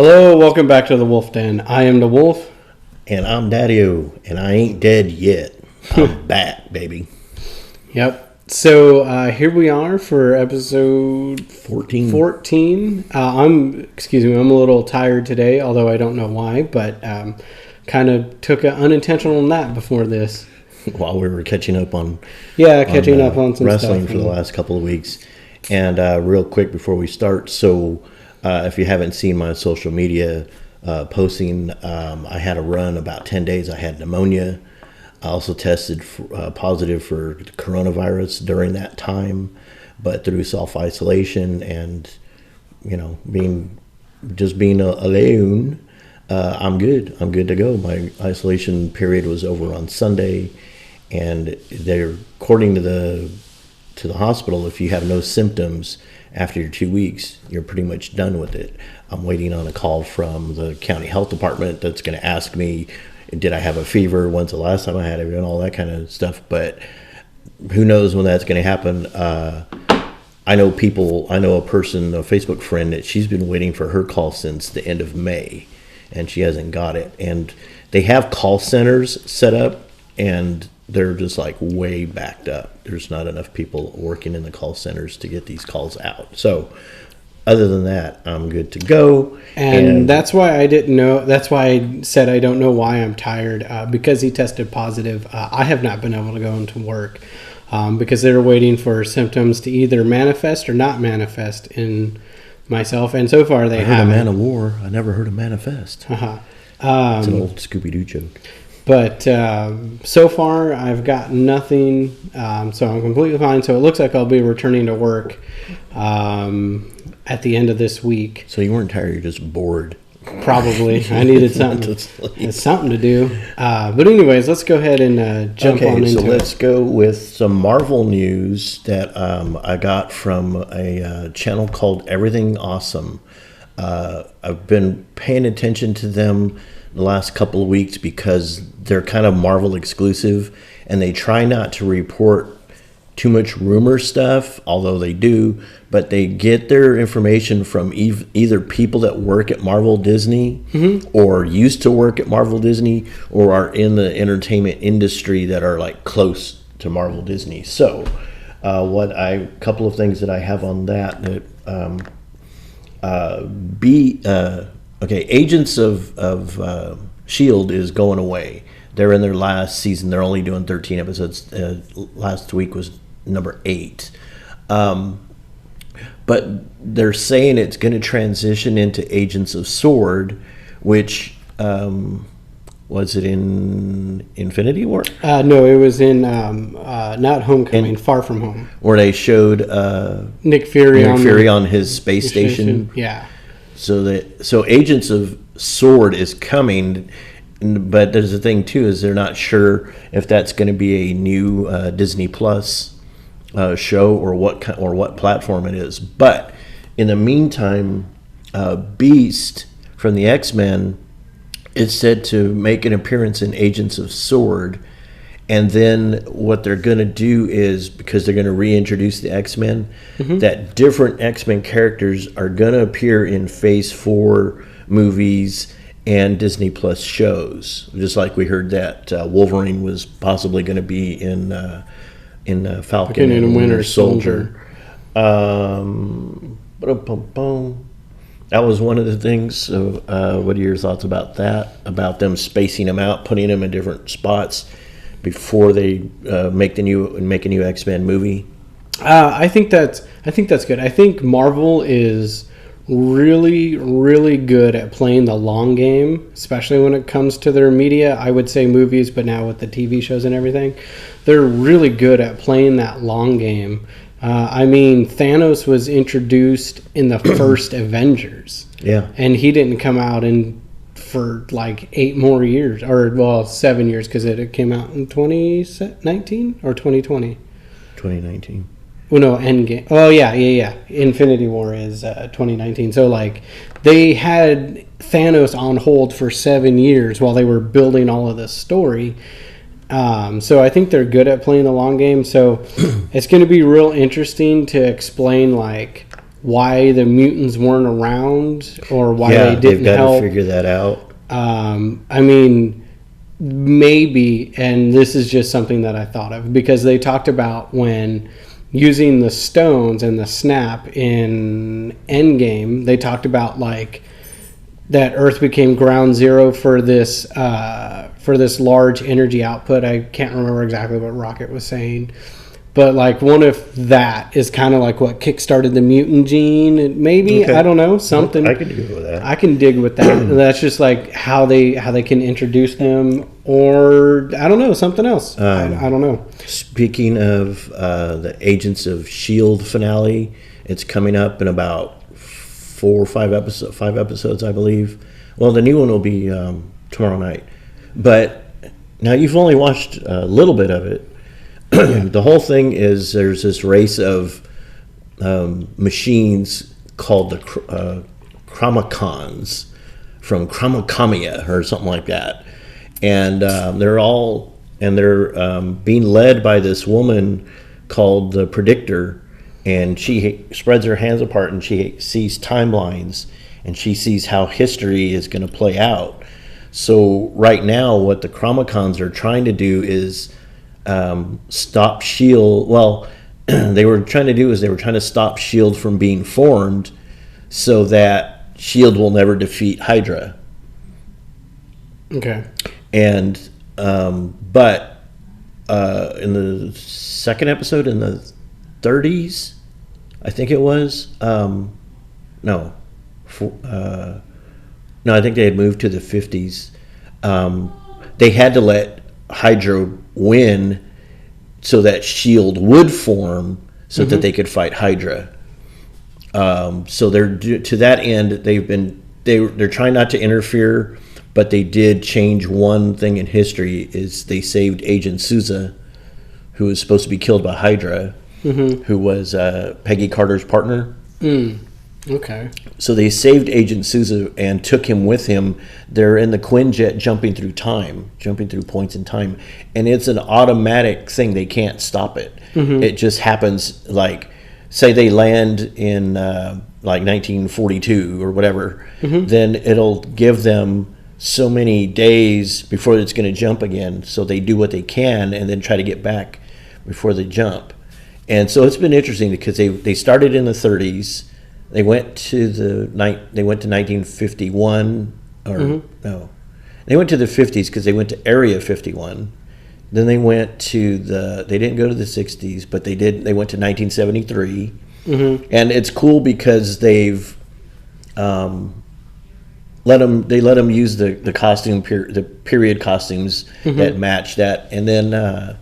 Hello, welcome back to the Wolf Den. I am the Wolf. And I'm Daddy-O, and I ain't dead yet. I'm back, baby. Yep. So here we are for episode 14. I'm a little tired today, although I don't know why, but kind of took an unintentional nap before this. While we were catching up on some wrestling stuff for the last couple of weeks. And real quick before we start, so if you haven't seen my social media posting, I had a run about 10 days. I had pneumonia. I also tested positive for coronavirus during that time, but through self-isolation and, being alone, I'm good. I'm good to go. My isolation period was over on Sunday, and they're, according to the hospital, if you have no symptoms after your 2 weeks, you're pretty much done with it. I'm waiting on a call from the county health department that's going to ask me, did I have a fever? When's the last time I had it? And all that kind of stuff. But who knows when that's going to happen. I know a Facebook friend, that she's been waiting for her call since the end of May, and she hasn't got it. And they have call centers set up, and they're just like way backed up. There's not enough people working in the call centers to get these calls out. So other than that, I'm good to go. And that's why I didn't know. That's why I said I don't know why I'm tired, because he tested positive. I have not been able to go into work because they're waiting for symptoms to either manifest or not manifest in myself. And so far they haven't. I heard a man of war. I never heard a manifest. It's an old Scooby-Doo joke. But so far, I've got nothing, so I'm completely fine. So it looks like I'll be returning to work at the end of this week. So you weren't tired, you're just bored. Probably. I needed something to do. But anyways, let's go ahead and jump on into it. So let's go with some Marvel news that I got from a channel called Everything Awesome. I've been paying attention to them the last couple of weeks because they're kind of Marvel exclusive, and they try not to report too much rumor stuff, although they do, but they get their information from either people that work at Marvel Disney or used to work at Marvel Disney or are in the entertainment industry that are like close to Marvel Disney. So couple of things that I have on that Agents of S.H.I.E.L.D. is going away. They're in their last season. They're only doing 13 episodes. Last week was number 8. But they're saying it's going to transition into Agents of S.W.O.R.D., which was it in Infinity War? No, it was in not Homecoming, Far From Home, where they showed Nick Fury on his space station. Yeah. So Agents of S.W.O.R.D. is coming, but there's a thing too, is they're not sure if that's going to be a new Disney Plus show or what platform it is. But in the meantime, Beast from the X-Men is said to make an appearance in Agents of S.W.O.R.D. And then what they're going to do is, because they're going to reintroduce the X-Men, that different X-Men characters are going to appear in Phase 4 movies and Disney Plus shows. Just like we heard that Wolverine was possibly going to be in Falcon and Winter Soldier. That was one of the things. So, what are your thoughts about that? About them spacing them out, putting them in different spots before they make a new X-Men movie? I think that's good. I think Marvel is really, really good at playing the long game, especially when it comes to their media. I would say movies, but now with the TV shows and everything, they're really good at playing that long game. Thanos was introduced in the first Avengers. Yeah. And he didn't come out for like 8 more years, 7 years, because it came out in 2019 or 2020. 2019. Well, no, Endgame. Oh, yeah. Infinity War is 2019. So, like, they had Thanos on hold for 7 years while they were building all of this story. So I think they're good at playing the long game. So it's going to be real interesting to explain, like, why the mutants weren't around or why Yeah, they didn't they've got help. to figure that out. I mean, maybe, and this is just something that I thought of, because they talked about when using the stones and the snap in Endgame, they talked about like that Earth became ground zero for this large energy output. I can't remember exactly what Rocket was saying. But like, what if that is kind of like what kickstarted the mutant gene? Maybe, Okay. I don't know, something. I can dig with that. I can dig with that. That's just like how they can introduce them, or I don't know, something else. I don't know. Speaking of the Agents of S.H.I.E.L.D. finale, it's coming up in about 4 or 5 episodes, I believe. Well, the new one will be tomorrow night. But now you've only watched a little bit of it. The whole thing is there's this race of machines called the Chromacons from Chromokamia or something like that, and they're being led by this woman called the Predictor, and she spreads her hands apart and she sees timelines and she sees how history is going to play out. So right now, what the Chromacons are trying to do is stop S.H.I.E.L.D. Well, they were trying to stop S.H.I.E.L.D. from being formed so that S.H.I.E.L.D. will never defeat Hydra. Okay. And but in the second episode, in the 30s, I think it was, no, I think they had moved to the 50s. They had to let Hydra win so that S.H.I.E.L.D. would form so that they could fight Hydra. So they're to that end, they're trying not to interfere, but they did change one thing in history. Is they saved Agent Sousa, who was supposed to be killed by Hydra, who was Peggy Carter's partner. Okay. So they saved Agent Sousa and took him with him. They're in the Quinjet jumping through points in time. And it's an automatic thing. They can't stop it. It just happens, like, say they land in like 1942 or whatever, then it'll give them so many days before it's going to jump again. So they do what they can and then try to get back before they jump. And so it's been interesting because they started in the 30s. They went to 1951, or no, they went to the 50s because they went to Area 51. Then they went to they didn't go to the 60s, but they went to 1973. And it's cool because they've let them use the costume the period costumes that match that. And then and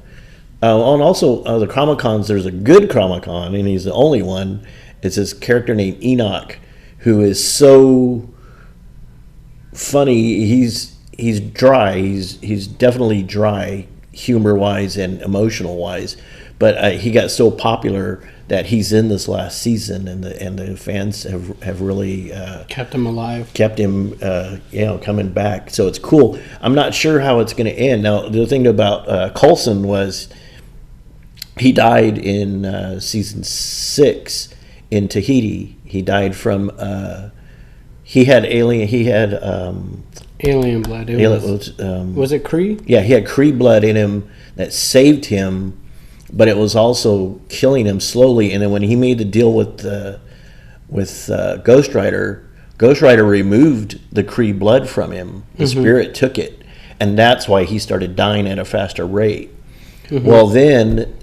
also the Chromacons, there's a good Chromacon, and he's the only one. It's this character named Enoch, who is so funny. He's dry. He's definitely dry, humor wise and emotional wise. But he got so popular that he's in this last season, and the fans have really kept him alive. Kept him, coming back. So it's cool. I'm not sure how it's going to end. Now, the thing about Coulson was he died in season 6. In Tahiti, he died from. He had alien blood. Was it Kree? Yeah, he had Kree blood in him that saved him, but it was also killing him slowly. And then when he made the deal with Ghost Rider removed the Kree blood from him. The spirit took it, and that's why he started dying at a faster rate. Well, then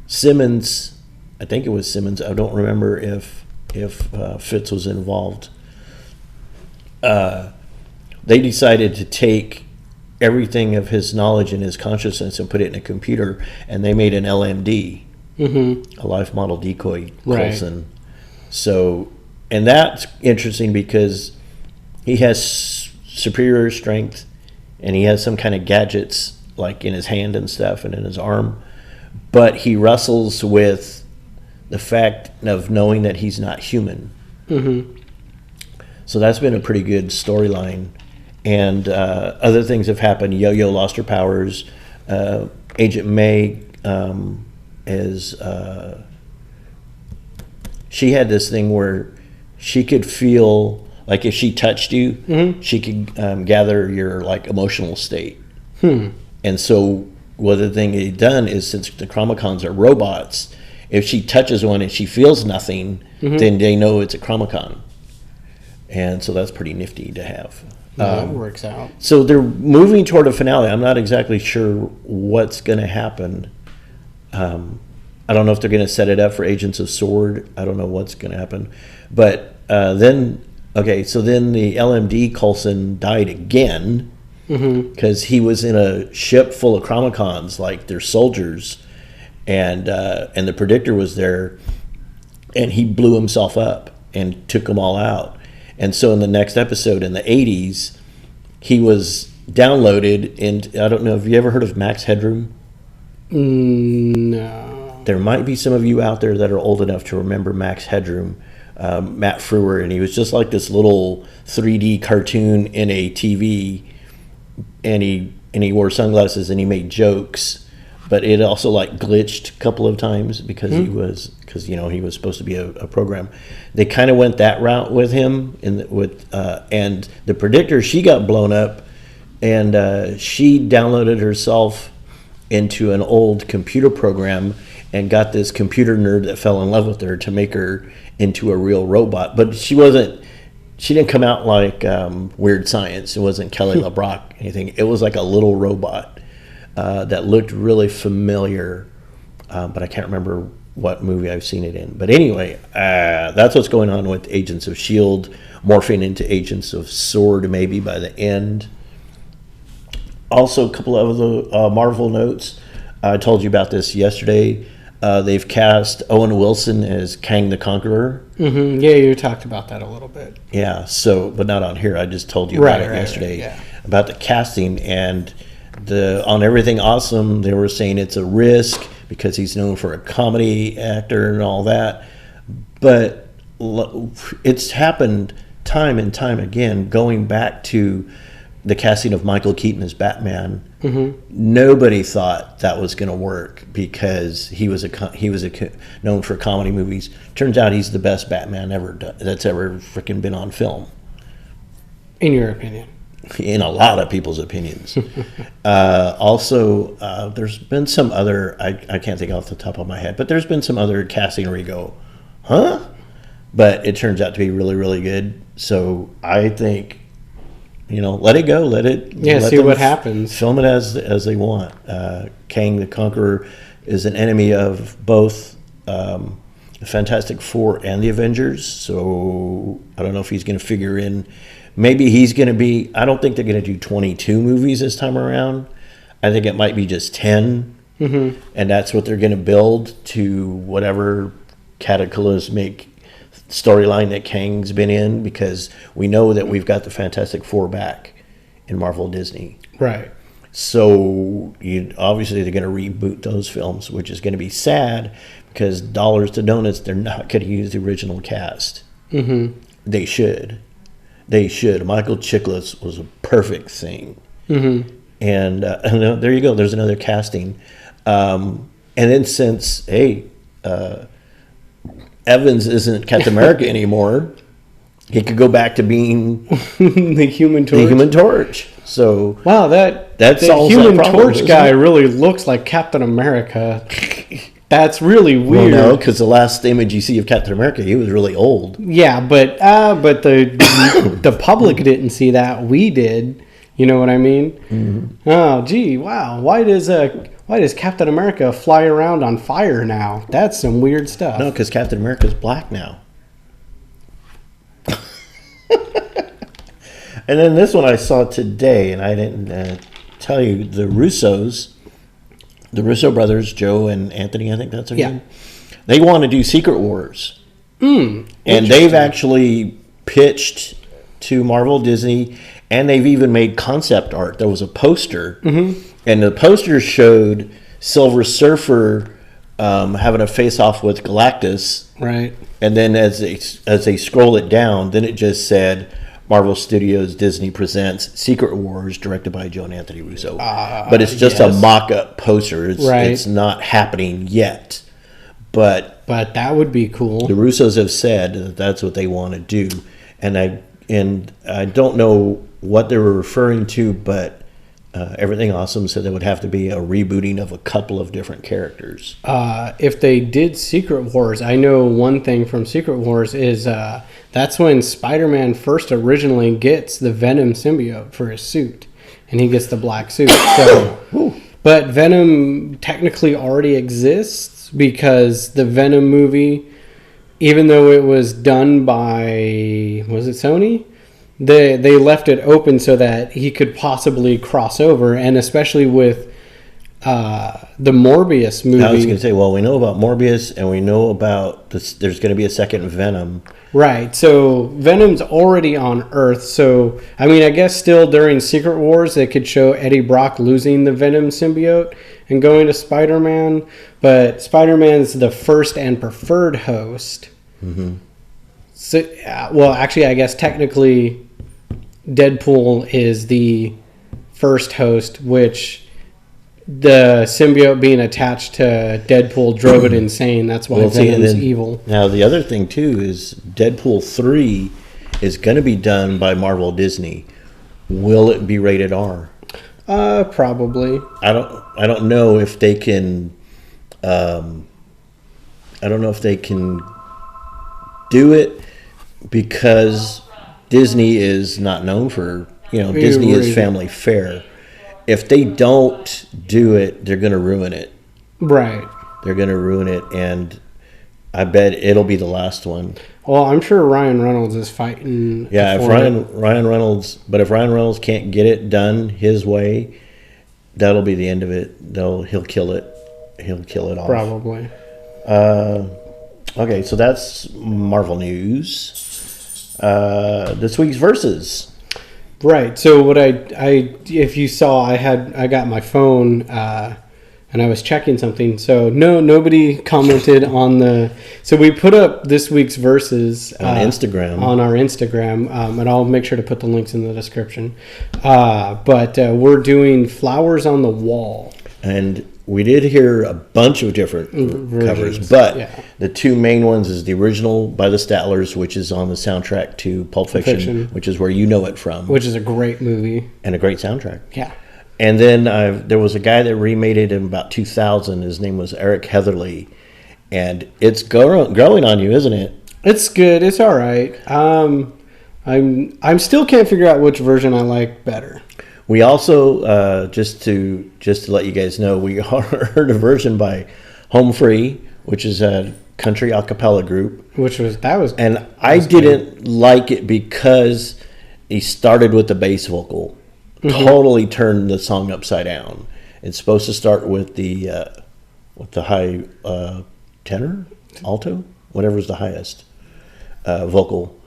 Simmons. I think it was Simmons. I don't remember if Fitz was involved. They decided to take everything of his knowledge and his consciousness and put it in a computer, and they made an LMD, a life model decoy Coulson. Right. So, and that's interesting because he has superior strength, and he has some kind of gadgets like in his hand and stuff and in his arm, but he wrestles with the fact of knowing that he's not human. So that's been a pretty good storyline. And other things have happened. Yo-Yo lost her powers. Agent May is she had this thing where she could feel like if she touched you, she could gather your like emotional state. And so what the thing he'd done is, since the Chromacons are robots, if she touches one and she feels nothing, then they know it's a Chromacon. And so that's pretty nifty to have. That works out. So they're moving toward a finale. I'm not exactly sure what's going to happen. I don't know if they're going to set it up for Agents of S.W.O.R.D. I don't know what's going to happen. But then the LMD Coulson died again because he was in a ship full of Chromacons, like they're soldiers, and the Predictor was there, and he blew himself up and took them all out. And so in the next episode, in the 80s, he was downloaded, and I don't know, have you ever heard of Max Headroom? No. There might be some of you out there that are old enough to remember Max Headroom, Matt Frewer, and he was just like this little 3D cartoon in a TV, and he wore sunglasses and he made jokes, but it also like glitched a couple of times because he was supposed to be a program. They kind of went that route with him, and the Predictor, she got blown up, and she downloaded herself into an old computer program and got this computer nerd that fell in love with her to make her into a real robot. But she didn't come out like Weird Science. It wasn't Kelly LeBrock, anything. It was like a little robot that looked really familiar, but I can't remember what movie I've seen it in. But anyway, that's what's going on with Agents of S.H.I.E.L.D., morphing into Agents of S.W.O.R.D. maybe by the end. Also, a couple of other Marvel notes. I told you about this yesterday. They've cast Owen Wilson as Kang the Conqueror. Yeah, you talked about that a little bit. Yeah, but not on here. I just told you about it yesterday, about the casting. And on Everything Awesome, they were saying it's a risk because he's known for a comedy actor and all that. But it's happened time and time again, going back to the casting of Michael Keaton as Batman. Nobody thought that was going to work because he was known for comedy movies. Turns out he's the best Batman that's ever freaking been on film. In your opinion? In a lot of people's opinions. Also, there's been some other, I can't think off the top of my head, but there's been some other casting where you go, huh? But it turns out to be really, really good. So I think, let it go. Let see what happens. Film it as they want. Kang the Conqueror is an enemy of both the Fantastic Four and the Avengers. So I don't know if he's going to figure in. Maybe he's going to be. I don't think they're going to do 22 movies this time around. I think it might be just 10, and that's what they're going to build to whatever cataclysmic storyline that Kang's been in, because we know that we've got the Fantastic Four back in Marvel Disney. Right. So obviously they're going to reboot those films, which is going to be sad because dollars to donuts, they're not going to use the original cast. They should. Michael Chiklis was a perfect thing. And there you go. There's another casting. And then since, Evans isn't Captain America anymore, he could go back to being the Human Torch. The Human Torch. So wow, that's the Human Torch guy really looks like Captain America. That's really weird. Well, no, because the last image you see of Captain America, he was really old. Yeah, but the public didn't see that. We did. You know what I mean? Oh, gee, wow. Why does Captain America fly around on fire now? That's some weird stuff. No, because Captain America's black now. And then this one I saw today, and I didn't tell you, the Russo brothers, Joe and Anthony, I think that's their name. They want to do Secret Wars. And they've actually pitched to Marvel Disney, and they've even made concept art. There was a poster, and the poster showed Silver Surfer having a face-off with Galactus. Right. And then as they scroll it down, then it just said, Marvel Studios Disney presents Secret Wars, directed by Joe and Anthony Russo. But it's just a mock-up poster. It's not happening yet. But that would be cool. the Russos have said that that's what they want to do, and I don't know what they were referring to, but Everything Awesome said there would have to be a rebooting of a couple of different characters. If they did Secret Wars, I know one thing from Secret Wars is that's when Spider-Man first originally gets the Venom symbiote for his suit, and he gets the black suit. So, but Venom technically already exists because the Venom movie, even though it was done by, was it Sony? They left it open so that he could possibly cross over, and especially with the Morbius movie. I was going to say, well, we know about Morbius, and we know about this, there's going to be a second Venom. Right, so Venom's already on Earth, so, I mean, I guess still during Secret Wars, they could show Eddie Brock losing the Venom symbiote and going to Spider-Man, but Spider-Man's the first and preferred host. Mm-hmm. So, well, actually, I guess technically Deadpool is the first host, which the symbiote being attached to Deadpool drove it insane. That's why Venom's evil. Now, the other thing, too, is Deadpool 3 is going to be done by Marvel Disney. Will it be rated R? Probably. I don't know if they can. I don't know if they can do it because Disney is not known for, Disney is family fare. If they don't do it, they're going to ruin it. Right. They're going to ruin it, and I bet it'll be the last one. Well, I'm sure Ryan Reynolds is fighting. Yeah, if Ryan Reynolds can't get it done his way, that'll be the end of it. He'll kill it. He'll kill it off. Probably. Okay, so that's Marvel news. This week's Versus. Right. So what I if you saw, I got my phone and I was checking something. So nobody commented on the. So we put up this week's Versus on Instagram. On our Instagram, and I'll make sure to put the links in the description. But we're doing Flowers on the Wall. And we did hear a bunch of different covers, but the two main ones is the original by the Statlers, which is on the soundtrack to Pulp Fiction, which is where you know it from. Which is a great movie. And a great soundtrack. Yeah. And then there was a guy that remade it in about 2000. His name was Eric Heatherly. And it's growing on you, isn't it? It's good. It's all right. I'm still can't figure out which version I like better. We also, just to let you guys know, we heard a version by Home Free, which is a country a cappella group. I didn't like it because he started with the bass vocal. Mm-hmm. Totally turned the song upside down. It's supposed to start with the high tenor, alto, whatever's the highest vocal.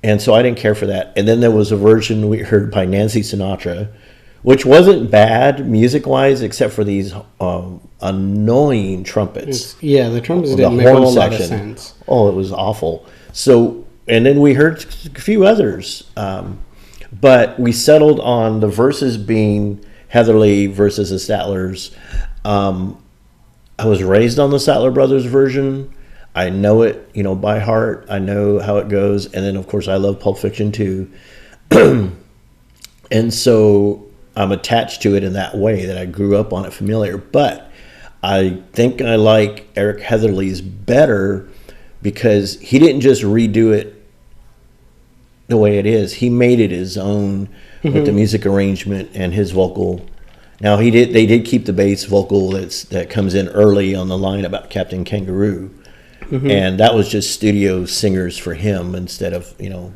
And so I didn't care for that. And then there was a version we heard by Nancy Sinatra, which wasn't bad music-wise, except for these annoying trumpets. The trumpets didn't make a whole lot of sense. Oh, it was awful. So, and then we heard a few others. But we settled on the Versus being Heatherly versus the Statlers. I was raised on the Statler Brothers version. I know it, by heart. I know how it goes. And then, of course, I love Pulp Fiction, too. And so I'm attached to it in that way, that I grew up on it familiar. But I think I like Eric Heatherly's better because he didn't just redo it the way it is. He made it his own with the music arrangement and his vocal. Now, they did keep the bass vocal that comes in early on the line about Captain Kangaroo. Mm-hmm. And that was just studio singers for him instead of, the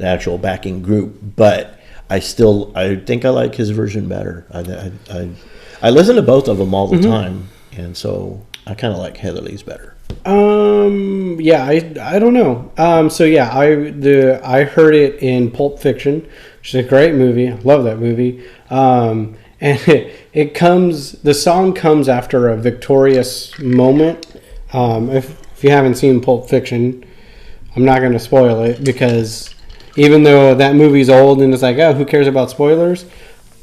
actual backing group. But I think I like his version better. I listen to both of them all the time. And so I kind of like Heatherly's better. I don't know. I heard it in Pulp Fiction, which is a great movie. I love that movie. And the song comes after a victorious moment. If you haven't seen Pulp Fiction, I'm not going to spoil it because even though that movie's old and it's like, oh, who cares about spoilers?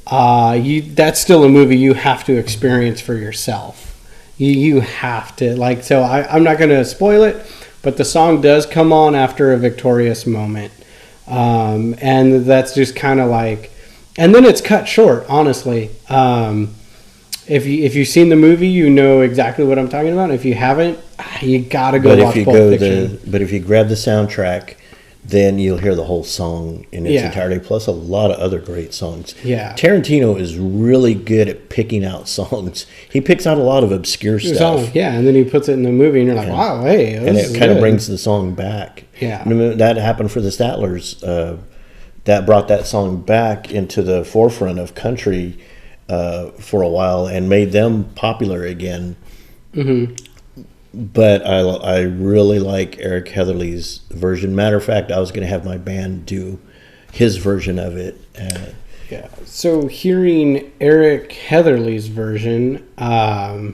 That's still a movie you have to experience for yourself. You have to, like, so I'm not going to spoil it, but the song does come on after a victorious moment. And that's just kind of like, and then it's cut short, honestly. If you've seen the movie, you know exactly what I'm talking about. If you haven't, you got to go watch Pulp Fiction. But if you grab the soundtrack, then you'll hear the whole song in its entirety, plus a lot of other great songs. Yeah. Tarantino is really good at picking out songs. He picks out a lot of obscure stuff. Yeah, and then he puts it in the movie, and you're like, wow, hey, and it kind of brings the song back. Yeah. That happened for the Statlers. That brought that song back into the forefront of country for a while and made them popular again. Mm-hmm. But I really like Eric Heatherly's version. Matter of fact, I was going to have my band do his version of it. Yeah. So hearing Eric Heatherly's version, I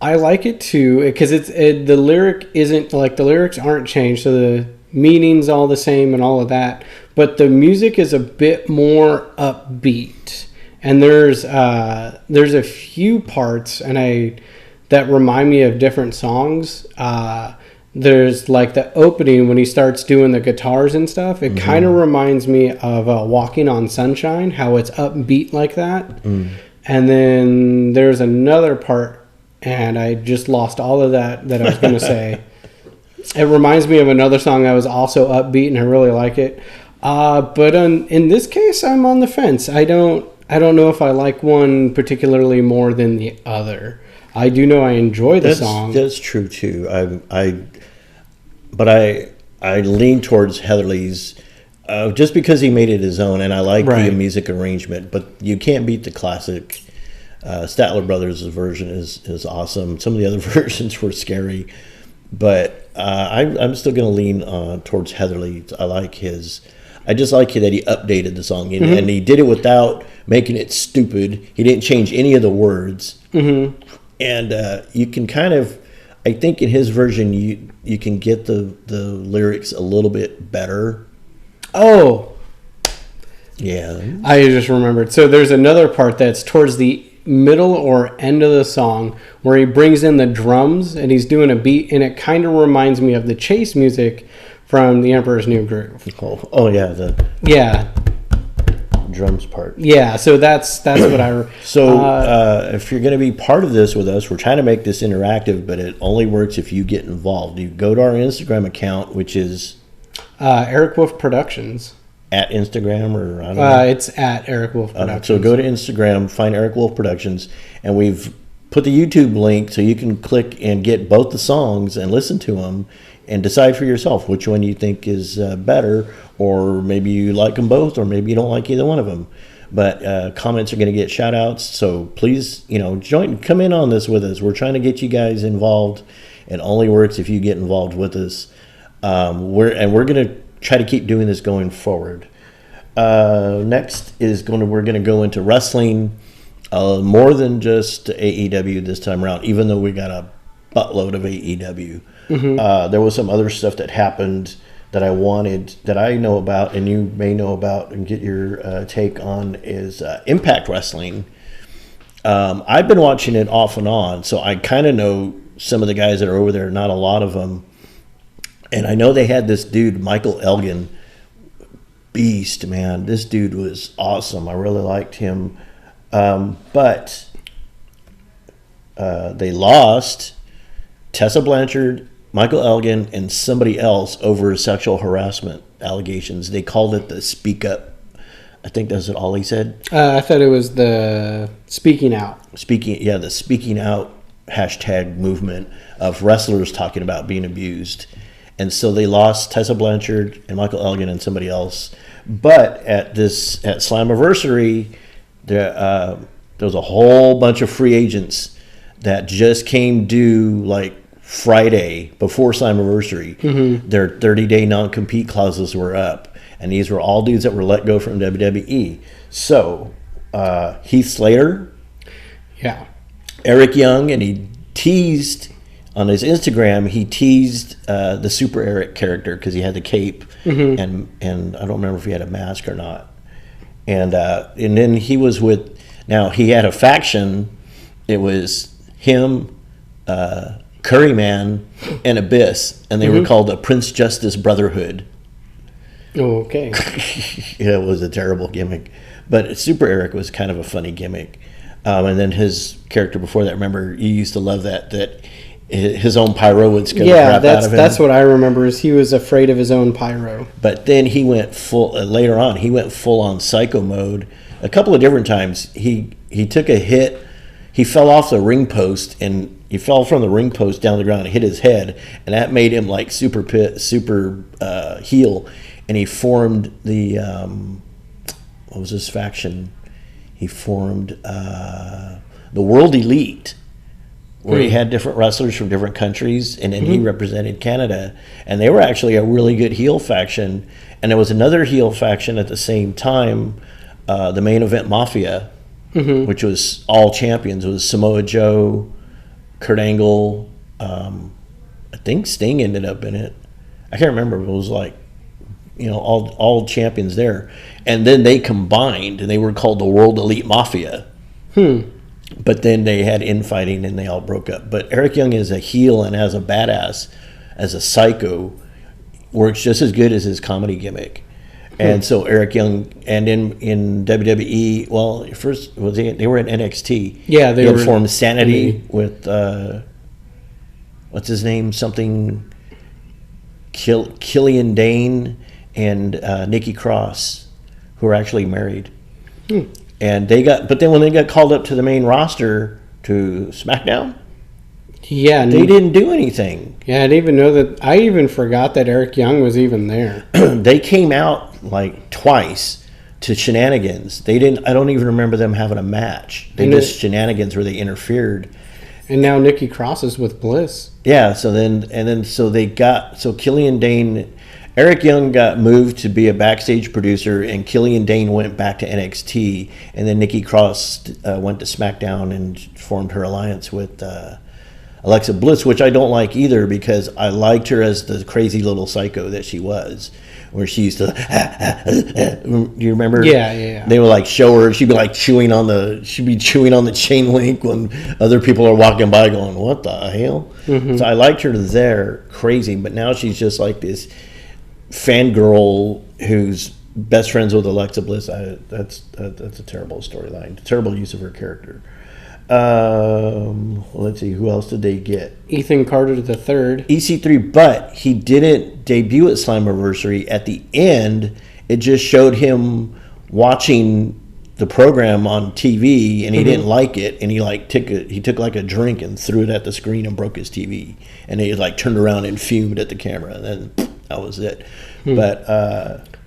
like it too because the lyric isn't like the lyrics aren't changed, so the meaning's all the same and all of that. But the music is a bit more upbeat, and there's a few parts that remind me of different songs. There's like the opening when he starts doing the guitars and stuff. It kind of reminds me of Walking on Sunshine, how it's upbeat like that. And then there's another part, and I just lost all of that I was going to say. It reminds me of another song that was also upbeat, and I really like it. But in this case, I'm on the fence. I don't know if I like one particularly more than the other. I do know I enjoy the song. That's true too. But I lean towards Heatherly's just because he made it his own, and I like the music arrangement. But you can't beat the classic. Statler Brothers' version is awesome. Some of the other versions were scary, but I'm still going to lean towards Heatherly. I just like that he updated the song, and he did it without making it stupid. He didn't change any of the words. And you can kind of, I think in his version, you can get the lyrics a little bit better. Oh. Yeah. I just remembered. So there's another part that's towards the middle or end of the song where he brings in the drums and he's doing a beat, and it kind of reminds me of the chase music from The Emperor's New Groove. Oh yeah. Yeah. Drums part. Yeah, so that's what I... So if you're going to be part of this with us, we're trying to make this interactive, but it only works if you get involved. You go to our Instagram account, which is... Eric Wolf Productions. At Instagram, or I don't know. It's at Eric Wolf Productions. So go to Instagram, find Eric Wolf Productions, and we've put the YouTube link so you can click and get both the songs and listen to them and decide for yourself which one you think is better, or maybe you like them both, or maybe you don't like either one of them. But comments are going to get shout outs, so please, come in on this with us. We're trying to get you guys involved. It only works if you get involved with us. We're going to try to keep doing this going forward. Next is we're going to go into wrestling, more than just AEW this time around, even though we got a buttload of AEW. There was some other stuff that happened that I know about, and you may know about and get your take on, is Impact Wrestling. I've been watching it off and on, so I kind of know some of the guys that are over there, not a lot of them. And I know they had this dude, Michael Elgin, beast, man. This dude was awesome. I really liked him. But they lost Tessa Blanchard, Michael Elgin, and somebody else over sexual harassment allegations. They called it the Speak Up. I think that's what Ollie said. I thought it was the Speaking Out. The Speaking Out hashtag movement of wrestlers talking about being abused. And so they lost Tessa Blanchard and Michael Elgin and somebody else. But at Slammiversary, there was a whole bunch of free agents that just came due like Friday before Slammiversary. Their 30-day non-compete clauses were up. And these were all dudes that were let go from WWE. So Heath Slater, Eric Young, and he teased on his Instagram. He teased the Super Eric character because he had the cape, and I don't remember if he had a mask or not. And then he was with. Now he had a faction it was him, Curryman, and Abyss, and they were called the Prince Justice Brotherhood. Oh, okay. Yeah, it was a terrible gimmick, but Super Eric was kind of a funny gimmick. And then his character before that, remember, you used to love that his own pyro would scare the crap out of him. That's what I remember, is he was afraid of his own pyro. But then he went later on, he went full on psycho mode. A couple of different times, he took a hit, he fell off the ring post, and he fell from the ring post down the ground and hit his head, and that made him like super heel, and he formed the, what was his faction? He formed the World Elite, where he had different wrestlers from different countries, and then he represented Canada. And they were actually a really good heel faction. And there was another heel faction at the same time, the Main Event Mafia, which was all champions. It was Samoa Joe, Kurt Angle, I think Sting ended up in it. I can't remember. It was like, all champions there. And then they combined, and they were called the World Elite Mafia. But then they had infighting, and they all broke up. But Eric Young is a heel, and as a badass, as a psycho, works just as good as his comedy gimmick. And so Eric Young, and in WWE, well, first they were in NXT. Yeah, they were formed Sanity with what's his name? Something Killian Dane and Nikki Cross, who are actually married. And but then when they got called up to the main roster to SmackDown, they didn't do anything. Yeah, I didn't even know that. I even forgot that Eric Young was even there. They came out like twice to shenanigans. They didn't. I don't even remember them having a match. They just shenanigans where they interfered. And now Nikki Cross is with Bliss. Yeah. So Killian Dane. Eric Young got moved to be a backstage producer, and Killian Dane went back to NXT, and then Nikki Cross went to SmackDown and formed her alliance with Alexa Bliss, which I don't like either, because I liked her as the crazy little psycho that she was, where she used to, do you remember? Yeah. They would like show her, she'd be chewing on the chain link when other people are walking by going, what the hell? So I liked her there, crazy, but now she's just like this fangirl who's best friends with Alexa Bliss. That's a terrible storyline. Terrible use of her character. Let's see, who else did they get? Ethan Carter III. EC3, but he didn't debut at Slammiversary. At the end, it just showed him watching the program on TV, and he didn't like it, and he took like a drink and threw it at the screen and broke his TV, and he turned around and fumed at the camera, and then that was it. But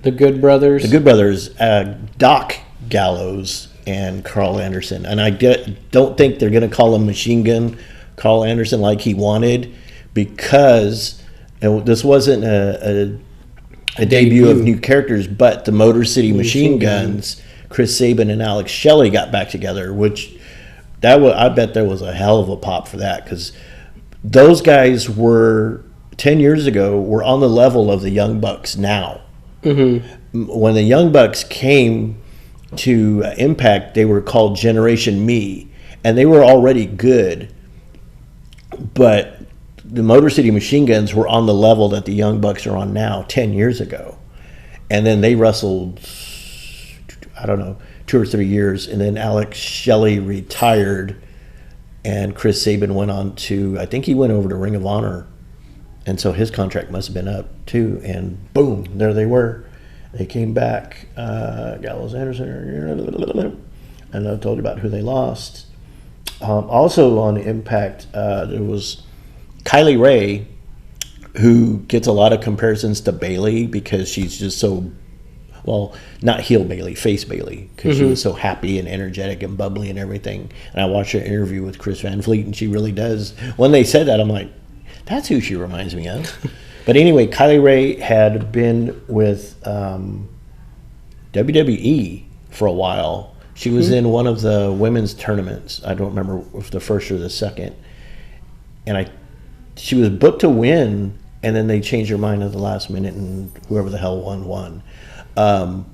the Good Brothers, Doc Gallows and Carl Anderson, and I don't think they're going to call him Machine Gun Carl Anderson like he wanted, because this wasn't a debut of new characters, but the Motor City Machine Guns, Chris Sabin and Alex Shelley got back together, which I bet there was a hell of a pop for that, because those guys were 10 years ago were on the level of the Young Bucks now. When the Young Bucks came to Impact, they were called Generation Me, and they were already good, but the Motor City Machine Guns were on the level that the Young Bucks are on now 10 years ago. And then they wrestled, I don't know, 2 or 3 years, and then Alex Shelley retired, and Chris Sabin went on to, I think he went over to Ring of Honor. And so his contract must have been up too, and boom, there they were. They came back. Gallows Anderson, and I told you about who they lost. Also on Impact, there was Kylie Ray, who gets a lot of comparisons to Bayley because she's just so, well, not heel Bayley, face Bayley, because she was so happy and energetic and bubbly and everything. And I watched her interview with Chris Van Vliet, and she really does. When they said that, I'm like, that's who she reminds me of. But anyway, Kylie Ray had been with WWE for a while. She was in one of the women's tournaments. I don't remember if the first or the second. And she was booked to win, and then they changed her mind at the last minute, and whoever the hell won. And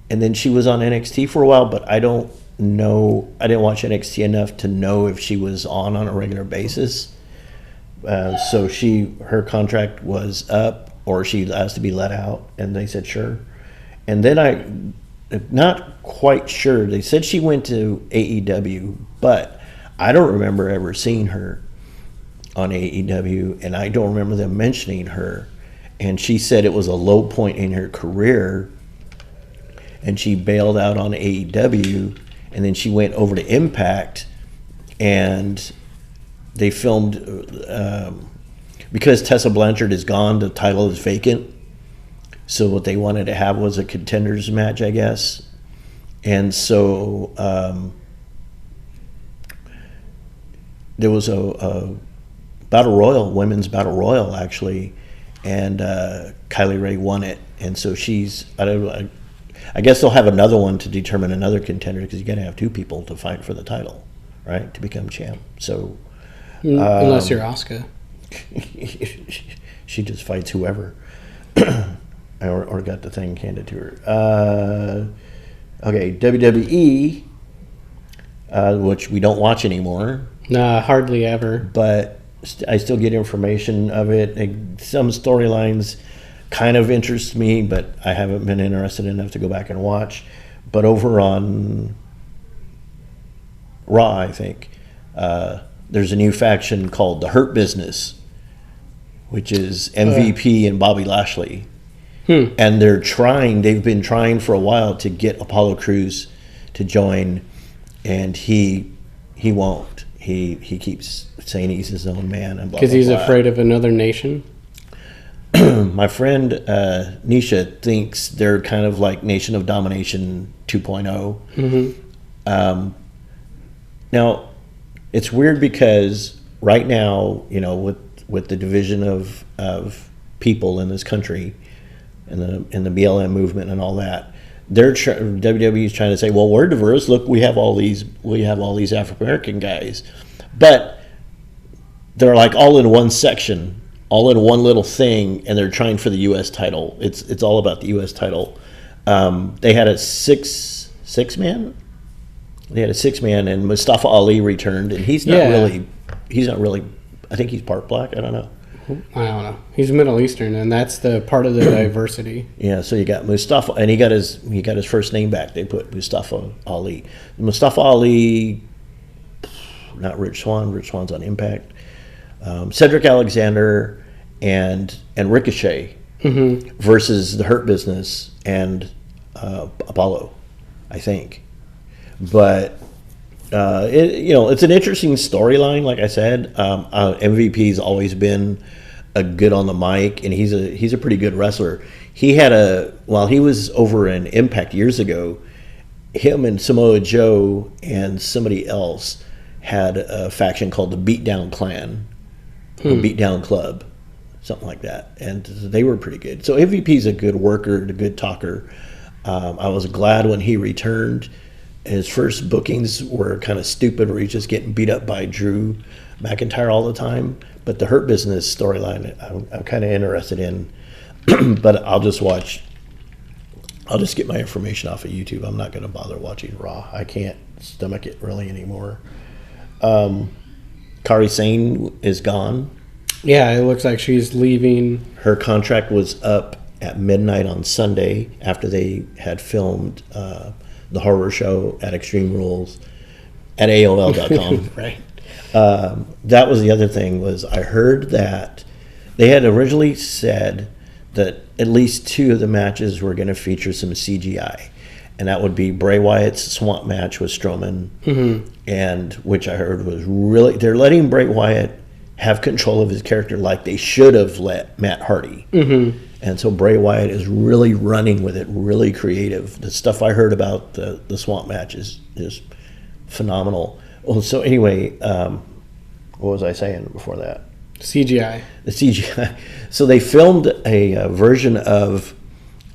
then she was on NXT for a while, but I don't watch NXT enough to know if she was on a regular basis. So her contract was up, or she asked to be let out, and they said sure. And then I'm not quite sure. They said she went to AEW, but I don't remember ever seeing her on AEW, and I don't remember them mentioning her. And she said it was a low point in her career, and she bailed out on AEW, and then she went over to Impact, and they filmed because Tessa Blanchard is gone, the title is vacant. So what they wanted to have was a contenders match, I guess. And so there was a battle royal, women's battle royal, actually, and Kylie Ray won it. And so I guess they'll have another one to determine another contender, because you got to have two people to fight for the title, right, to become champ. So unless you're Asuka. She just fights whoever. or got the thing handed to her. Okay, WWE, which we don't watch anymore. Nah, hardly ever. But I still get information of it. Some storylines kind of interest me, but I haven't been interested enough to go back and watch. But over on Raw, I think, there's a new faction called the Hurt Business, which is MVP and Bobby Lashley. And they've been trying for a while to get Apollo Crews to join, and he won't. He keeps saying he's his own man, and blah, because blah, he's blah. afraid of another nation. My friend Nisha thinks they're kind of like Nation of Domination 2.0. Now, it's weird because right now, with the division of people in this country, and the BLM movement and all that, WWE is trying to say, well, we're diverse. Look, we have all these African American guys, but they're like all in one section, all in one little thing, and they're trying for the U.S. title. It's all about the U.S. title. They had a six man. They had a 6-man, and Mustafa Ali returned, and he's not really. I think he's part black. I don't know. I don't know. He's Middle Eastern, and that's the part of the diversity. Yeah, so you got Mustafa, and he got his first name back. They put Mustafa Ali. Mustafa Ali, not Rich Swann. Rich Swann's on Impact. Cedric Alexander and Ricochet versus the Hurt Business and Apollo, I think. But it's an interesting storyline. Like I said, MVP's always been a good on the mic, and he's a pretty good wrestler. While he was over in Impact years ago, him and Samoa Joe and somebody else had a faction called the Beatdown Clan, or Beatdown Club, something like that, and they were pretty good. So MVP's a good worker, a good talker. I was glad when he returned. His first bookings were kind of stupid, where he's just getting beat up by Drew McIntyre all the time. But the Hurt Business storyline, I'm kind of interested in. But I'll just get my information off of YouTube. I'm not going to bother watching Raw. I can't stomach it really anymore. Kairi Sane is gone. Yeah, it looks like she's leaving. Her contract was up at midnight on Sunday after they had filmed the horror show at Extreme Rules at AOL.com. Right. That was the other thing, was I heard that they had originally said that at least 2 of the matches were going to feature some CGI. And that would be Bray Wyatt's swamp match with Strowman, and which I heard was really, they're letting Bray Wyatt have control of his character like they should have let Matt Hardy. And so Bray Wyatt is really running with it, really creative. The stuff I heard about the swamp match is just phenomenal. Well, so anyway, what was I saying before that? CGI. The CGI. So they filmed a version of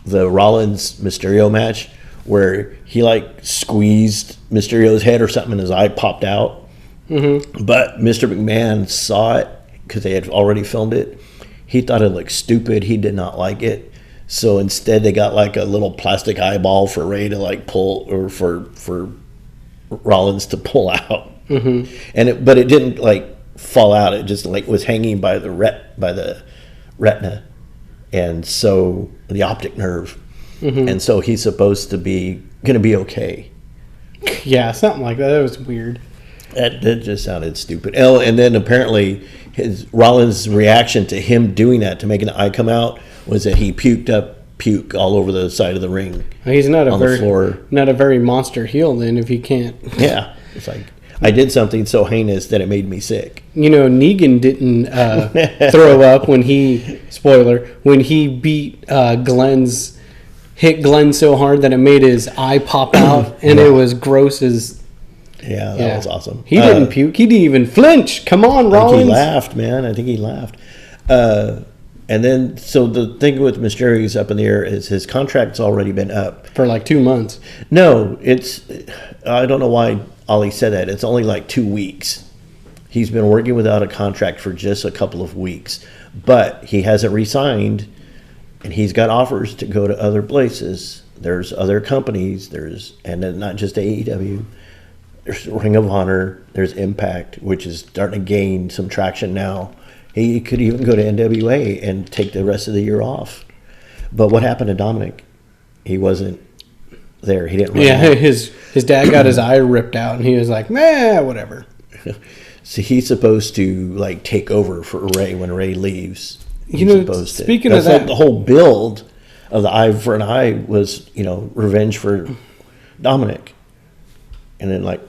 the Rollins Mysterio match where he squeezed Mysterio's head or something and his eye popped out. But Mr. McMahon saw it because they had already filmed it. He thought it looked stupid. He did not like it. So instead they got a little plastic eyeball for Ray to pull, or for Rollins to pull out, but it didn't like fall out. It just like was hanging by the retina, and so the optic nerve, and so he's supposed to be going to be okay. Yeah, something like that. That was weird. That just sounded stupid. Oh, and then apparently Rollins' reaction to him doing that, to making the eye come out, was that he puked up puke all over the side of the ring. He's not on the floor. Not a very monster heel then if he can't. Yeah, it's like I did something so heinous that it made me sick. You know, Negan didn't throw up when he beat hit Glenn so hard that it made his eye pop out, and it was gross as. Yeah, that was awesome. He didn't puke. He didn't even flinch. Come on, Rollins. I think he laughed, man. I think he laughed. And then, so the thing with Mysterio's up in the air is his contract's already been up. For like 2 months. No, I don't know why Ollie said that. It's only like 2 weeks. He's been working without a contract for just a couple of weeks. But he hasn't re-signed, and he's got offers to go to other places. There's other companies. And then not just AEW. There's Ring of Honor. There's Impact, which is starting to gain some traction now. He could even go to NWA and take the rest of the year off. But what happened to Dominic? He wasn't there. He didn't run out. His dad got his eye ripped out, and he was like, nah, whatever. So he's supposed to like take over for Ray when Ray leaves. Speaking of that, the whole build of the eye for an eye was, revenge for Dominic. And then like,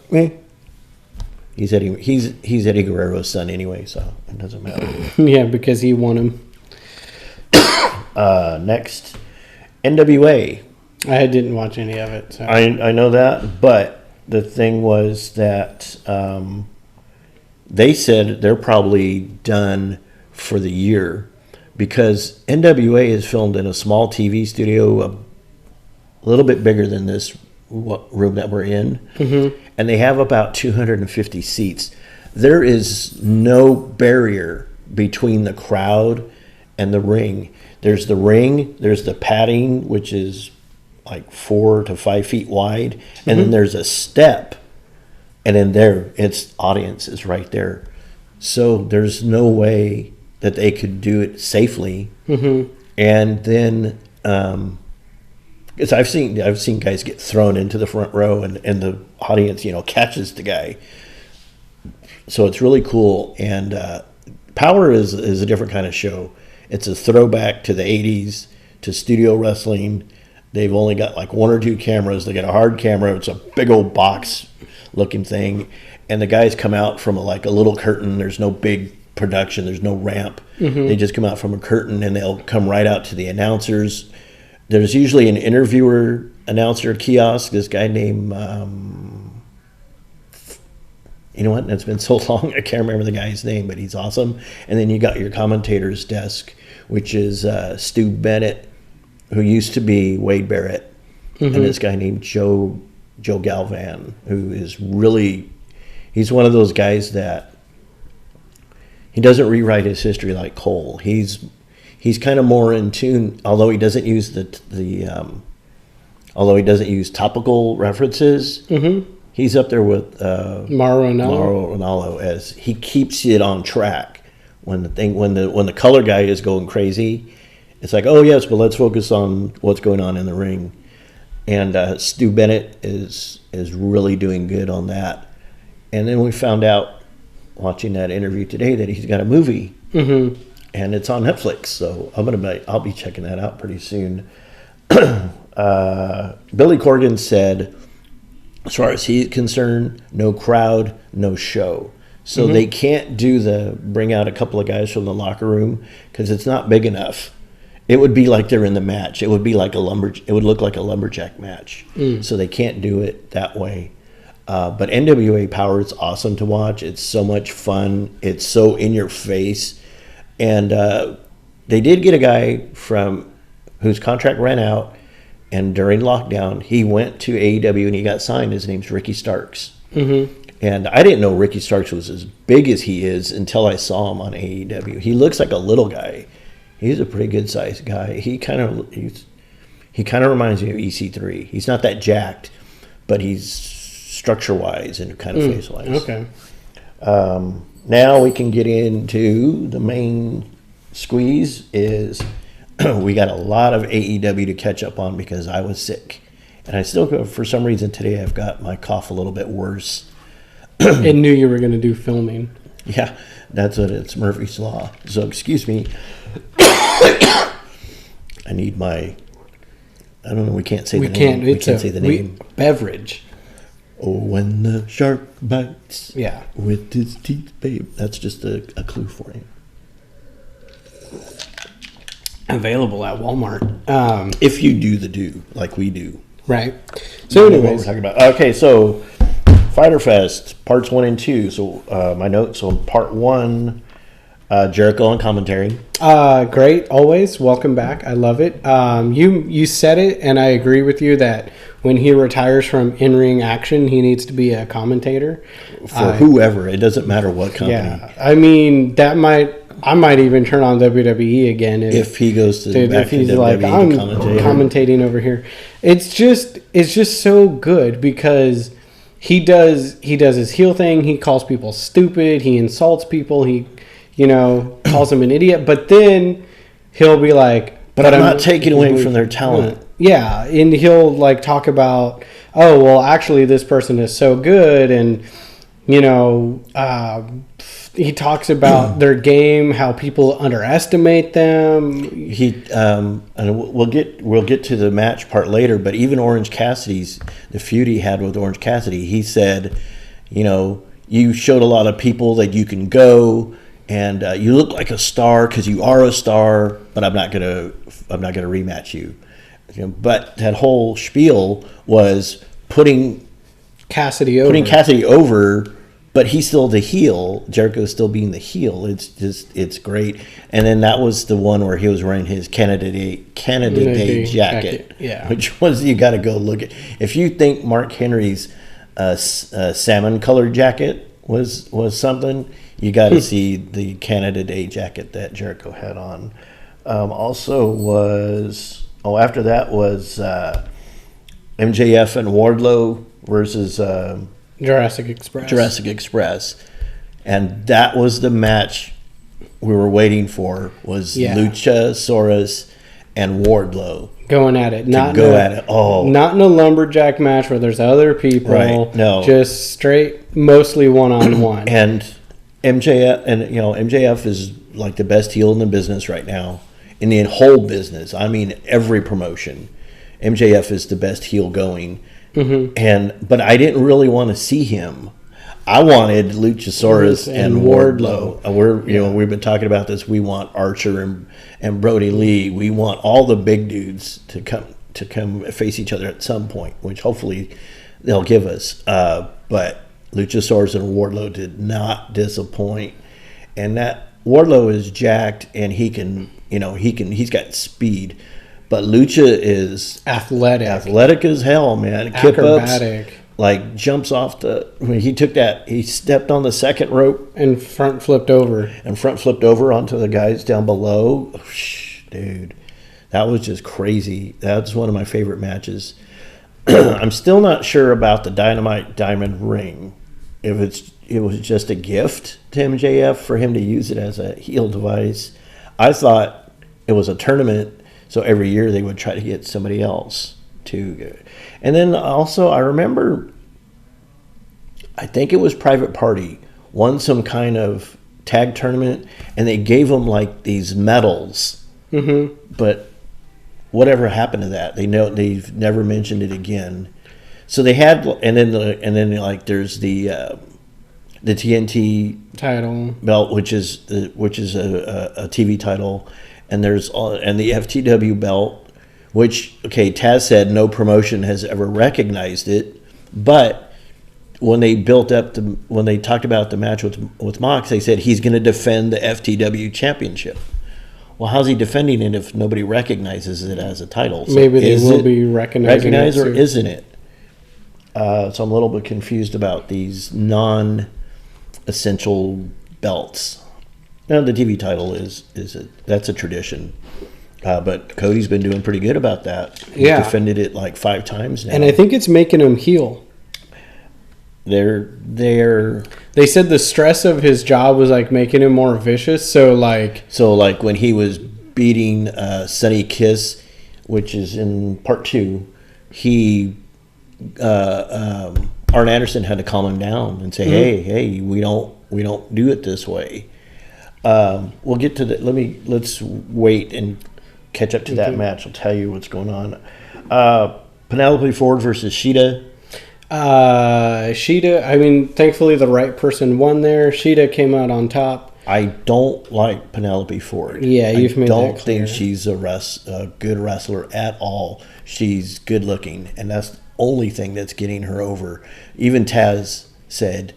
he's Eddie Guerrero's son anyway, so it doesn't matter. Yeah, because he won him. Next, NWA. I didn't watch any of it. So. I know that, but the thing was that they said they're probably done for the year because NWA is filmed in a small TV studio, a little bit bigger than this room that we're in, and they have about 250 seats. There is no barrier between the crowd and the ring. There's the ring, there's the padding, which is like 4 to 5 feet wide, and then there's a step, and then its audience is right there. So there's no way that they could do it safely. And then because I've seen guys get thrown into the front row, and the audience catches the guy. So it's really cool. And Power is a different kind of show. It's a throwback to the 80s, to studio wrestling. They've only got like 1 or 2 cameras. They got a hard camera. It's a big old box looking thing. And the guys come out from a little curtain. There's no big production. There's no ramp. They just come out from a curtain, and they'll come right out to the announcers. There's usually an interviewer, announcer kiosk. This guy named, you know what? It's been so long, I can't remember the guy's name, but he's awesome. And then you got your commentator's desk, which is Stu Bennett, who used to be Wade Barrett, and this guy named Joe Galvan, who is really, he's one of those guys that he doesn't rewrite his history like Cole. He's kind of more in tune, although he doesn't use topical references. He's up there with Mauro Ranallo as he keeps it on track. When the color guy is going crazy, it's like, oh yes, but let's focus on what's going on in the ring. And Stu Bennett is really doing good on that. And then we found out watching that interview today that he's got a movie. And it's on Netflix, so I'll be checking that out pretty soon. Billy Corgan said, as far as he's concerned, no crowd, no show. So they can't bring out a couple of guys from the locker room because it's not big enough. It would be like they're in the match. It would be like it would look like a lumberjack match. So they can't do it that way. But NWA Power is awesome to watch. It's so much fun. It's so in your face. And they did get a guy whose contract ran out, and during lockdown, he went to AEW and he got signed. His name's Ricky Starks. And I didn't know Ricky Starks was as big as he is until I saw him on AEW. He looks like a little guy. He's a pretty good sized guy. He kind of reminds me of EC3. He's not that jacked, but he's structure-wise and kind of face-wise. Okay. Now we can get into the main squeeze is we got a lot of AEW to catch up on because I was sick. And I still, for some reason today, I've got my cough a little bit worse. I knew you were going to do filming. Yeah, that's what it's Murphy's Law. So excuse me. I need my, I don't know, we can't say the name. We can't say the name. Beverage. Oh, when the shark bites Yeah. with his teeth, babe. That's just a clue for you. Available at Walmart. If you do like we do. Right. So What anyways. we're talking about. Okay, so Fyter Fest, parts 1 and 2. So my notes on part 1, Jericho on commentary. Great. Always. Welcome back. I love it. You said it, and I agree with you that when he retires from in-ring action, he needs to be a commentator. For whoever. It doesn't matter what company. Yeah. I mean, I might even turn on WWE again if he goes to if he's like, I'm commentating over here. It's just so good because he does his heel thing. He calls people stupid. He insults people. He, calls them an idiot. But then he'll be like, but I'm not taking away from their talent. Yeah, and he'll like talk about, oh well, actually this person is so good, and he talks about their game, how people underestimate them. And we'll get to the match part later, but even Orange Cassidy's, the feud he had with Orange Cassidy, he said, you showed a lot of people that you can go, and you look like a star because you are a star, but I'm not gonna rematch you. But that whole spiel was putting Cassidy over. But he's still the heel. Jericho's still being the heel. It's great. And then that was the one where he was wearing his Canada Day jacket. Yeah. Which was, you got to go look at. If you think Mark Henry's salmon colored jacket was something, you got to see the Canada Day jacket that Jericho had on. After that was MJF and Wardlow versus Jurassic Express, and that was the match we were waiting for. Was Luchasaurus and Wardlow going at it? Not in a lumberjack match where there's other people. Right? No, just straight, mostly one-on-one. And MJF is like the best heel in the business right now, in the whole business. I mean, every promotion, MJF is the best heel going. Mm-hmm. But I didn't really want to see him. I wanted Luchasaurus and Wardlow. We've been talking about this. We want Archer and Brody Lee. We want all the big dudes to come face each other at some point, which hopefully they'll give us. But Luchasaurus and Wardlow did not disappoint. And that Wardlow is jacked, and he's got speed. But Lucha is athletic as hell, man. Acrobatic. Like jumps off he stepped on the second rope and front flipped over onto the guys down below. Oh, dude, that was just crazy. That's one of my favorite matches. I'm still not sure about the Dynamite Diamond ring. If it was just a gift to MJF for him to use it as a heel device. I thought it was a tournament. So every year they would try to get somebody else to. And then also I remember, I think it was Private Party, won some kind of tag tournament, and they gave them like these medals. Mm-hmm. But whatever happened to that? They've never mentioned it again. So they had, and then like there's the TNT title belt, which is a TV title. And the FTW belt, which, Taz said no promotion has ever recognized it, but when they talked about the match with Mox, they said he's going to defend the FTW championship. Well, how's he defending it if nobody recognizes it as a title? So maybe they will be recognizing it, or isn't it? So I'm a little bit confused about these non-essential belts. Now the TV title that's a tradition, but Cody's been doing pretty good about that. He's defended it like 5 times now, and I think it's making him heel. They said the stress of his job was like making him more vicious. So like when he was beating Sonny Kiss, which is in part 2, he Arn Anderson had to calm him down and say, hey, we don't do it this way. We'll get to that. Let's wait and catch up to that match. I'll tell you what's going on. Penelope Ford versus Sheeta. Sheeta, I mean, thankfully the right person won there. Sheeta came out on top. I don't like Penelope Ford. Yeah, you've made that clear. I don't think she's a good wrestler at all. She's good looking, and that's the only thing that's getting her over. Even Taz said,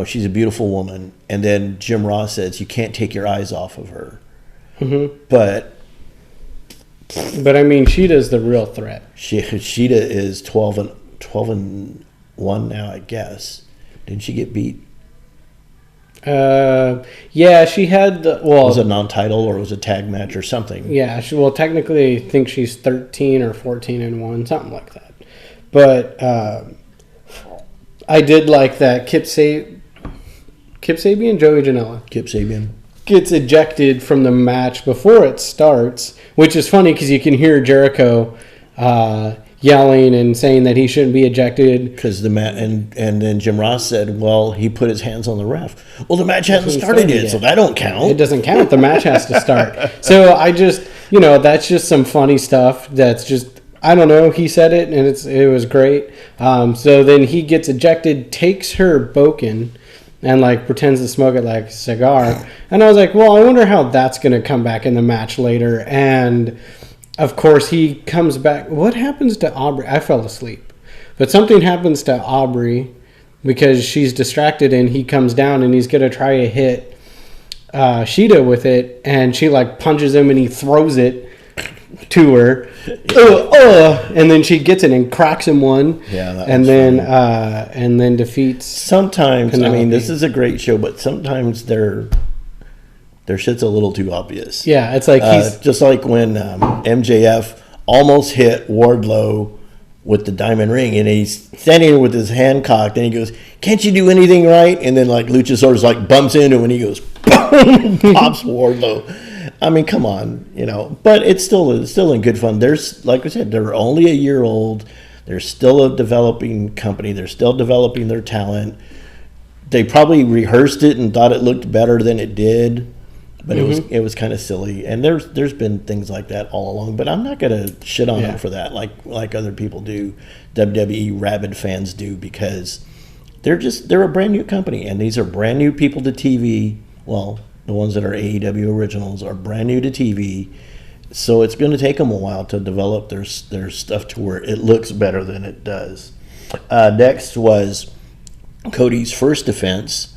she's a beautiful woman. And then Jim Ross says, you can't take your eyes off of her. Mm-hmm. But I mean, Sheeta's the real threat. Sheeta is 12-1 now, I guess. Didn't she get beat? Yeah, she had was it a non-title or was it a tag match or something? Yeah, technically I think she's 13 or 14-1, something like that. But I did like that Kip Sabian, Joey Janela. Kip Sabian gets ejected from the match before it starts, which is funny because you can hear Jericho yelling and saying that he shouldn't be ejected. Because and then Jim Ross said, well, he put his hands on the ref. Well, the match hasn't started yet, so that don't count. It doesn't count. The match has to start. So I just, that's just some funny stuff. That's just, I don't know. He said it, and it was great. So then he gets ejected, takes her Boken, and pretends to smoke it like a cigar. And I was like, well, I wonder how that's going to come back in the match later. And of course, he comes back. What happens to Aubrey? I fell asleep. But something happens to Aubrey because she's distracted, and he comes down, and he's going to try to hit Sheeta with it. And she, punches him, and he throws it to her. And then she gets it and cracks him one. Yeah, and then defeats. Sometimes, Penelope. I mean, this is a great show, but sometimes their shit's a little too obvious. Yeah, it's like he's just like when MJF almost hit Wardlow with the diamond ring, and he's standing there with his hand cocked, and he goes, "Can't you do anything right?" And then Luchasaurus bumps into him, and he goes, pops Wardlow. I mean, come on, But it's still in good fun. There's, like I said, they're only a year old. They're still a developing company. They're still developing their talent. They probably rehearsed it and thought it looked better than it did, but it was kind of silly. And there's been things like that all along. But I'm not gonna shit on them for that, like other people do, WWE rabid fans do, because they're a brand new company, and these are brand new people to TV. Well, the ones that are AEW originals are brand new to TV, so it's going to take them a while to develop their stuff to where it looks better than it does. Next was Cody's first defense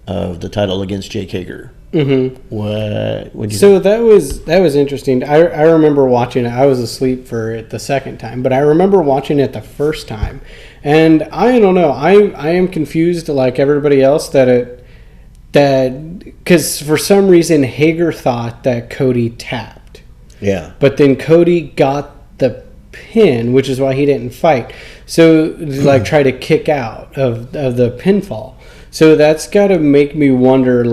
of the title against Jake Hager. Mm-hmm. What? So that was interesting. I remember watching it. I was asleep for it the second time, but I remember watching it the first time, and I don't know. I am confused like everybody else because for some reason Hager thought that Cody tapped. Yeah. But then Cody got the pin, which is why he didn't fight. So try to kick out of the pinfall. So that's got to make me wonder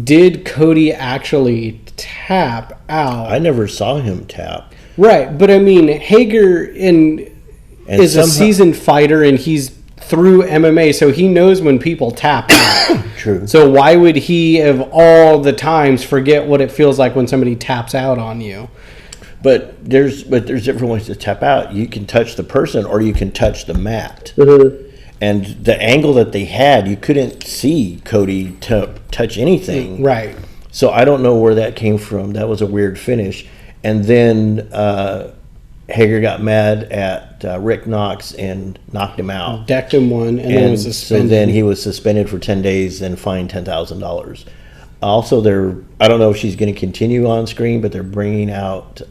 did Cody actually tap out? I never saw him tap. Right, but I mean Hager is a seasoned fighter, and he's through MMA, so he knows when people tap out. True. So why would he, of all the times, forget what it feels like when somebody taps out on you? But there's different ways to tap out. You can touch the person, or you can touch the mat. Mm-hmm. And the angle that they had, you couldn't see Cody touch anything. Right. So I don't know where that came from. That was a weird finish. And then Hager got mad at Rick Knox and knocked him out. Decked him one, and then was suspended. So then he was suspended for 10 days and fined $10,000. Also, I don't know if she's going to continue on screen, but they're bringing out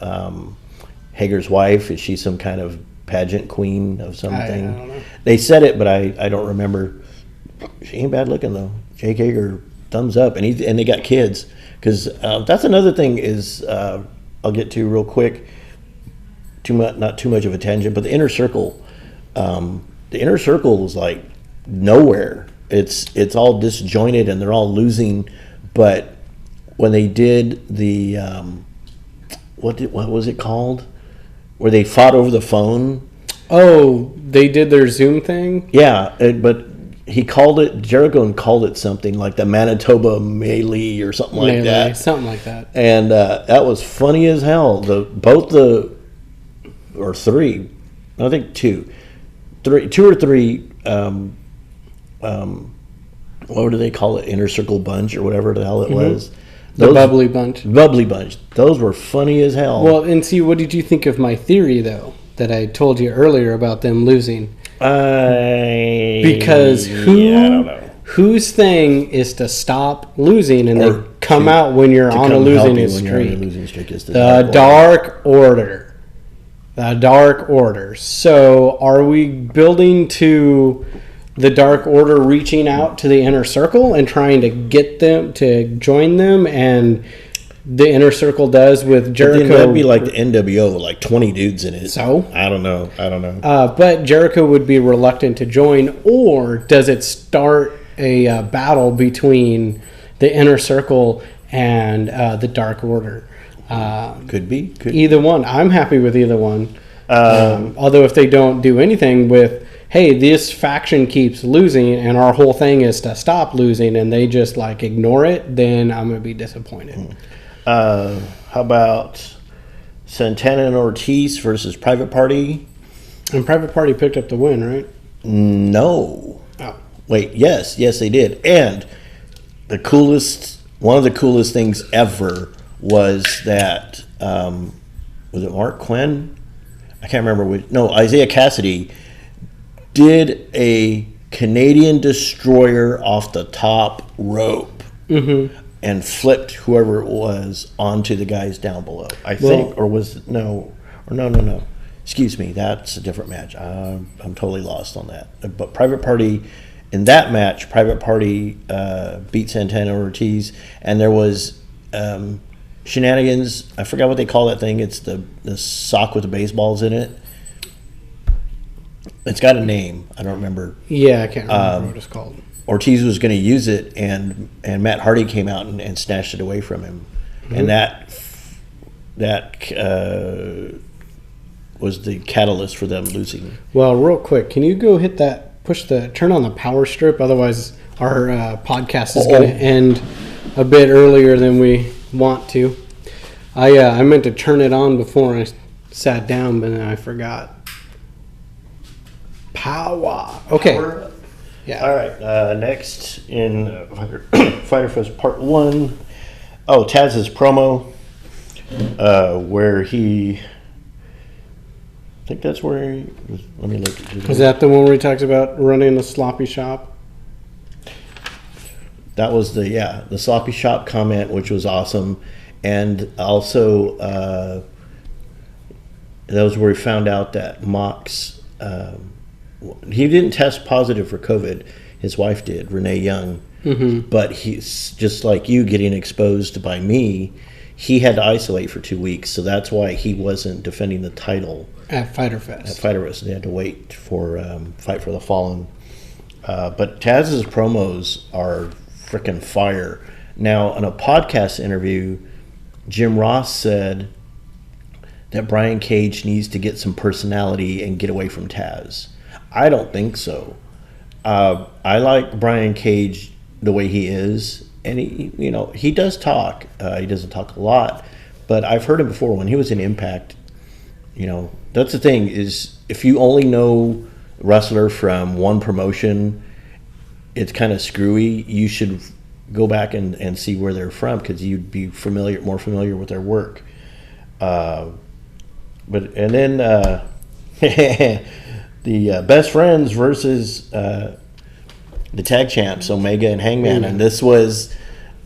Hager's wife. Is she some kind of pageant queen of something? I don't know. They said it, but I don't remember. She ain't bad looking, though. Jake Hager, thumbs up. And they got kids. Because that's another thing is, I'll get to real quick. Not too much of a tangent, but the Inner Circle the Inner Circle is like nowhere. It's all disjointed and they're all losing. But when they did the what was it called? Where they fought over the phone. Oh, they did their Zoom thing? Yeah, but Jericho called it something like the Manitoba Melee or something like that. Something like that. And that was funny as hell. Three, I think two or three. What do they call it? Inner Circle Bunch or whatever the hell it was. The Bubbly Bunch. Bubbly Bunch. Those were funny as hell. Well, and see, what did you think of my theory, though, that I told you earlier about them losing? Because I don't know. whose thing is to stop losing and they come out when you're on a losing streak? The Dark Order. The Dark Order. So are we building to the Dark Order reaching out to the Inner Circle and trying to get them to join them, and the Inner Circle does with Jericho? That'd be like the NWO, like 20 dudes in it. So? I don't know. But Jericho would be reluctant to join, or does it start a battle between the Inner Circle and the Dark Order? Could be. Either one. I'm happy with either one. Although if they don't do anything with, hey, this faction keeps losing and our whole thing is to stop losing, and they just like ignore it, then I'm going to be disappointed. How about Santana and Ortiz versus Private Party? And Private Party picked up the win, right? No. Oh. Wait, yes, they did. And one of the coolest things ever was that, was it Mark Quinn? I can't remember which. No, Isaiah Cassidy did a Canadian destroyer off the top rope and flipped whoever it was onto the guys down below. I think, or no. Excuse me, that's a different match. I'm totally lost on that. But Private Party, in that match, Private Party beat Santana Ortiz, and there was shenanigans. I forgot what they call that thing. It's the sock with the baseballs in it. It's got a name. I don't remember. Yeah, I can't remember what it's called. Ortiz was going to use it, and Matt Hardy came out and snatched it away from him. And that was the catalyst for them losing. Well, real quick, can you go hit that, turn on the power strip? Otherwise, our podcast is going to end a bit earlier than we want to. I meant to turn it on before I sat down, but then I forgot. Power. Okay. Power. Yeah. All right. Next in Fyter Fest Part 1. Oh, Taz's promo, where he... I think that's where he... Let me look. Is that the one where he talks about running a sloppy shop? That was the sloppy shop comment, which was awesome. And also, that was where he found out that Mox... he didn't test positive for COVID. His wife did, Renee Young. But he's just like you, getting exposed by me. He had to isolate for 2 weeks, so that's why he wasn't defending the title at Fyter Fest. They had to wait for Fight for the Fallen. But Taz's promos are freaking fire. Now, in a podcast interview, Jim Ross said that Brian Cage needs to get some personality and get away from Taz. I don't think so. I like Brian Cage the way he is, and he does talk. He doesn't talk a lot, but I've heard him before when he was in Impact. That's the thing, is if you only know wrestler from one promotion, it's kind of screwy. You should go back and see where they're from, because you'd be more familiar with their work. And then the Best Friends versus the tag champs, Omega and Hangman, and this was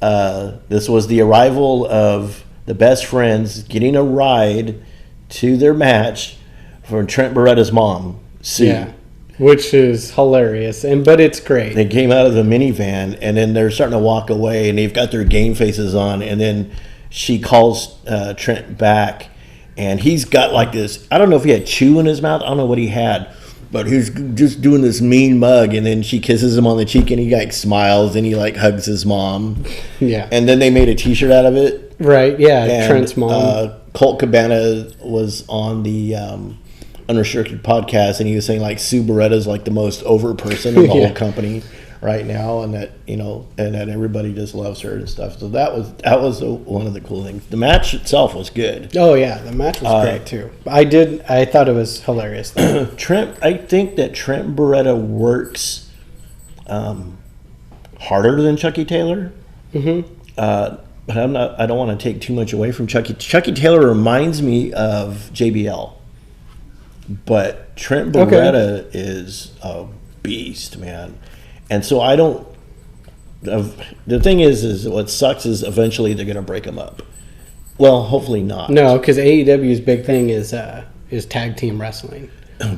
the arrival of the Best Friends getting a ride to their match from Trent Beretta's mom, Sue. Yeah, which is hilarious, but it's great. They came out of the minivan, and then they're starting to walk away, and they've got their game faces on, and then she calls Trent back, and he's got like this, I don't know if he had chew in his mouth, I don't know what he had, but he's just doing this mean mug, and then she kisses him on the cheek, and he like smiles, and he like hugs his mom. Yeah. And then they made a T-shirt out of it. Right. Yeah. And, Trent's mom. Colt Cabana was on the Unrestricted podcast, and he was saying like Sue Beretta's like the most over person in the whole company right now, and that and that everybody just loves her and stuff. So that was one of the cool things. The match itself was good. Oh yeah, the match was great too. I thought it was hilarious though. I think that Trent Beretta works harder than Chucky Taylor. Mm-hmm. But I don't want to take too much away from Chucky. Chucky Taylor reminds me of JBL, but Trent Beretta is a beast, man. And so I don't. The thing is what sucks is eventually they're going to break them up. Well, hopefully not. No, because AEW's big thing is tag team wrestling.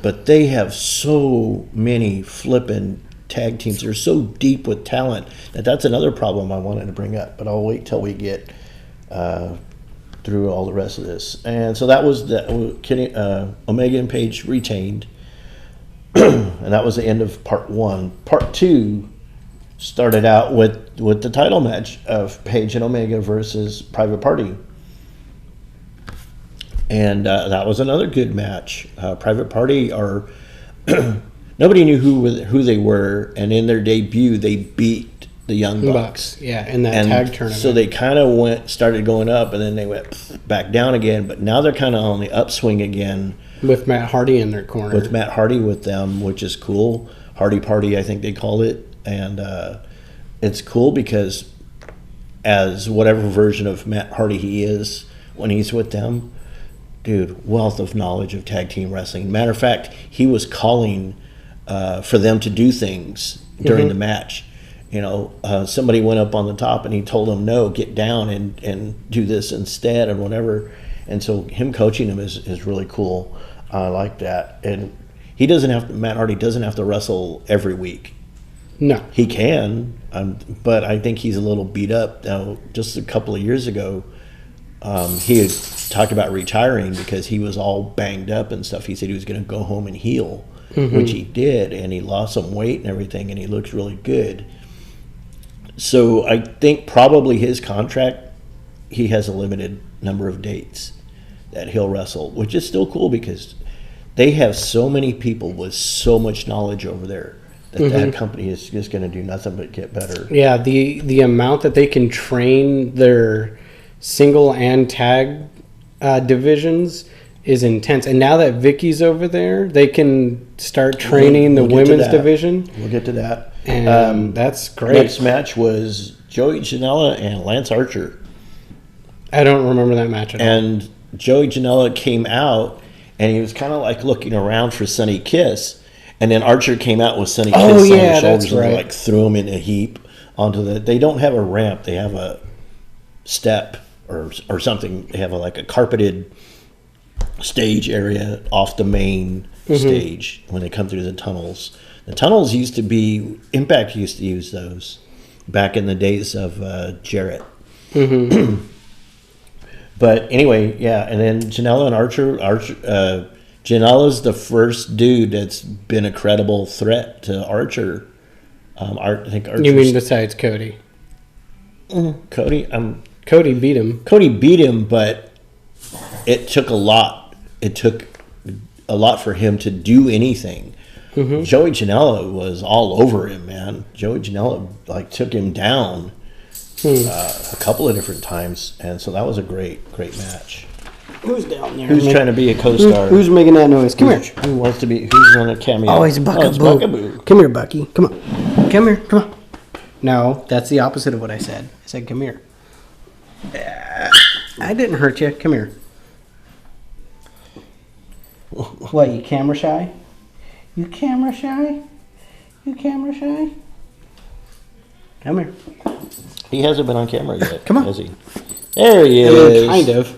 But they have so many flippin' tag teams. They're so deep with talent that's another problem I wanted to bring up. But I'll wait till we get through all the rest of this. And so that was Omega and Page retained. And that was the end of part one. Part two started out with the title match of Page and Omega versus Private Party. And that was another good match. Private Party are nobody knew who they were, and in their debut they beat the Young Bucks. Yeah, in that tag tournament. So they kind of started going up, and then they went back down again. But now they're kind of on the upswing again. With Matt Hardy in their corner. With Matt Hardy with them, which is cool. Hardy Party, I think they call it. And it's cool because as whatever version of Matt Hardy he is when he's with them, dude, wealth of knowledge of tag team wrestling. Matter of fact, he was calling for them to do things during the match. Somebody went up on the top and he told them, no, get down and do this instead and whatever. And so him coaching them is really cool. I like that. And Matt Hardy doesn't have to wrestle every week. No. He can, but I think he's a little beat up. Now, just a couple of years ago, he had talked about retiring because he was all banged up and stuff. He said he was going to go home and heal, which he did, and he lost some weight and everything, and he looks really good. So I think probably his contract, he has a limited number of dates that he'll wrestle, which is still cool because they have so many people with so much knowledge over there that company is just going to do nothing but get better. Yeah, the amount that they can train their single and tag divisions is intense. And now that Vicky's over there, they can start training the women's division. We'll get to that. And that's great. Next match was Joey Janela and Lance Archer. I don't remember that match at all. And Joey Janela came out, and he was kind of like looking around for Sonny Kiss. And then Archer came out with Sonny Kiss on his shoulders and like threw him in a heap onto the. They don't have a ramp; they have a step or something. They have a carpeted stage area off the main stage when they come through the tunnels. The tunnels used to be Impact used to use those back in the days of Jarrett. But anyway, yeah, and then Janela and Archer. Janela's the first dude that's been a credible threat to Archer. I think Archer. You mean besides Cody? Cody? Cody beat him. Cody beat him, but it took a lot. It took a lot for him to do anything. Joey Janela was all over him, man. Joey Janela took him down a couple of different times, and so that was a great match. Who's down there? Who's trying to be a co-star? Who's making that noise? Come here. Who wants to be? Who's on a cameo? Oh, it's Buckaboo. Come here, Bucky. Come on. Come here. Come on. No, that's the opposite of what I said. I said, come here. I didn't hurt you. Come here. What, you camera shy? You camera shy? You camera shy? Come here. He hasn't been on camera yet. Come on. Has he? There he is. Kind of.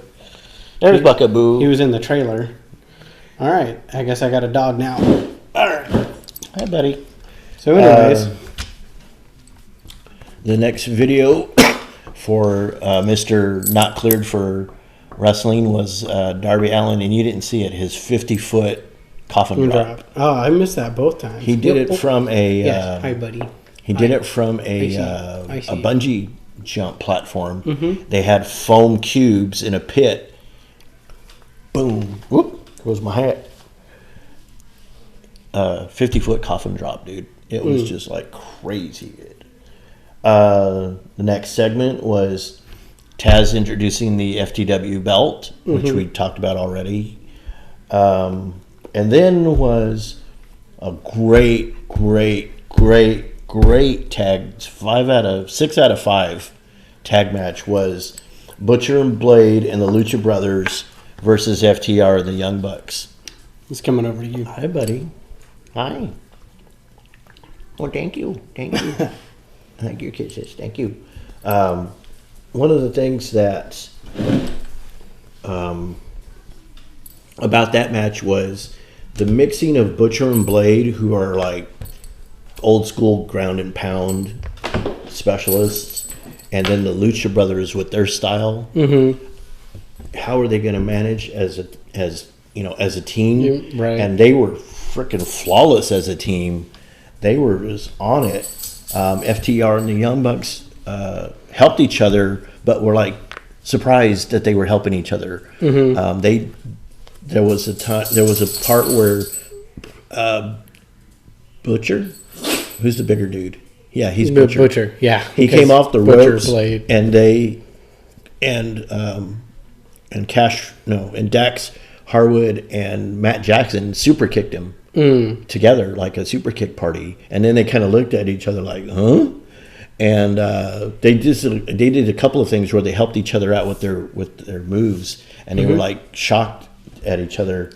There's Buckaboo. He was in the trailer. All right. I guess I got a dog now. All right. Hi, buddy. So anyways. The next video for Mr. Not Cleared for Wrestling was Darby Allin, and you didn't see it. His 50-foot coffin drop. Oh, I missed that both times. He did it from a. Hi, buddy. He did it from a bungee jump platform. They had foam cubes in a pit. Boom! Whoop! Goes my hat. 50-foot coffin drop, dude. It was just like crazy good. The next segment was Taz introducing the FTW belt, which we talked about already. And then was a great tag, 6 out of 5 tag match was Butcher and Blade and the Lucha Brothers versus FTR and the Young Bucks. It's coming over to you. Hi, buddy. Hi. Well, thank you. Thank you, kisses. Thank you. One of the things that about that match was the mixing of Butcher and Blade, who are like old school ground and pound specialists, and then the Lucha Brothers with their style. How are they going to manage as a team? Right. And they were freaking flawless as a team. They were just on it. FTR and the Young Bucks helped each other, but were like surprised that they were helping each other. There was a part where Butcher, who's the bigger dude? Yeah, he's Butcher. Yeah, he came off the ropes, Blade. and Dax Harwood and Matt Jackson super kicked him together like a super kick party, and then they kind of looked at each other like, huh? And they did a couple of things where they helped each other out with their moves, and they were like shocked at each other.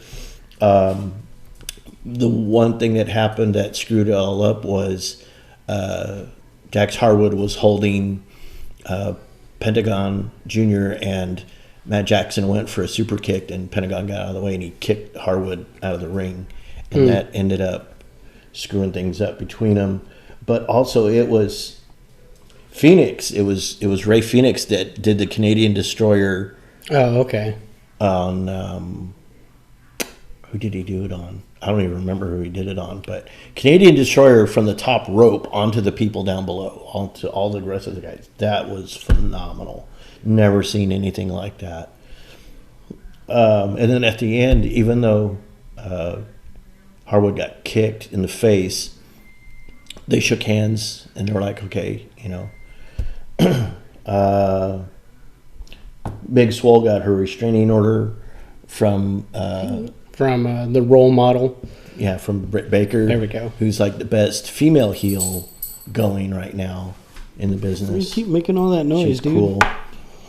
The one thing that happened that screwed it all up was Dax Harwood was holding Pentagon Jr. and Matt Jackson went for a super kick, and Pentagon got out of the way and he kicked Harwood out of the ring, and that ended up screwing things up between them. But also it was Phoenix. It was Ray Phoenix that did the Canadian Destroyer. Oh, okay. On who did he do it on? I don't even remember who he did it on, but Canadian Destroyer from the top rope onto the people down below, onto all the rest of the guys. That was phenomenal. Never seen anything like that. And then at the end, even though Harwood got kicked in the face, they shook hands and they were like, okay, Big Swole got her restraining order from the role model. Yeah, from Britt Baker. There we go. Who's like the best female heel going right now in the business. You keep making all that noise, She's dude. cool.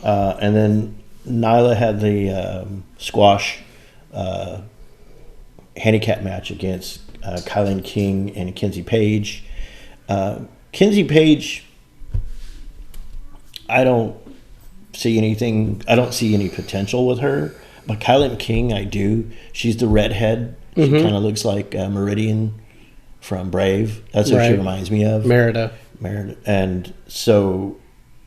And then Nyla had the squash handicap match against Kylan King and Kenzie Page. Kenzie Page, I don't see any potential with her. But Kylan King, I do. She's the redhead. She kind of looks like Meridian from Brave. That's what she reminds me of. Merida. And so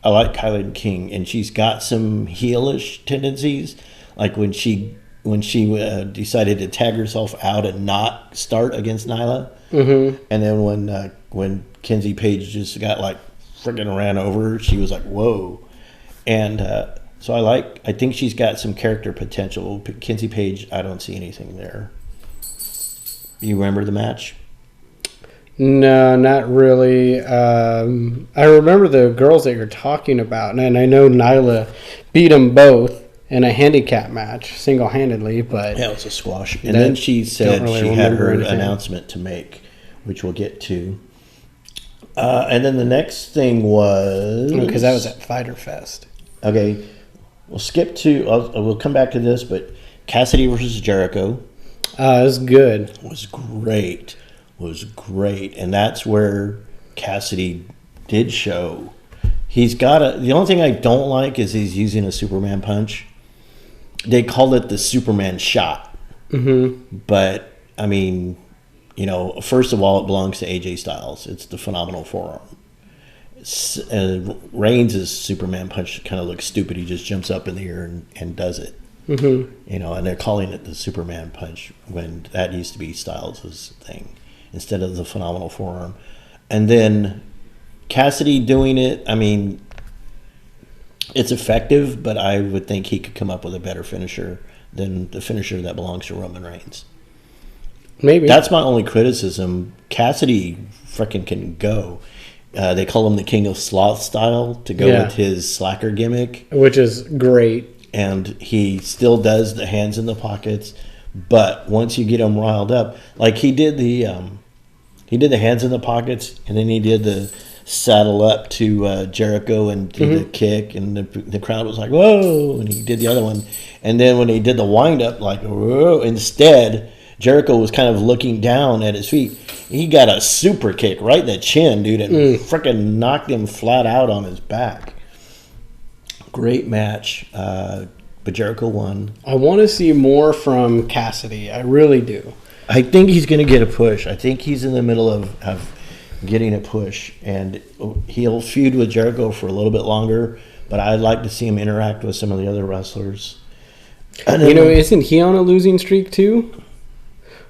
I like Kylan King, and she's got some heelish tendencies. Like when she decided to tag herself out and not start against Nyla. And then when Kenzie Page just got like freaking ran over, she was like, whoa. And so I think she's got some character potential. Kenzie Page, I don't see anything there. You remember the match? No, not really. I remember the girls that you're talking about, and I know Nyla beat them both in a handicap match, single-handedly. But yeah, it was a squash. And then she said really she had her anything. announcement to make, which we'll get to. And then the next thing was... Because that was at Fyter Fest. Okay, we'll skip to... we'll come back to this, but Cassidy versus Jericho... It was good. Was great. And that's where Cassidy did show. He's got the only thing I don't like is he's using a Superman punch. They call it the Superman shot. But, I mean, first of all, it belongs to AJ Styles. It's the phenomenal forearm. Reigns' Superman punch kind of looks stupid. He just jumps up in the air and does it. You know, and they're calling it the Superman punch when that used to be Styles' thing instead of the phenomenal forearm. And then Cassidy doing it, I mean, it's effective, but I would think he could come up with a better finisher than the finisher that belongs to Roman Reigns. Maybe. That's my only criticism. Cassidy freaking can go. They call him the King of Sloth style to go with his slacker gimmick. Which is great. And he still does the hands in the pockets. But once you get him riled up, like he did the hands in the pockets, and then he did the saddle up to Jericho and did the kick, and the crowd was like, whoa, and he did the other one. And then when he did the wind up, like, whoa, instead, Jericho was kind of looking down at his feet. He got a super kick right in the chin, dude, and freaking knocked him flat out on his back. Great match, but Jericho won. I want to see more from Cassidy. I really do. I think he's going to get a push. I think he's in the middle of getting a push, and he'll feud with Jericho for a little bit longer, but I'd like to see him interact with some of the other wrestlers. You know, isn't he on a losing streak too?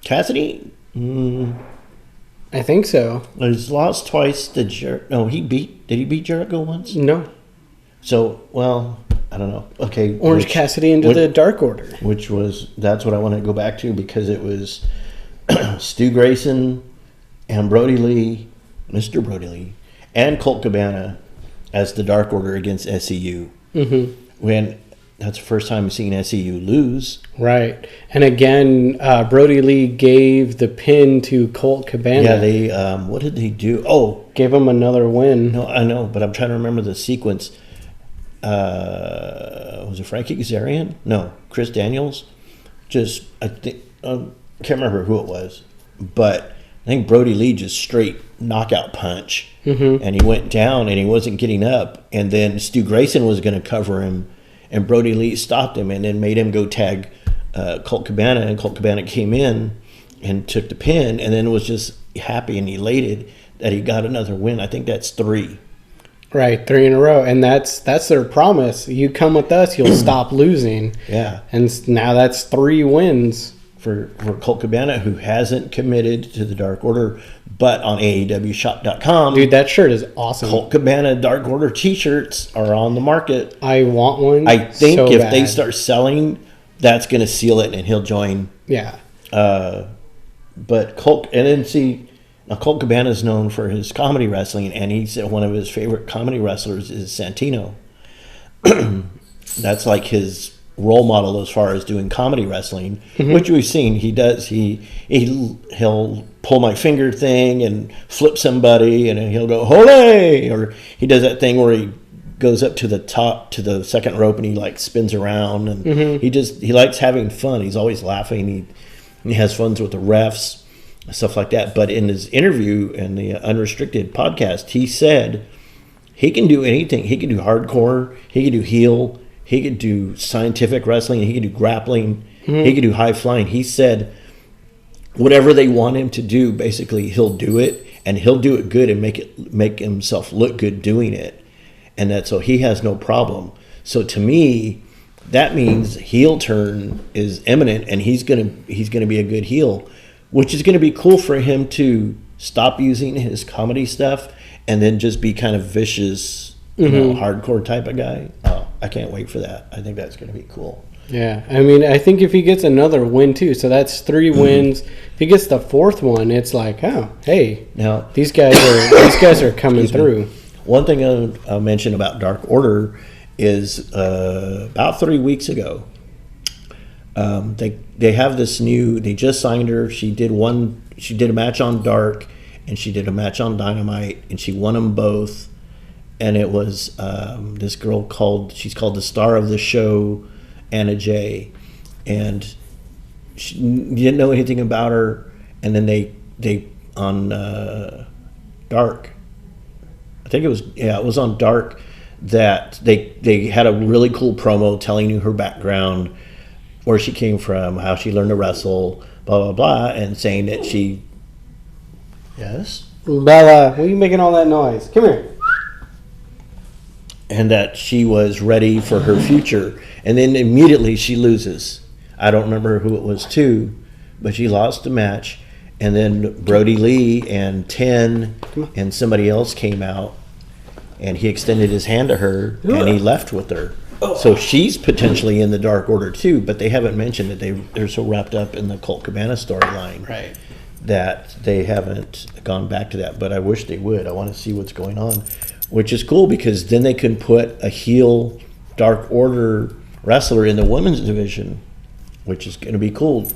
Cassidy? I think so. He's lost twice to Jericho. No, did he beat Jericho once? No. So, well, I don't know. Okay. Orange Cassidy into the Dark Order. That's what I want to go back to, because it was Stu Grayson and Brody Lee, Mr. Brody Lee, and Colt Cabana as the Dark Order against SCU. When that's the first time I've seen SCU lose. Right. And again, Brody Lee gave the pin to Colt Cabana. Yeah, they, what did they do? Oh. Gave him another win. No, I know, but I'm trying to remember the sequence. Was it Frankie Kazarian? No, Chris Daniels. I can't remember who it was, but I think Brody Lee just straight knockout punch, and he went down and he wasn't getting up, and then Stu Grayson was going to cover him, and Brody Lee stopped him and then made him go tag Colt Cabana, and Colt Cabana came in and took the pin, and then was just happy and elated that he got another win. I think that's 3. Right, 3 in a row, and that's their promise. You come with us, you'll stop losing. Yeah, and now that's 3 wins for Colt Cabana, who hasn't committed to the Dark Order, but on AEWshop.com, dude, that shirt is awesome. Colt Cabana Dark Order T-shirts are on the market. I want one. I think if they start selling, that's going to seal it, and he'll join. Yeah. But Colt, and then see. Now, Colt Cabana is known for his comedy wrestling, and he said one of his favorite comedy wrestlers is Santino. That's like his role model as far as doing comedy wrestling, which we've seen. He does. He'll pull my finger thing and flip somebody, and then he'll go "Hole!" Or he does that thing where he goes up to the top to the second rope and he like spins around, and he likes having fun. He's always laughing. He has fun with the refs. Stuff like that. But in his interview in the Unrestricted podcast, he said he can do anything. He can do hardcore. He can do heel. He could do scientific wrestling. He could do grappling. He could do high flying. He said whatever they want him to do, basically he'll do it, and he'll do it good and make himself look good doing it. And so he has no problem. So to me, that means heel turn is imminent, and he's gonna be a good heel, which is going to be cool for him to stop using his comedy stuff and then just be kind of vicious, hardcore type of guy. Oh, I can't wait for that. I think that's going to be cool. Yeah, I mean, I think if he gets another win too, so that's 3 wins. If he gets the 4th one, it's like, oh, hey, now these guys are coming through. One thing I'll mention about Dark Order is about 3 weeks ago, they have this new. They just signed her. She did a match on Dark, and she did a match on Dynamite, and she won them both. And it was this girl she's called the star of the show, Anna Jay, and you didn't know anything about her. And then they on Dark, I think it was on Dark, that they had a really cool promo telling you her background, where she came from, how she learned to wrestle, blah, blah, blah, and saying that she... Yes? Bella, why are you making all that noise? Come here. and that she was ready for her future. And then immediately she loses. I don't remember who it was to, but she lost the match. And then Brody Lee and Ten and somebody else came out, and he extended his hand to her, and he left with her. So she's potentially in the Dark Order too, but they haven't mentioned it. They're so wrapped up in the Colt Cabana storyline, Right. that they haven't gone back to that. But I wish they would. I want to see what's going on, which is cool because then they can put a heel Dark Order wrestler in the women's division, which is going to be cool.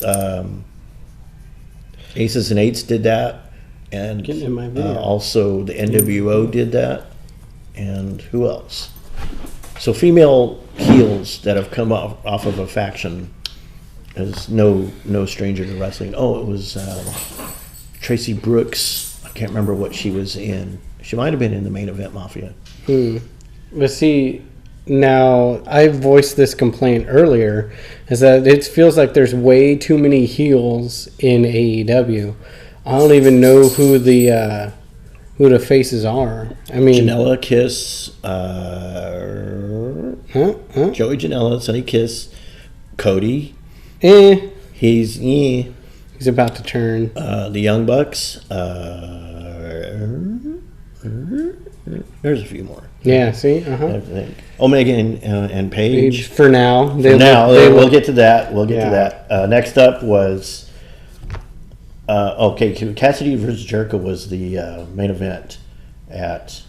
Aces and Eights did that, and Getting in my video. also the NWO did that, and who else? So female heels that have come off of a faction is no stranger to wrestling. Oh, it was Tracy Brooks. I can't remember what she was in. She might have been in the Main Event Mafia. But see, now I voiced this complaint earlier, is that it feels like there's way too many heels in AEW. I don't even know who the faces are. I mean, Janela, Kiss, Joey Janela, Sonny Kiss, Cody. He's about to turn. The Young Bucks. There's a few more. Yeah, see? I think Omega and Paige. For now. We'll get to that. We'll get to that. Next up was Cassidy versus Jericho was the main event at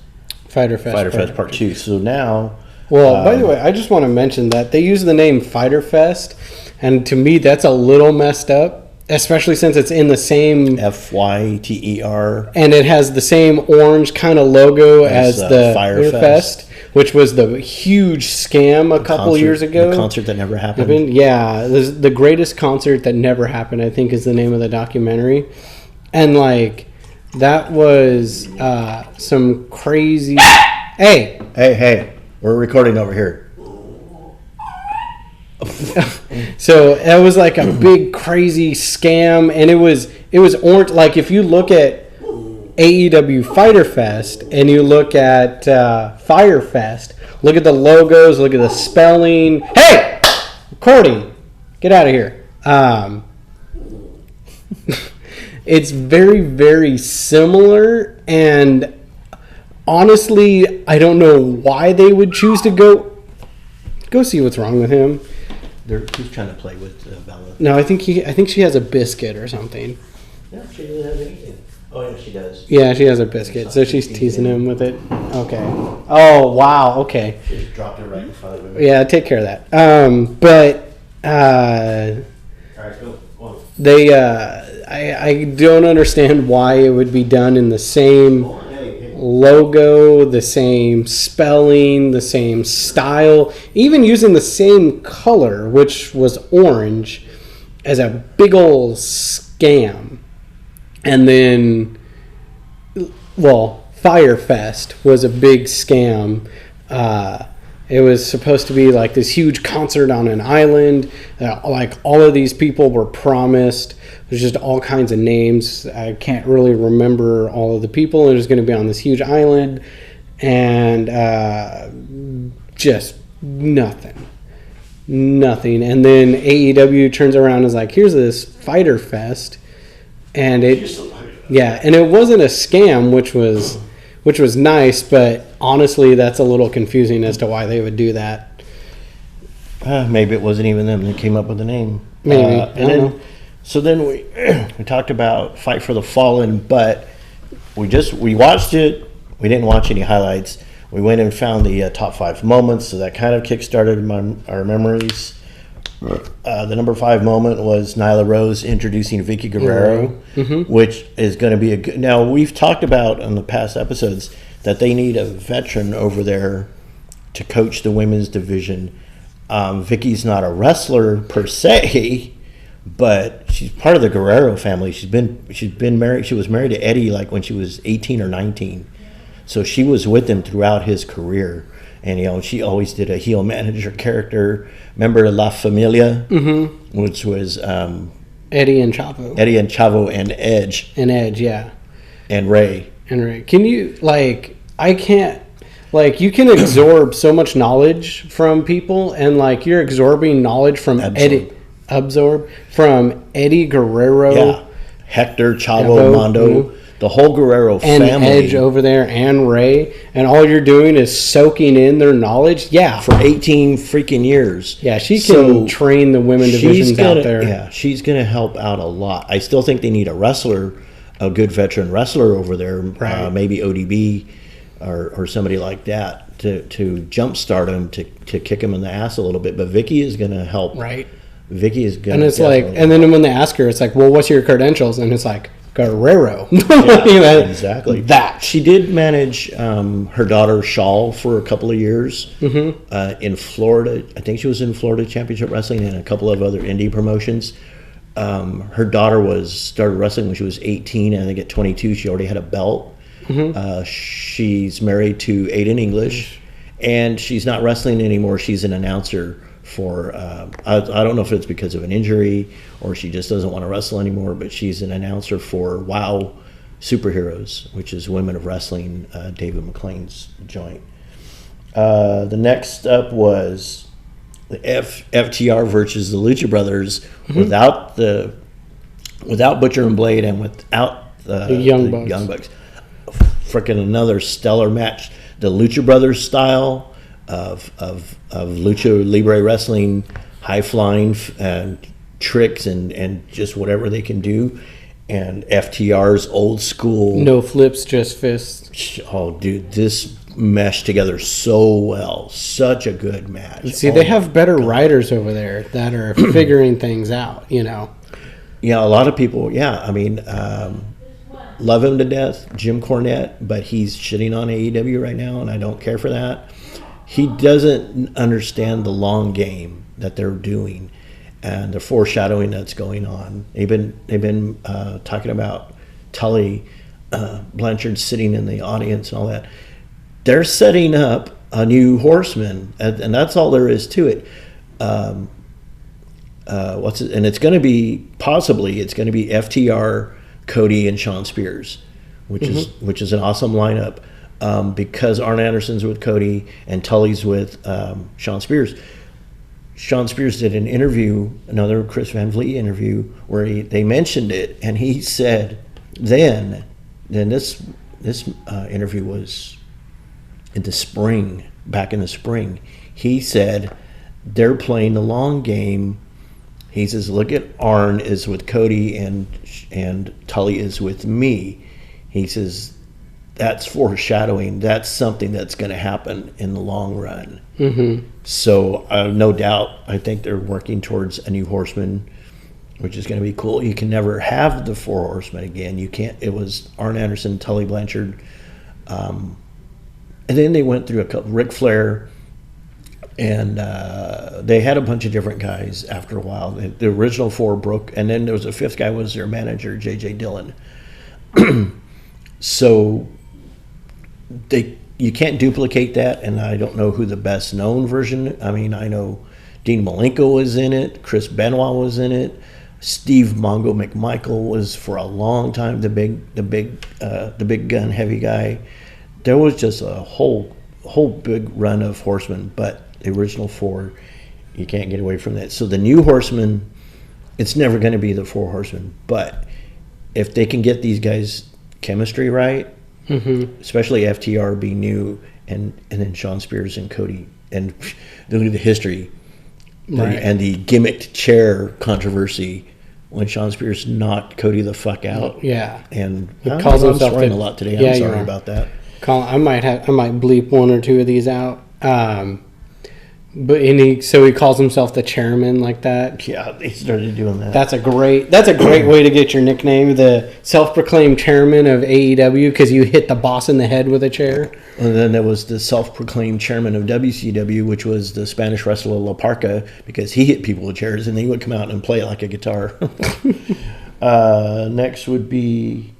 Fyter Fest Part 2. So now, well, by the way, I just want to mention that they use the name Fyter Fest, and to me that's a little messed up. Especially since it's in the same FYTER, and it has the same orange kind of logo as the Fyter Fest, which was the huge scam a couple years ago. The concert that never happened. Yeah, the greatest concert that never happened, I think, is the name of the documentary. And like that was some crazy. Hey, we're recording over here. So that was like a big crazy scam, and it was orange. Like if you look at AEW Fyter Fest and you look at Fyre Fest, look at the logos, look at the spelling. Hey, recording, get out of here. It's very, very similar, and honestly, I don't know why they would choose to go see what's wrong with him. He's trying to play with Bella. No, I think she has a biscuit or something. No, she doesn't have anything. Oh, yeah, she does. Yeah, she has a biscuit, so she's teasing him with it. Okay. Oh, wow. Okay. She just dropped it right in front of him. Yeah, take care of that. All right, go. Well, I don't understand why it would be done in the same logo, the same spelling, the same style, even using the same color, which was orange, as a big old scam. And then, well, Fyre Fest was a big scam. It was supposed to be like this huge concert on an island. Like all of these people were promised. There's just all kinds of names. I can't really remember all of the people. It was going to be on this huge island, and just nothing. And then AEW turns around and is like, "Here's this Fyter Fest," and it wasn't a scam, which was nice, but honestly, that's a little confusing as to why they would do that. Maybe it wasn't even them that came up with the name. Maybe. I don't know. So then we talked about Fight for the Fallen, but we watched it. We didn't watch any highlights. We went and found the top 5 moments, so that kind of kickstarted our memories. The number 5 moment was Nyla Rose introducing Vicky Guerrero, which is going to be a good. Now, we've talked about in the past episodes that they need a veteran over there to coach the women's division. Vicky's not a wrestler per se, but she's part of the Guerrero family. She's been married. She was married to Eddie like when she was 18 or 19, so she was with him throughout his career. And she always did a heel manager character. Remember La Familia, which was Eddie and Chavo and Edge. And Edge, yeah. And Ray. Can you I can't Like, you can absorb so much knowledge from people, and like you're absorbing knowledge from Eddie Guerrero. Yeah. Hector, Chavo, Mondo, the whole Guerrero family. And Edge over there, and Ray, and all you're doing is soaking in their knowledge. Yeah. For 18 freaking years. Yeah, she can train the women divisions out there. Yeah, she's going to help out a lot. I still think they need a wrestler, a good veteran wrestler over there, right. Maybe ODB or somebody like that to jumpstart him, to kick him in the ass a little bit. But Vicky is going to help. Right. Vicky is going to. And it's like, and then when they ask her, it's like, well, what's your credentials? And it's like, Guerrero. Yeah, exactly. That. She did manage her daughter Shawl for a couple of years in Florida. I think she was in Florida Championship Wrestling and a couple of other indie promotions. Her daughter started wrestling when she was 18, and I think at 22 she already had a belt. She's married to Aiden English, and she's not wrestling anymore. She's an announcer for I don't know if it's because of an injury or she just doesn't want to wrestle anymore, but she's an announcer for WOW Superheroes, which is Women of Wrestling, David McLean's joint. The next up was the FTR versus the Lucha Brothers without Butcher and Blade and without the Young Bucks. Freaking another stellar match. The Lucha Brothers style of Lucha Libre wrestling, high flying and tricks and just whatever they can do, and FTR's old school, no flips, just fists. Oh, dude, this meshed together so well. Such a good match. See, they have better writers over there that are figuring things out. Yeah, a lot of people. Yeah, I mean, love him to death, Jim Cornette, but he's shitting on AEW right now, and I don't care for that. He doesn't understand the long game that they're doing and the foreshadowing that's going on. They've been talking about Tully Blanchard sitting in the audience and all that. They're setting up a new Horseman, and that's all there is to it. And it's going to be FTR, Cody, and Sean Spears, which is an awesome lineup. Because Arn Anderson's with Cody and Tully's with Sean Spears. Sean Spears did an interview, another Chris Van Vliet interview, where they mentioned it, and he said then this interview was in the spring, back in the spring. He said they're playing the long game. He says, look at Arn is with Cody and Tully is with me. He says, that's foreshadowing. That's something that's going to happen in the long run. So no doubt, I think they're working towards a new Horseman, which is going to be cool. You can never have the Four Horsemen again. You can't. It was Arn Anderson, Tully Blanchard, and then they went through a couple. Ric Flair, and they had a bunch of different guys after a while. The original four broke, and then there was a fifth guy was their manager, J.J. Dillon. So you can't duplicate that, and I don't know who the best known version. I mean, I know Dean Malenko was in it, Chris Benoit was in it, Steve Mongo McMichael was for a long time the big gun heavy guy. There was just a whole big run of horsemen, but the original four, you can't get away from that. So the new Horsemen, it's never going to be the Four Horsemen, but if they can get these guys' chemistry right, especially FTR being new, and then Sean Spears and Cody, and the history, right. And the gimmicked chair controversy when Sean Spears knocked Cody the fuck out. Yeah, and he calls himself swearing a lot today. I'm sorry about that. I might bleep one or two of these out. But he calls himself the chairman like that. Yeah, he started doing that. That's a great way to get your nickname, the self-proclaimed chairman of AEW, because you hit the boss in the head with a chair. And then there was the self-proclaimed chairman of WCW, which was the Spanish wrestler La Parca, because he hit people with chairs, and then he would come out and play it like a guitar. Next would be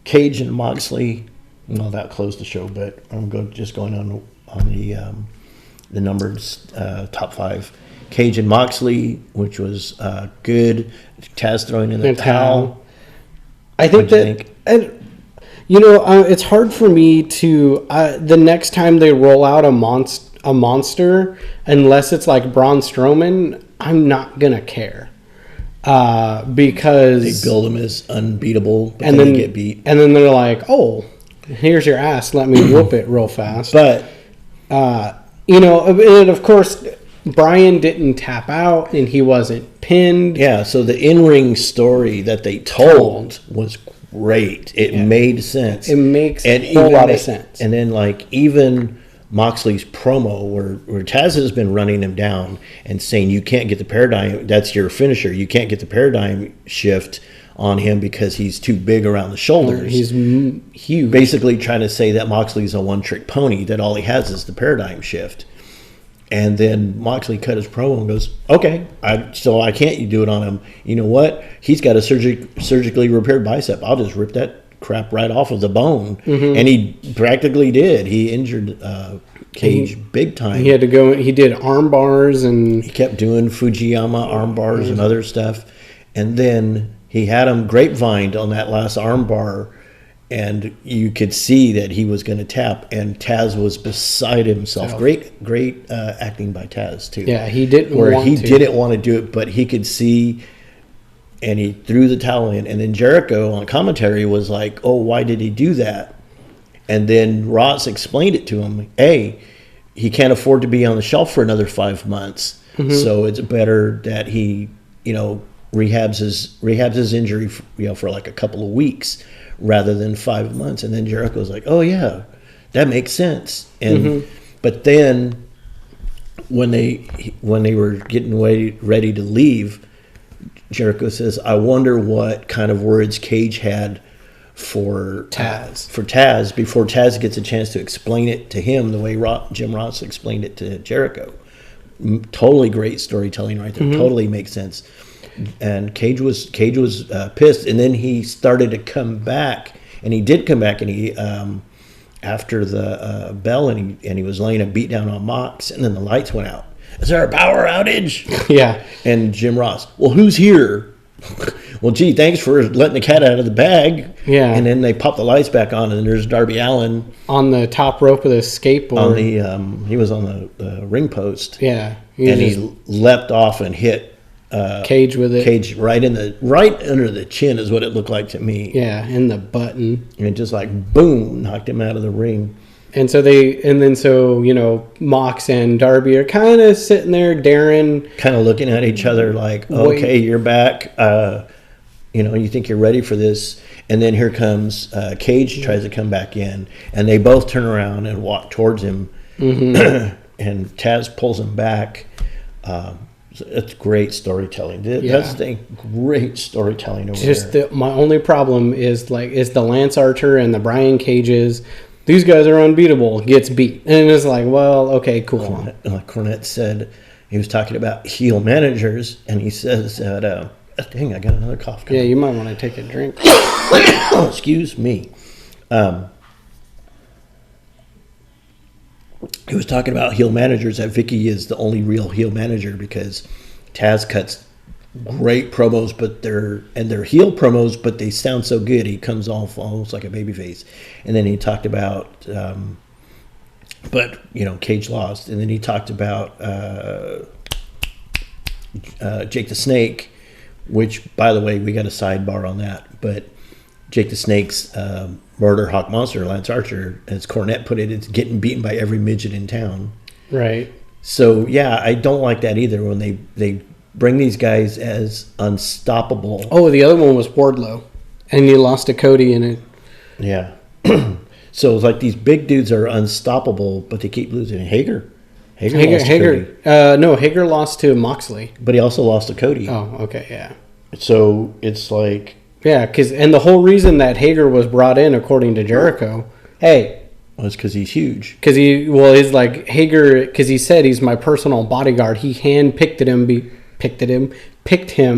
Cage and Moxley. Well, that closed the show, but I'm just going on the numbered top five. Cage and Moxley, which was good. Taz throwing in the towel. I think It's hard for me to the next time they roll out a monster, unless it's like Braun Strowman, I'm not gonna care because they build him as unbeatable, but then they get beat, and then they're like, "Oh, here's your ass. Let me whoop it real fast." But and of course, Brian didn't tap out, and he wasn't pinned. Yeah, so the in-ring story that they told was great. It made sense. It makes a whole lot of sense. And then, like, even Moxley's promo where Taz has been running him down and saying, you can't get the paradigm, that's your finisher. You can't get the paradigm shift on him because he's too big around the shoulders. He's huge. Basically trying to say that Moxley's a one-trick pony, that all he has is the paradigm shift. And then Moxley cut his promo and goes, okay, so I can't do it on him. You know what? He's got a surgically repaired bicep. I'll just rip that crap right off of the bone. Mm-hmm. And he practically did. He injured Cage big time. He had to go. He did arm bars and he kept doing Fujiyama arm bars and other stuff. And then he had him grapevined on that last arm bar. And you could see that he was going to tap, and Taz was beside himself. Great acting by Taz too. Yeah, he didn't want to do it, but he could see, and he threw the towel in. And then Jericho on commentary was like, "Oh, why did he do that?" And then Ross explained it to him. Hey, he can't afford to be on the shelf for another 5 months, so it's better that he, rehabs his injury, for like a couple of weeks, rather than 5 months. And then Jericho's like, oh yeah, that makes sense. And but then when they were getting ready to leave, Jericho says, I wonder what kind of words Cage had for Taz before Taz gets a chance to explain it to him the way Jim Ross explained it to Jericho. Totally great storytelling right there. Totally makes sense. And Cage was pissed, and then he started to come back, and he did come back, and he after the bell, and he was laying a beat down on Mox, and then the lights went out. Is there a power outage? Yeah. And Jim Ross, well, who's here? Well, gee, thanks for letting the cat out of the bag. Yeah. And then they pop the lights back on, and there's Darby Allin on the top rope of the skateboard. He was on the ring post. Yeah. He leapt off and hit Cage with it. Cage right under the chin is what it looked like to me. Yeah, in the button. And just like boom, knocked him out of the ring. And so Mox and Darby are kind of sitting there, Darren kind of looking at each other like, okay, you're back. You think you're ready for this. And then here comes Cage tries to come back in, and they both turn around and walk towards him. Mm-hmm. And Taz pulls him back. It's great storytelling. That's the thing. Great storytelling over there. My only problem is the Lance Archer and the Brian Cages. These guys are unbeatable. Gets beat, and it's like, well, okay, cool. Cornette said he was talking about heel managers, and he says that. Dang, I got another cough coming. Yeah, you might want to take a drink. Excuse me. He was talking about heel managers, that Vicky is the only real heel manager because Taz cuts great promos, but they're heel promos, but they sound so good. He comes off almost like a babyface. And then he talked about, Cage lost. And then he talked about Jake the Snake, which, by the way, we got a sidebar on that. But Jake the Snake's Murder Hawk Monster, Lance Archer, as Cornette put it, it's getting beaten by every midget in town. Right. So, yeah, I don't like that either when they bring these guys as unstoppable. Oh, the other one was Wardlow, and you lost to Cody in it. Yeah. So it's like these big dudes are unstoppable, but they keep losing. Hager lost to Cody. No, Hager lost to Moxley. But he also lost to Cody. Oh, okay, yeah. So it's like... Yeah, and the whole reason that Hager was brought in, according to Jericho, was because he's huge. Because Hager, because he said he's my personal bodyguard. He picked him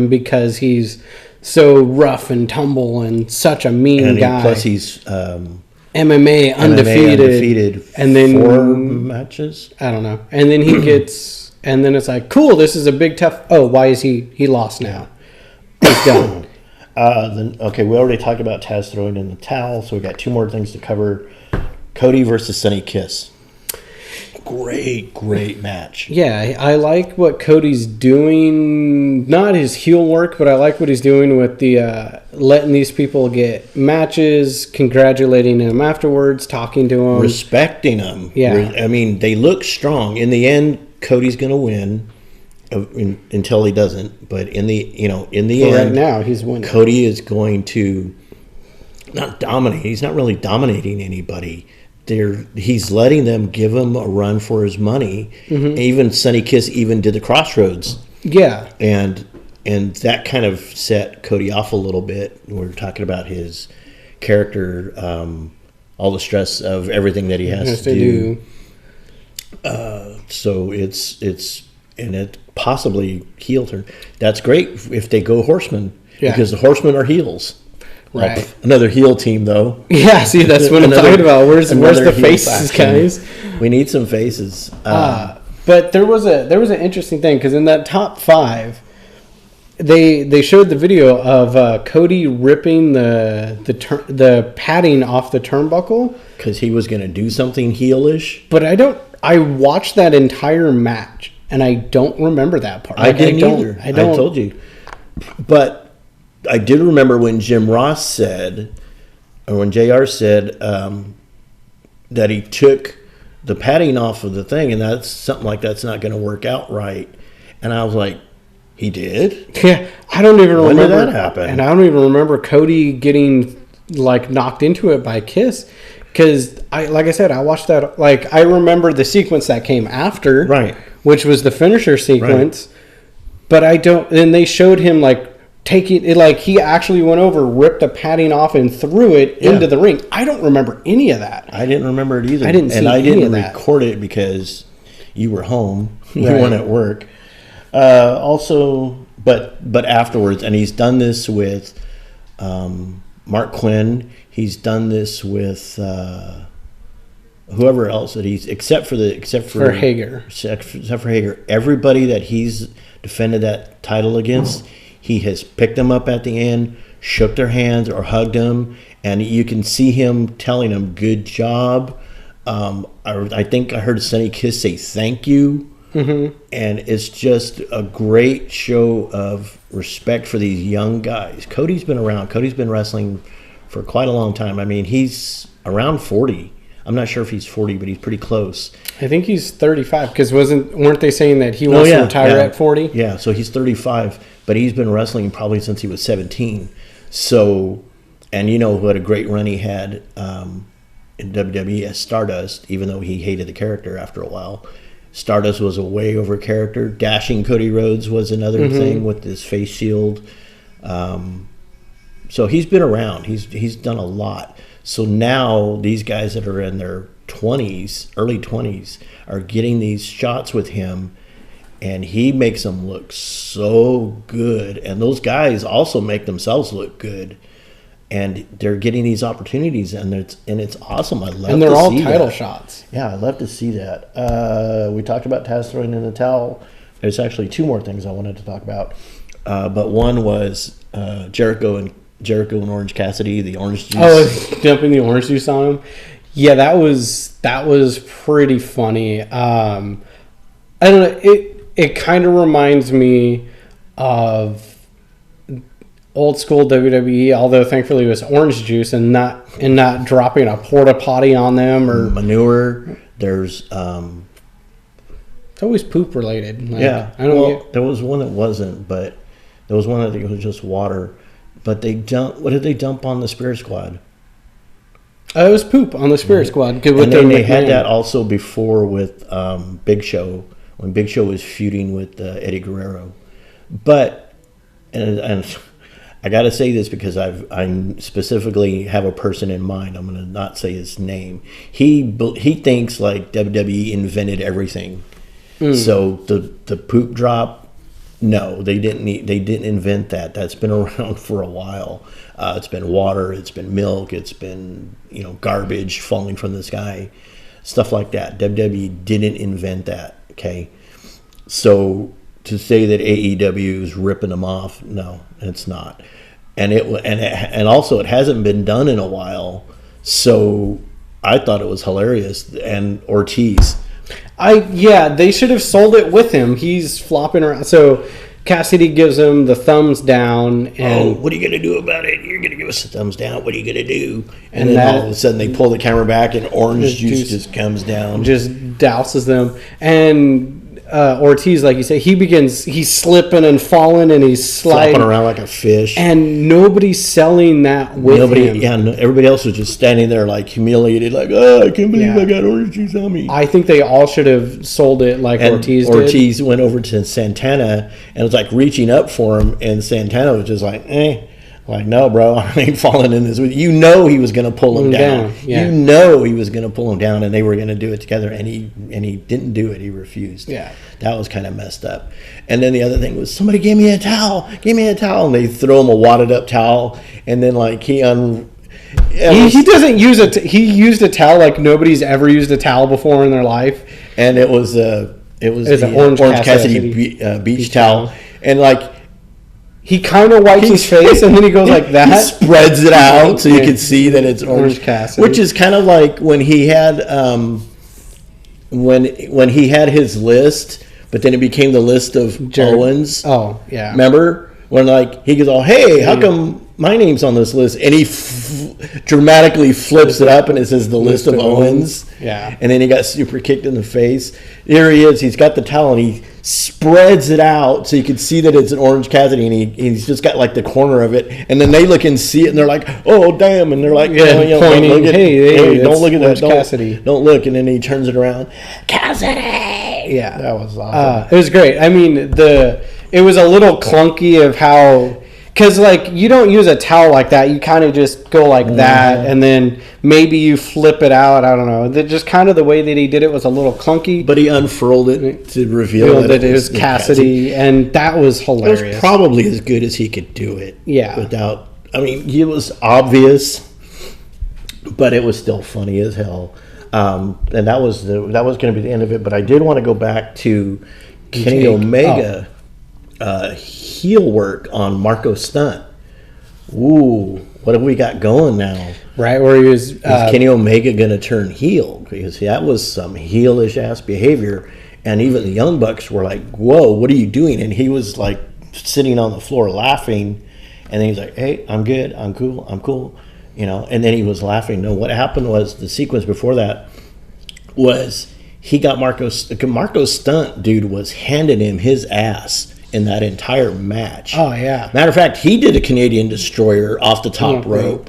because he's so rough and tumble and such a mean guy. Plus he's MMA undefeated, and then 4 matches. I don't know, and then he gets, and then it's like, cool, this is a big tough. Oh, why is he lost now? He's done. Okay, we already talked about Taz throwing in the towel, so we got 2 more things to cover. Cody versus Sonny Kiss. Great match. Yeah, I like what Cody's doing. Not his heel work, but I like what he's doing with the letting these people get matches, congratulating them afterwards, talking to them, respecting them. Yeah, I mean, they look strong. In the end, Cody's going to win until he doesn't. But in the end, right now he's winning. Cody is going to not dominate. He's not really dominating anybody. He's letting them give him a run for his money. Mm-hmm. Even Sonny Kiss even did the Crossroads. Yeah. And that kind of set Cody off a little bit. We're talking about his character, all the stress of everything that he has to do. So it's possibly heel turn. That's great if they go Horsemen, because the Horsemen are heels. Right. Another heel team, though. Yeah, see, that's what I'm talking about. Where's the faces, guys? We need some faces. But there was an interesting thing, because in that top 5, they showed the video of Cody ripping the padding off the turnbuckle because he was going to do something heelish. But I watched that entire match and I don't remember that part. I didn't either. I told you, but I did remember when Jim Ross said, or when JR said, that he took the padding off of the thing, and that's something like that's not going to work out right. And I was like, he did? Yeah, I don't even remember. When did that happen? And I don't even remember Cody getting knocked into it by Kiss, because I watched that. I remember the sequence that came after, right, which was the finisher sequence. Right. But I don't. And they showed him taking it, he actually went over, ripped the padding off, and threw it into the ring. I don't remember any of that. I didn't remember it either. I didn't see any of that. And I didn't record it because you were home. You weren't at work. Also, but afterwards, and he's done this with Mark Quinn. He's done this with whoever else that he's except for Hager. Except for Hager, everybody that he's defended that title against. He has picked them up at the end, shook their hands or hugged them, and you can see him telling them, good job. I think I heard Sonny Kiss say thank you. Mm-hmm. And it's just a great show of respect for these young guys. Cody's been around. Cody's been wrestling for quite a long time. I mean, he's around 40. I'm not sure if he's 40, but he's pretty close. I think he's 35, because weren't they saying that he wants to retire at 40? Yeah, so he's 35, but he's been wrestling probably since he was 17. So, and what a great run he had in WWE as Stardust, even though he hated the character after a while. Stardust was a way over character. Dashing Cody Rhodes was another thing with his face shield. So he's been around. He's done a lot. So now these guys that are in their 20s, early 20s, are getting these shots with him, and he makes them look so good. And those guys also make themselves look good. And they're getting these opportunities, and it's awesome. I love to see that. And they're all title shots. Yeah, I love to see that. We talked about Taz throwing in the towel. There's actually 2 more things I wanted to talk about. But one was Jericho and Orange Cassidy, the orange juice. Oh, dumping the orange juice on him. Yeah, that was pretty funny. I don't know. It kind of reminds me of old school WWE, although thankfully it was orange juice and not dropping a porta potty on them or manure. There's it's always poop related. There was one that wasn't, but there was one I think it was just water. But what did they dump on the Spirit Squad? It was poop on the Spirit Squad. And then they had that also before with Big Show, when Big Show was feuding with Eddie Guerrero. But and I got to say this because I specifically have a person in mind. I'm going to not say his name. He thinks like WWE invented everything. So the poop drop. No, they didn't invent that. That's been around for a while. It's been water, it's been milk, it's been garbage falling from the sky, stuff like that. WWE didn't invent that. Okay, so to say that AEW is ripping them off, no, it's not. and also it hasn't been done in a while, so I thought it was hilarious. And Ortiz, they should have sold it with him. He's flopping around. So Cassidy gives him the thumbs down. And what are you going to do about it? You're going to give us the thumbs down. What are you going to do? And then all of a sudden they pull the camera back and orange juice just comes down. Just douses them. And Ortiz, like you say, he's slipping and falling and he's sliding. Flopping around like a fish. And nobody's selling that with him. Yeah, everybody else was just standing there like humiliated, like, I can't believe I got orange juice on me. I think they all should have sold it like Ortiz did. Ortiz went over to Santana and was like reaching up for him, and Santana was just like, like, no, bro, I ain't falling in this with you. You know he was going to pull him down. Yeah. You know he was going to pull him down, and they were going to do it together, and he didn't do it. He refused. Yeah. That was kind of messed up. And then the other thing was, somebody give me a towel. And they throw him a wadded up towel, and then like he doesn't use it. He used a towel like nobody's ever used a towel before in their life. And it was the Orange Cassidy beach towel. And like, he kind of wipes his face and then he goes like that. He spreads it out so you can see that it's Orange Cassidy. Which is kind of like when he had when he had his list, but then it became the list of Owens. Oh, yeah. Remember? When like he goes, hey, how come my name's on this list? And he dramatically flips it up and it says the list of Owens. Yeah. And then he got super kicked in the face. Here he is. He's got the towel and he spreads it out so you can see that it's an Orange Cassidy, and he's just got like the corner of it. And then they look and see it and they're like, oh, damn. And they're like, pointing, don't look at that. Cassidy. Don't look. And then he turns it around. Cassidy! Yeah. That was awesome. It was great. I mean, it was a little clunky of how, because like you don't use a towel like that. You kind of just go like that, and then maybe you flip it out. I don't know. Just kind of the way that he did it was a little clunky. But he unfurled it to reveal that it was Cassidy, and that was hilarious. It was probably as good as he could do it. Yeah. Without, I mean, it was obvious, but it was still funny as hell. And that was going to be the end of it. But I did want to go back to Kenny Omega. Heel work on Marco Stunt. Ooh, what have we got going now? Right, where he was... Is Kenny Omega going to turn heel? Because that was some heelish ass behavior. And even the Young Bucks were like, whoa, what are you doing? And he was like sitting on the floor laughing. And then he's like, hey, I'm good. I'm cool. You know, and then he was laughing. No, what happened was the sequence before that was he got Marco Stunt, dude, was handing him his ass in that entire match. Oh, yeah. Matter of fact, he did a Canadian Destroyer off the top rope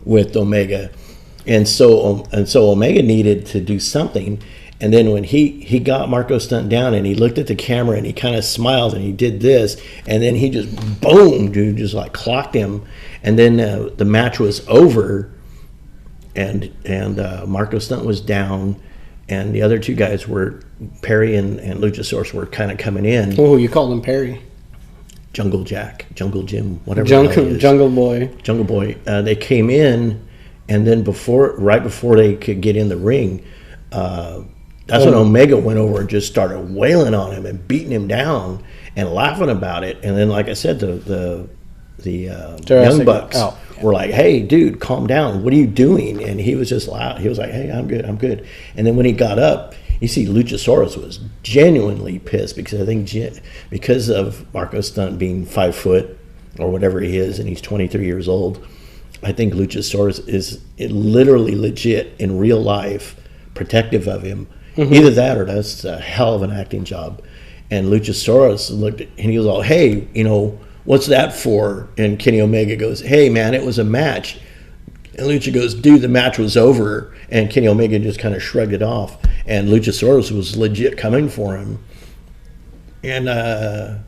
with Omega. And so Omega needed to do something. And then when he got Marco Stunt down and he looked at the camera and he kind of smiled and he did this. And then he just, boom, dude, just like clocked him. And then the match was over and Marco Stunt was down. And the other two guys were, Perry and Luchasaurus were kind of coming in. Oh, you called him Perry. Jungle Jack, Jungle Jim, whatever. Jungle Boy. Jungle Boy. They came in, and then right before they could get in the ring, that's when Omega went over and just started wailing on him and beating him down and laughing about it. And then, like I said, the Young Bucks were like, hey, dude, calm down. What are you doing? And he was just loud. He was like, hey, I'm good. And then when he got up, you see Luchasaurus was genuinely pissed because I think because of Marco Stunt being 5 foot or whatever he is, and he's 23 years old, I think Luchasaurus is literally legit in real life protective of him. Either that or that's a hell of an acting job. And Luchasaurus looked at, and he was all, hey, you know, what's that for? And Kenny Omega goes, hey, man, it was a match. And Lucha goes, dude, the match was over. And Kenny Omega just kind of shrugged it off. And Luchasaurus was legit coming for him. And I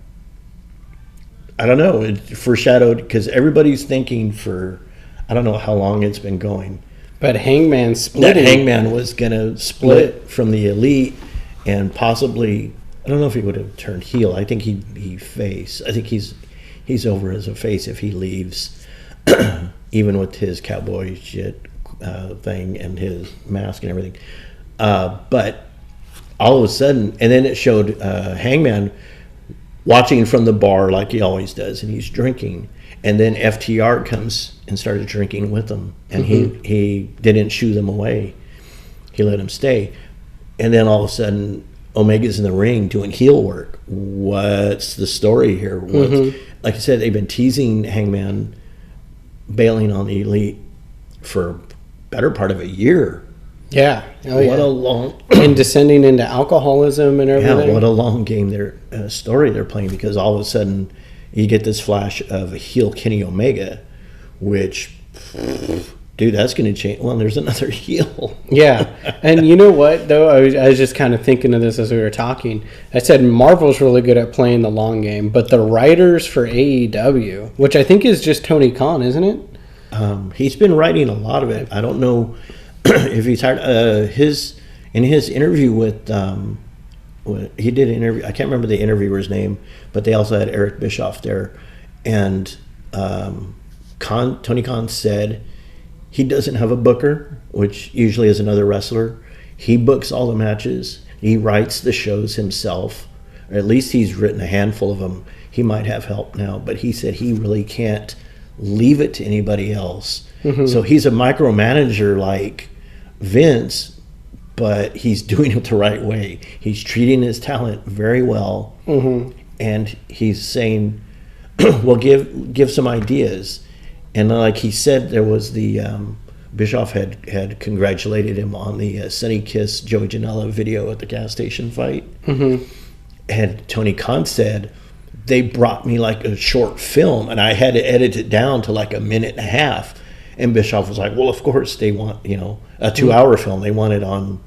don't know, it foreshadowed, because everybody's thinking for, I don't know how long it's been going. But Hangman split. That Hangman was going to split from the Elite and possibly, I don't know if he would have turned heel. I think he face. I think he's over as a face if he leaves, even with his cowboy shit thing and his mask and everything. But all of a sudden, and then it showed Hangman watching from the bar like he always does, and he's drinking. And then FTR comes and started drinking with them, and he didn't shoo them away. He let them stay. And then all of a sudden, Omega's in the ring doing heel work. What's the story here? Like I said, they've been teasing Hangman bailing on the Elite for better part of a year. Yeah. What a long... and descending into alcoholism and everything. Yeah, what a long game story they're playing, because all of a sudden you get this flash of a heel Kenny Omega, which, dude, that's going to change. Well, there's another heel. Yeah. And you know what, though? I was just kind of thinking of this as we were talking. I said Marvel's really good at playing the long game, but the writers for AEW, which I think is just Tony Khan, isn't it? He's been writing a lot of it. I don't know if he's hired. In his interview with he did an interview. I can't remember the interviewer's name, but they also had Eric Bischoff there, and Tony Khan said he doesn't have a booker, which usually is another wrestler. He books all the matches. He writes the shows himself, or at least he's written a handful of them. He might have help now, but he said he really can't leave it to anybody else. So he's a micromanager like Vince, but he's doing it the right way. He's treating his talent very well, and he's saying, well, give some ideas. And like he said, there was the Bischoff had congratulated him on the Sunny Kiss Joey Janela video at the gas station fight. And Tony Khan said, they brought me like a short film, and I had to edit it down to like a minute and a half. And Bischoff was like, well, of course they want, a 2-hour film. They want it on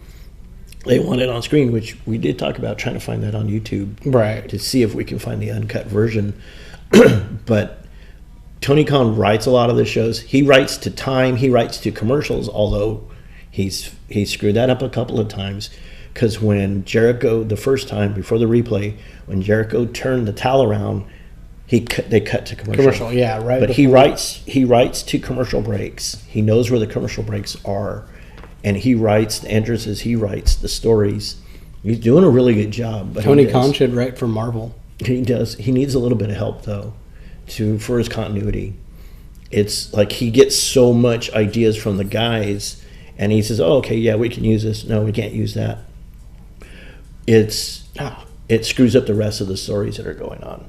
screen, which we did talk about trying to find that on YouTube, right, to see if we can find the uncut version. But Tony Khan writes a lot of the shows. He writes to time. He writes to commercials, although he screwed that up a couple of times, because when Jericho, the first time before the replay, when Jericho turned the towel around, they cut to commercial. Yeah, right. But he writes to commercial breaks. He knows where the commercial breaks are, and he writes the entrances. He writes the stories. He's doing a really good job. But Tony Khan should write for Marvel. He does. He needs a little bit of help though, for his continuity. It's like he gets so much ideas from the guys, and he says, "Oh, okay, yeah, we can use this. No, we can't use that." It screws up the rest of the stories that are going on.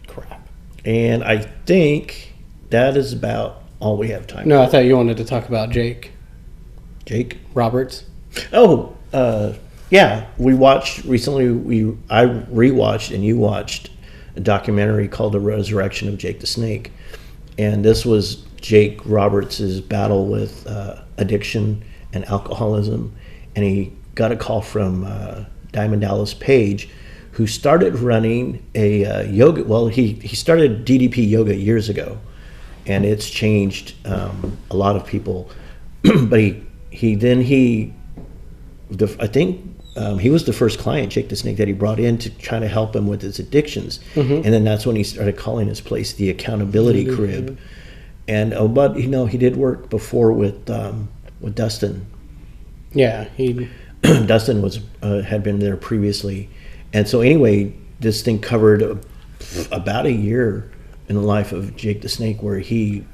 Crap. And I think that is about all we have time No, for. I thought you wanted to talk about Jake Roberts. Oh, yeah. We watched recently. I rewatched and you watched a documentary called "The Resurrection of Jake the Snake," and this was Jake Roberts' battle with addiction and alcoholism, and he got a call from Diamond Dallas Page, who started running a yoga. Well, he started DDP yoga years ago, and it's changed a lot of people. But I think he was the first client, Jake the Snake, that he brought in to try to help him with his addictions. And then that's when he started calling his place the Accountability Crib. And but he did work before with Dustin. Yeah, Dustin had been there previously. And so anyway, this thing covered about a year in the life of Jake the Snake, where he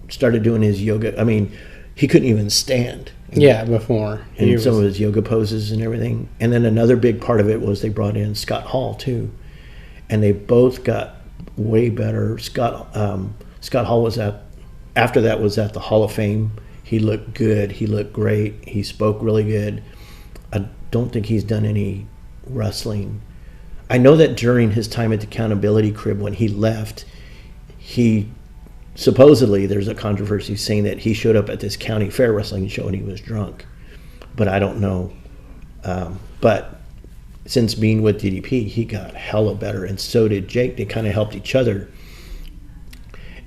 started doing his yoga. I mean, he couldn't even stand. Yeah, before. And some of his yoga poses and everything. And then another big part of it was they brought in Scott Hall too. And they both got way better. Scott Hall was after that was at the Hall of Fame. He looked good. He looked great. He spoke really good. I don't think he's done any wrestling. I know that during his time at the Accountability Crib, when he left, he supposedly, there's a controversy saying that he showed up at this county fair wrestling show and he was drunk, but I don't know. But since being with DDP, he got hella better, and so did Jake. They kind of helped each other.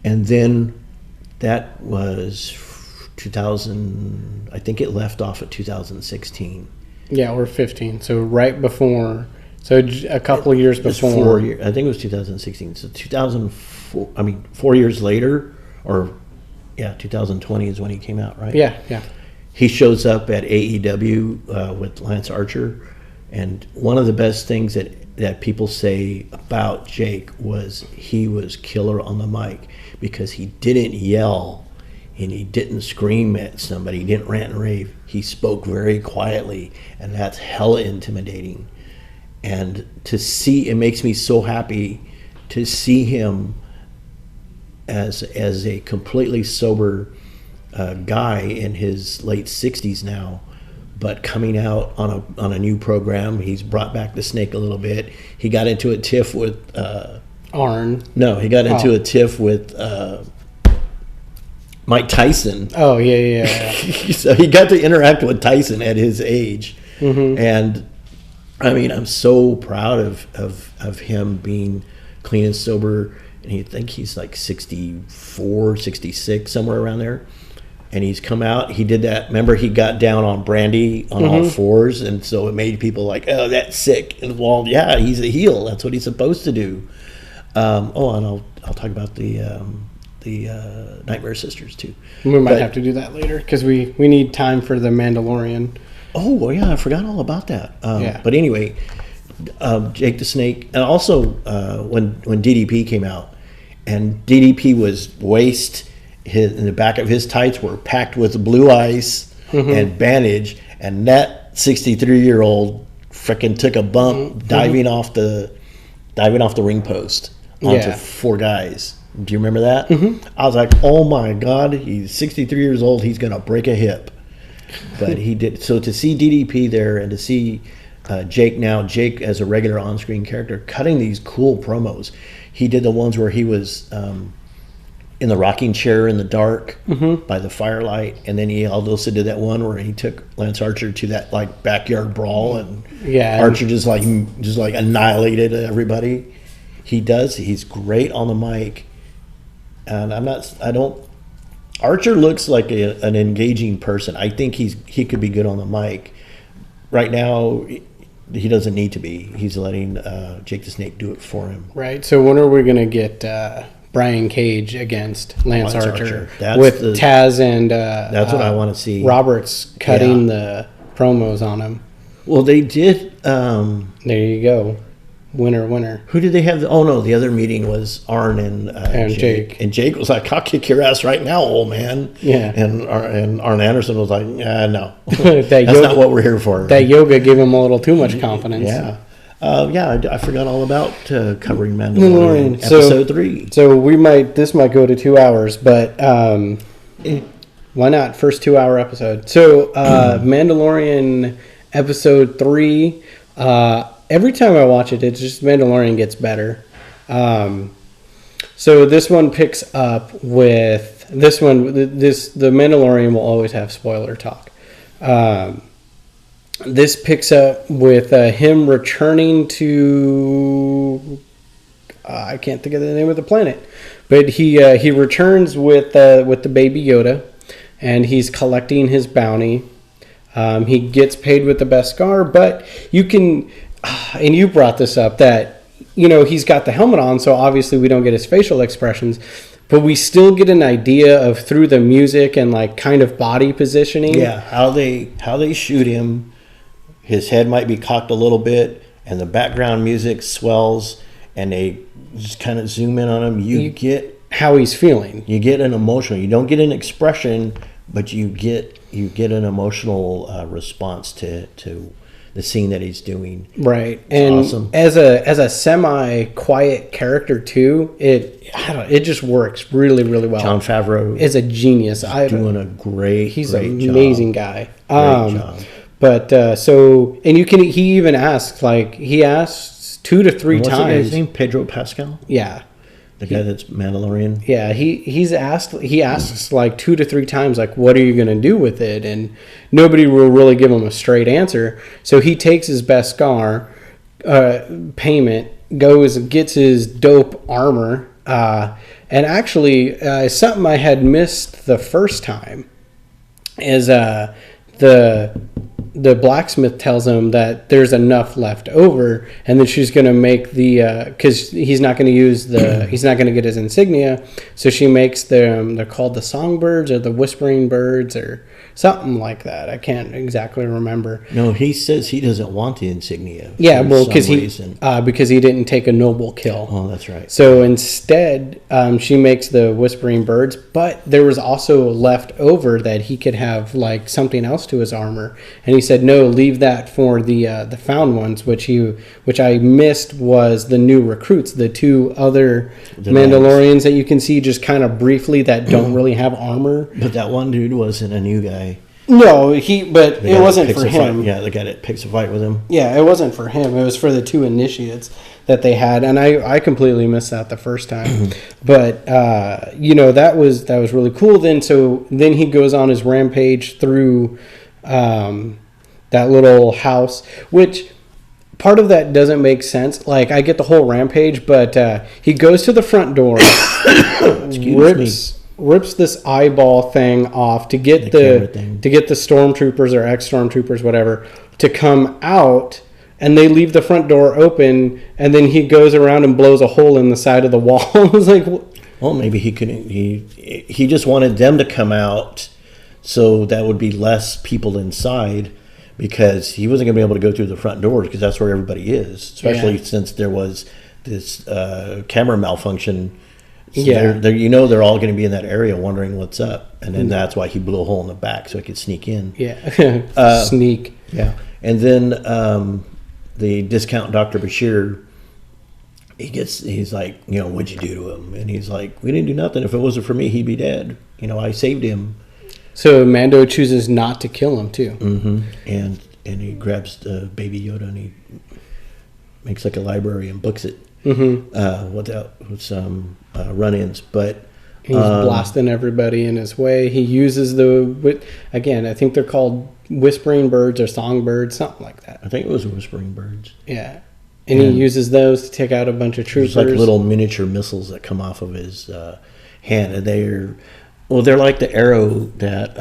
And then that was 2000. I think it left off at 2016. Yeah, or 15. So right before. So a couple of years before. 4 years. I think it was 2016. So 2004. 4 years later, 2020 is when he came out, right? Yeah. He shows up at AEW with Lance Archer, and one of the best things that that people say about Jake was he was killer on the mic because he didn't yell and he didn't scream at somebody. He didn't rant and rave. He spoke very quietly, and that's hella intimidating. And to see, it makes me so happy to see him as a completely sober guy in his late 60s now, but coming out on a new program. He's brought back the snake a little bit. He got into a tiff with Arn. No, he got into a tiff with Mike Tyson. Oh, yeah. So he got to interact with Tyson at his age. Mm-hmm. And I mean, I'm so proud of him being clean and sober. And I think he's like 64, 66, somewhere around there. And he's come out. He did that. Remember, he got down on Brandy on all fours. And so it made people like, oh, that's sick. And well, yeah, he's a heel. That's what he's supposed to do. And I'll talk about the Nightmare Sisters too. We might have to do that later because we need time for the Mandalorian. Oh, well, yeah, I forgot all about that. Yeah. But anyway, Jake the Snake, and also when DDP came out, and DDP was in the back of his tights were packed with blue ice and bandage, and that 63-year-old frickin' took a bump diving off the ring post onto four guys. Do you remember that? Mm-hmm. I was like, oh my God, he's 63 years old. He's going to break a hip. But he did. So to see DDP there and to see Jake as a regular on-screen character cutting these cool promos. He did the ones where he was in the rocking chair in the dark by the firelight. And then he also did that one where he took Lance Archer to that like backyard brawl and Archer just like annihilated everybody. He's great on the mic. And Archer looks like an engaging person. I think he could be good on the mic. Right now, he doesn't need to be. He's letting Jake the Snake do it for him. Right. So when are we going to get Brian Cage against Lance Archer. With Taz and that's what I want to see. Roberts cutting the promos on him. Well, they did. There you go. Winner. Who did they have? The other meeting was Arn and Jake. And Jake was like, I'll kick your ass right now, old man. Yeah. And Arn Anderson was like, no. That's not what we're here for. That yoga gave him a little too much confidence. Yeah. I forgot all about covering Mandalorian episode 3. So this might go to 2 hours, but why not? First 2 hour episode. So Mandalorian episode 3, every time I watch it, it's just Mandalorian gets better. So this one picks up with this one. The Mandalorian will always have spoiler talk. This picks up with him returning to I can't think of the name of the planet, but he returns with the baby Yoda, and he's collecting his bounty. He gets paid with the Beskar, but you can. And you brought this up that, he's got the helmet on, so obviously we don't get his facial expressions, but we still get an idea of through the music and like kind of body positioning. Yeah, how they shoot him. His head might be cocked a little bit, and the background music swells, and they just kind of zoom in on him. You get how he's feeling. You get an emotional. You don't get an expression, but you get an emotional response to the scene that he's doing. Right. It's and awesome. As a semi-quiet character too, it just works really, really well. Jon Favreau is a genius. Doing a great He's great an job. Amazing guy. Great job. But he even asks, he asks 2 to 3 times. What's his name? Pedro Pascal? Yeah. The guy that's Mandalorian? Yeah, he asks like 2 to 3 times, like, what are you going to do with it? And nobody will really give him a straight answer. So he takes his Beskar payment, goes and gets his dope armor. And actually, something I had missed the first time is the blacksmith tells him that there's enough left over, and then she's going to make because he's not going to use he's not going to get his insignia, so she makes they're called the songbirds or the whispering birds or something like that. I can't exactly remember. No, he says he doesn't want the insignia. Yeah, well, because he didn't take a noble kill. Oh, that's right. So instead, she makes the whispering birds, but there was also left over that he could have like something else to his armor, and he said no, leave that for the found ones, which I missed was the new recruits, the two other Mandalorians that you can see just kind of briefly that don't really have armor. But that one dude wasn't a new guy. No, but it wasn't for him. Yeah, the guy that picks a fight with him. Yeah, it wasn't for him. It was for the two initiates that they had, and I completely missed that the first time. But that was really cool. Then he goes on his rampage through that little house, which part of that doesn't make sense. Like, I get the whole rampage, but he goes to the front door, rips this eyeball thing off to get the stormtroopers or ex-stormtroopers, whatever, to come out, and they leave the front door open, and then he goes around and blows a hole in the side of the wall. I was like, well, maybe he couldn't. He just wanted them to come out, so that would be less people inside, because he wasn't going to be able to go through the front doors because that's where everybody is, especially since there was this camera malfunction. So they're all going to be in that area wondering what's up, and then that's why he blew a hole in the back so he could sneak in. Yeah, sneak. Yeah, and then the discount Dr. Bashir, he's like, what'd you do to him? And he's like, we didn't do nothing. If it wasn't for me, he'd be dead. I saved him. So Mando chooses not to kill him too. Mm-hmm. And he grabs the baby Yoda and he makes like a library and books it. Mm-hmm. With some run-ins, but he's blasting everybody in his way. He uses I think they're called whispering birds or songbirds, something like that. I think it was whispering birds. Yeah, and he uses those to take out a bunch of troopers. There's like little miniature missiles that come off of his hand, and they're like the arrow that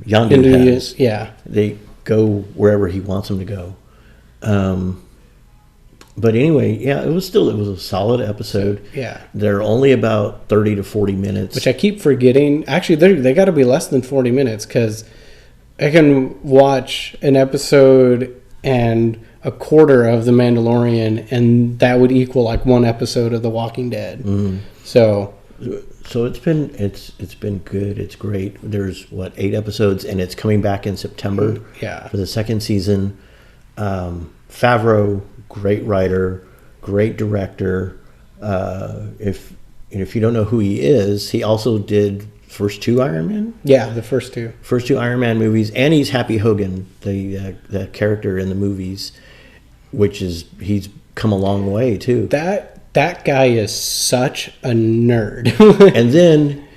Yondu has. Yeah, they go wherever he wants them to go. But anyway, yeah, it was a solid episode. Yeah. They're only about 30 to 40 minutes. Which I keep forgetting. Actually, they got to be less than 40 minutes because I can watch an episode and a quarter of The Mandalorian, and that would equal like one episode of The Walking Dead. Mm. So it's been good. It's great. There's 8 episodes, and it's coming back in September. Yeah. For the second season. Favreau, great writer, great director. If you don't know who he is, he also did first 2 Iron Man. Yeah, the first 2 Iron Man movies, and he's Happy Hogan, the character in the movies, he's come a long way too. That guy is such a nerd. And then,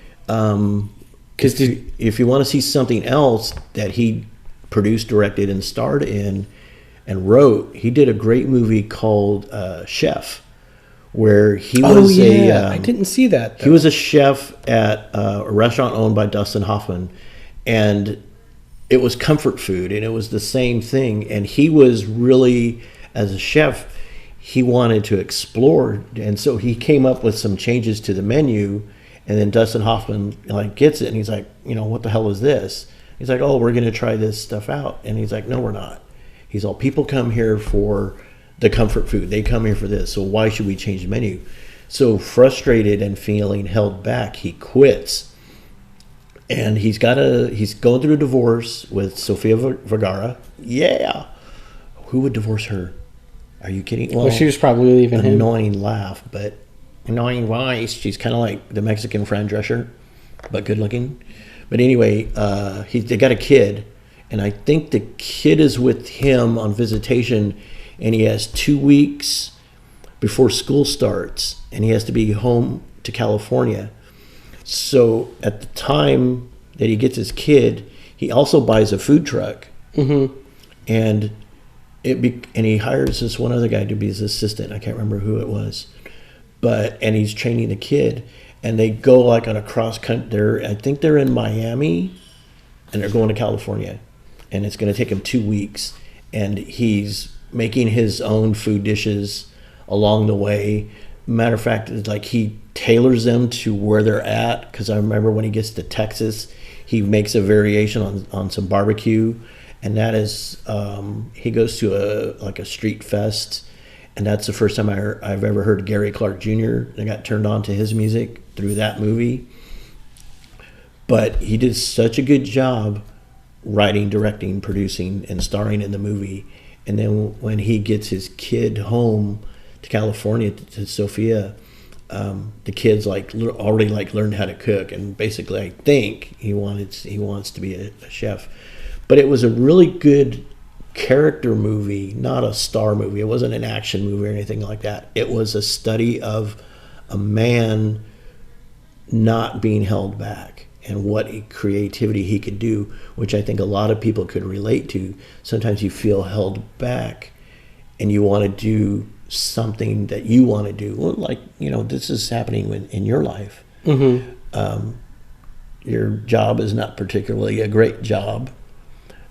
because if you want to see something else that he produced, directed, and starred in, and wrote, he did a great movie called Chef, where he was I didn't see that, though. He was a chef at a restaurant owned by Dustin Hoffman, and it was comfort food, and it was the same thing. And he was really, as a chef, he wanted to explore, and so he came up with some changes to the menu, and then Dustin Hoffman gets it, and he's like, what the hell is this? He's like, oh, we're going to try this stuff out. And he's like, no, we're not. He's all, people come here for the comfort food. They come here for this. So why should we change the menu? So frustrated and feeling held back, he quits. And he's going through a divorce with Sofia Vergara. Yeah. Who would divorce her? Are you kidding? Well, she was probably leaving him. Annoying laugh, but annoying voice. She's kind of like the Mexican Fran Drescher, but good looking. But anyway, they got a kid. And I think the kid is with him on visitation, and he has 2 weeks before school starts, and he has to be home to California. So at the time that he gets his kid, he also buys a food truck, and he hires this one other guy to be his assistant. I can't remember who it was, and he's training the kid, and they go like on a cross country. I think they're in Miami, and they're going to California. And it's going to take him 2 weeks, and he's making his own food dishes along the way. Matter of fact, it's like he tailors them to where they're at, because I remember when he gets to Texas, he makes a variation on some barbecue, and that is he goes to a street fest, and that's the first time I've ever heard Gary Clark Jr. I got turned on to his music through that movie. But he did such a good job writing, directing, producing, and starring in the movie. And then when he gets his kid home to California, to Sophia, the kid's already learned how to cook, and basically I think he wants to be a chef. But it was a really good character movie, not a star movie. It wasn't an action movie or anything like that. It was a study of a man not being held back and what creativity he could do, which I think a lot of people could relate to. Sometimes you feel held back and you want to do something that you want to do. Well, this is happening in your life. Mm-hmm. Your job is not particularly a great job.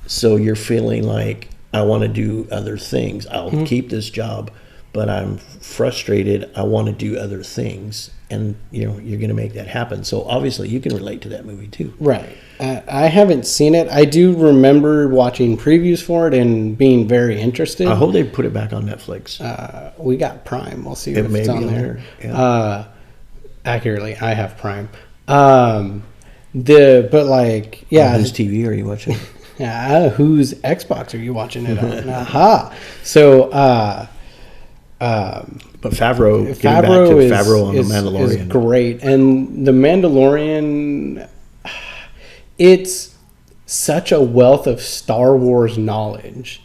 So you're feeling like, I want to do other things. I'll keep this job, but I'm frustrated. I want to do other things. And, you're going to make that happen. So obviously you can relate to that movie too. Right. I haven't seen it. I do remember watching previews for it and being very interested. I hope they put it back on Netflix. We got Prime. We'll see if it's on there. Yeah. Accurately, I have Prime. Whose TV are you watching? Whose Xbox are you watching it on? Aha. So, but Favreau on The Mandalorian is great, and The Mandalorian, it's such a wealth of Star Wars knowledge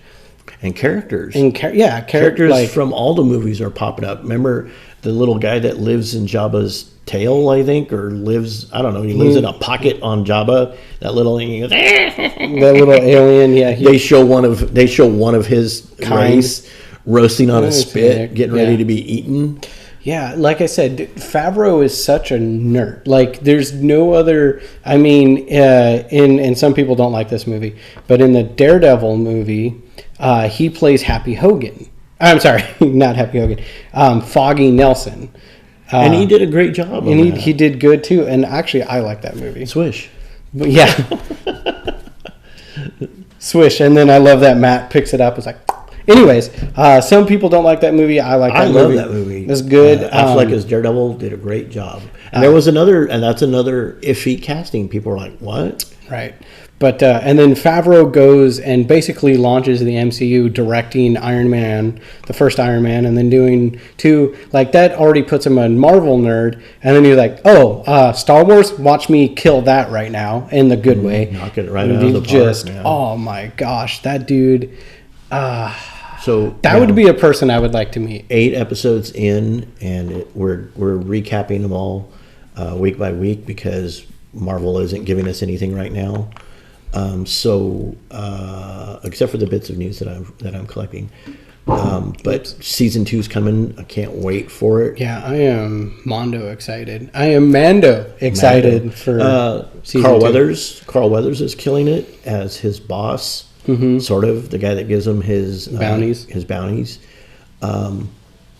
and characters. Characters from all the movies are popping up. Remember the little guy that lives in Jabba's tail, I think, or lives in a pocket on Jabba. That little thing, he goes, that little alien. Yeah, they show one of his race roasting on a spit, getting ready to be eaten. Yeah, like I said, Favreau is such a nerd. Like, there's no other. I mean, and some people don't like this movie, but in the Daredevil movie, he plays Happy Hogan. I'm sorry, not Happy Hogan. Foggy Nelson. And he did a great job. And he did good too. And actually, I like that movie. Swish. But yeah. Swish. And then I love that Matt picks it up. It's like, anyways, some people don't like that movie. I like that movie. I love that movie. It's good. Affleck as Daredevil did a great job. And that's another iffy casting. People are like, what? Right. But and then Favreau goes and basically launches the MCU, directing Iron Man, the first Iron Man, and then doing two. Like, that already puts him a Marvel nerd. And then you're like, Star Wars, watch me kill that right now in the good way. Knock it right out of the park. Man. Oh my gosh, that dude. So that would be a person I would like to meet. 8 episodes in, and we're recapping them all week by week because Marvel isn't giving us anything right now. Except for the bits of news that I'm collecting. But season 2 is coming. I can't wait for it. Yeah, I am Mando excited. I am Mando excited for season Carl 2. Weathers. Carl Weathers is killing it as his boss. Mm-hmm. Sort of the guy that gives him his bounties.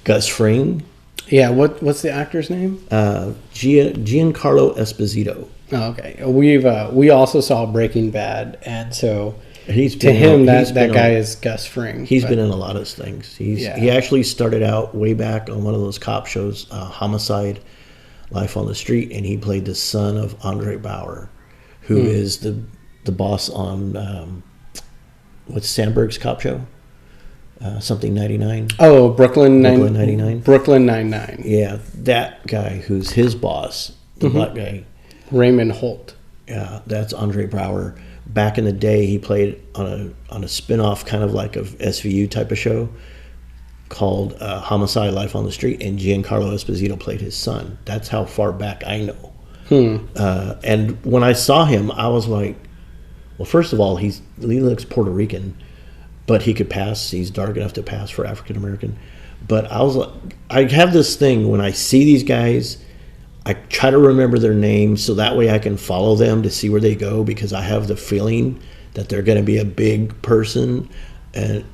Gus Fring. Yeah, what's the actor's name? Giancarlo Esposito. Oh, okay. We also saw Breaking Bad, and so that guy is Gus Fring. He's been in a lot of things. He actually started out way back on one of those cop shows, Homicide, Life on the Street, and he played the son of Andre Bauer, who is the boss on what's Sandberg's cop show? Something 99. Oh, Brooklyn 99. Brooklyn Nine-Nine. Yeah, that guy who's his boss, the black guy. Raymond Holt. Yeah, that's Andre Bauer. Back in the day, he played on a spin-off kind of like of SVU type of show called Homicide, Life on the Street, and Giancarlo Esposito played his son. That's how far back I know. And when I saw him, I was like, well, first of all, he looks Puerto Rican, but he could pass. He's dark enough to pass for African American. But I was like, I have this thing when I see these guys, I try to remember their names so that way I can follow them to see where they go, because I have the feeling that they're going to be a big person. and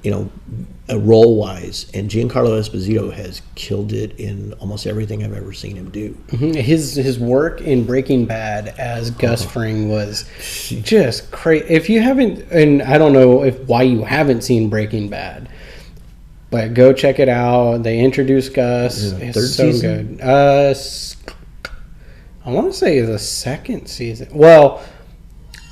role wise, and Giancarlo Esposito has killed it in almost everything I've ever seen him do. Mm-hmm. His work in Breaking Bad as Gus Fring was just crazy. If you haven't, and I don't know why you haven't seen Breaking Bad, but go check it out. They introduce Gus. It's third so season? good. I want to say the second season. Well,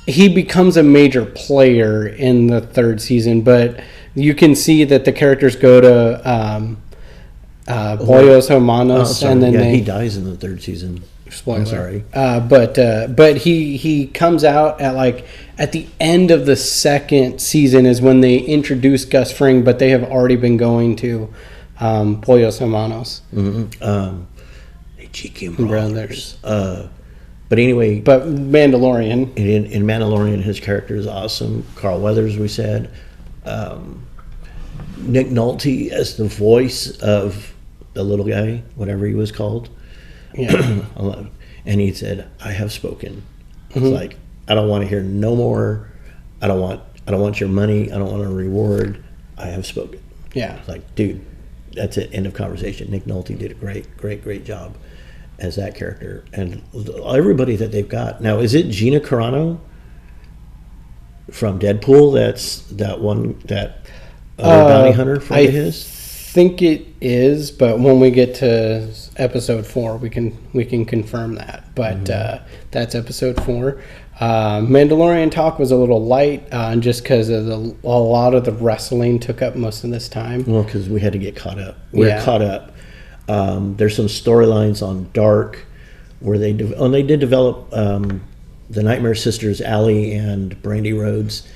he becomes a major player in the third season, but you can see that the characters go to Pollos Hermanos, and then he dies in the third season. Spoiler. I'm sorry. But he comes out at the end of the second season is when they introduce Gus Fring, but they have already been going to Pollos Hermanos. Mm-hmm. Chicken Brothers. But anyway, but Mandalorian. In Mandalorian, his character is awesome. Carl Weathers, we said. Nick Nolte as the voice of the little guy, whatever he was called. Yeah. And he said, "I have spoken." Mm-hmm. It's like, I don't want to hear no more. I don't want your money. I don't want a reward. I have spoken. Yeah. It's like, dude, that's it. End of conversation. Nick Nolte did a great job as that character, and everybody that they've got now. Is it Gina Carano from Deadpool? That's that one, that bounty hunter friend of his. I think it is, but when we get to episode 4, we can confirm that. But that's episode 4. Mandalorian talk was a little light, just because of a lot of the wrestling took up most of this time. Well, because we had to get caught up. We're caught up. There's some storylines on Dark where they did develop the Nightmare Sisters, Allie and Brandy Rhodes,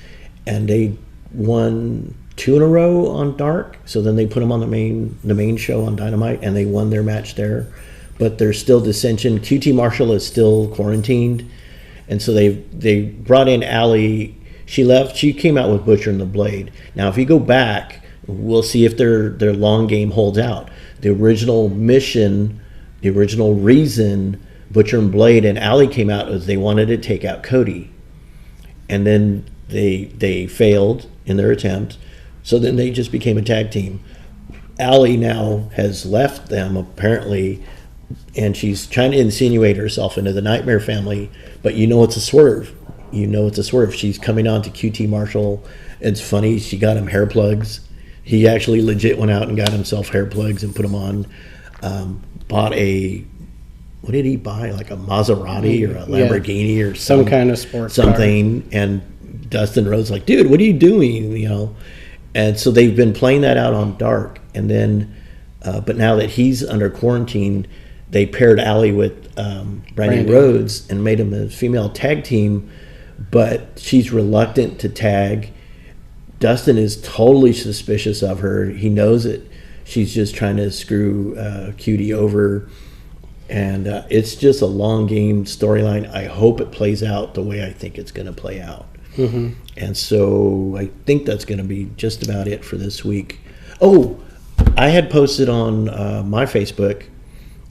and they won 2 in a row on Dark. So then they put them on the main show on Dynamite, and they won their match there. But there's still dissension. QT Marshall is still quarantined, and so they brought in Allie. She left. She came out with Butcher and the Blade. Now, if you go back, we'll see if their long game holds out. The original mission, the original reason Butcher and Blade and Allie came out was they wanted to take out Cody. And then they failed in their attempt. So then they just became a tag team. Allie now has left them, apparently, and she's trying to insinuate herself into the Nightmare family. But it's a swerve. She's coming on to QT Marshall. It's funny. She got him hair plugs. He actually legit went out and got himself hair plugs and put them on. Bought what did he buy? Like a Maserati or a Lamborghini or some kind of sports something. Car. And Dustin Rhodes like, dude, what are you doing? And so they've been playing that out on Dark. And then, but now that he's under quarantine, they paired Allie with Brandy Rhodes and made him a female tag team. But she's reluctant to tag. Dustin is totally suspicious of her. He knows it. She's just trying to screw Cutie over. And it's just a long game storyline. I hope it plays out the way I think it's going to play out. Mm-hmm. And so I think that's going to be just about it for this week. Oh, I had posted on my Facebook,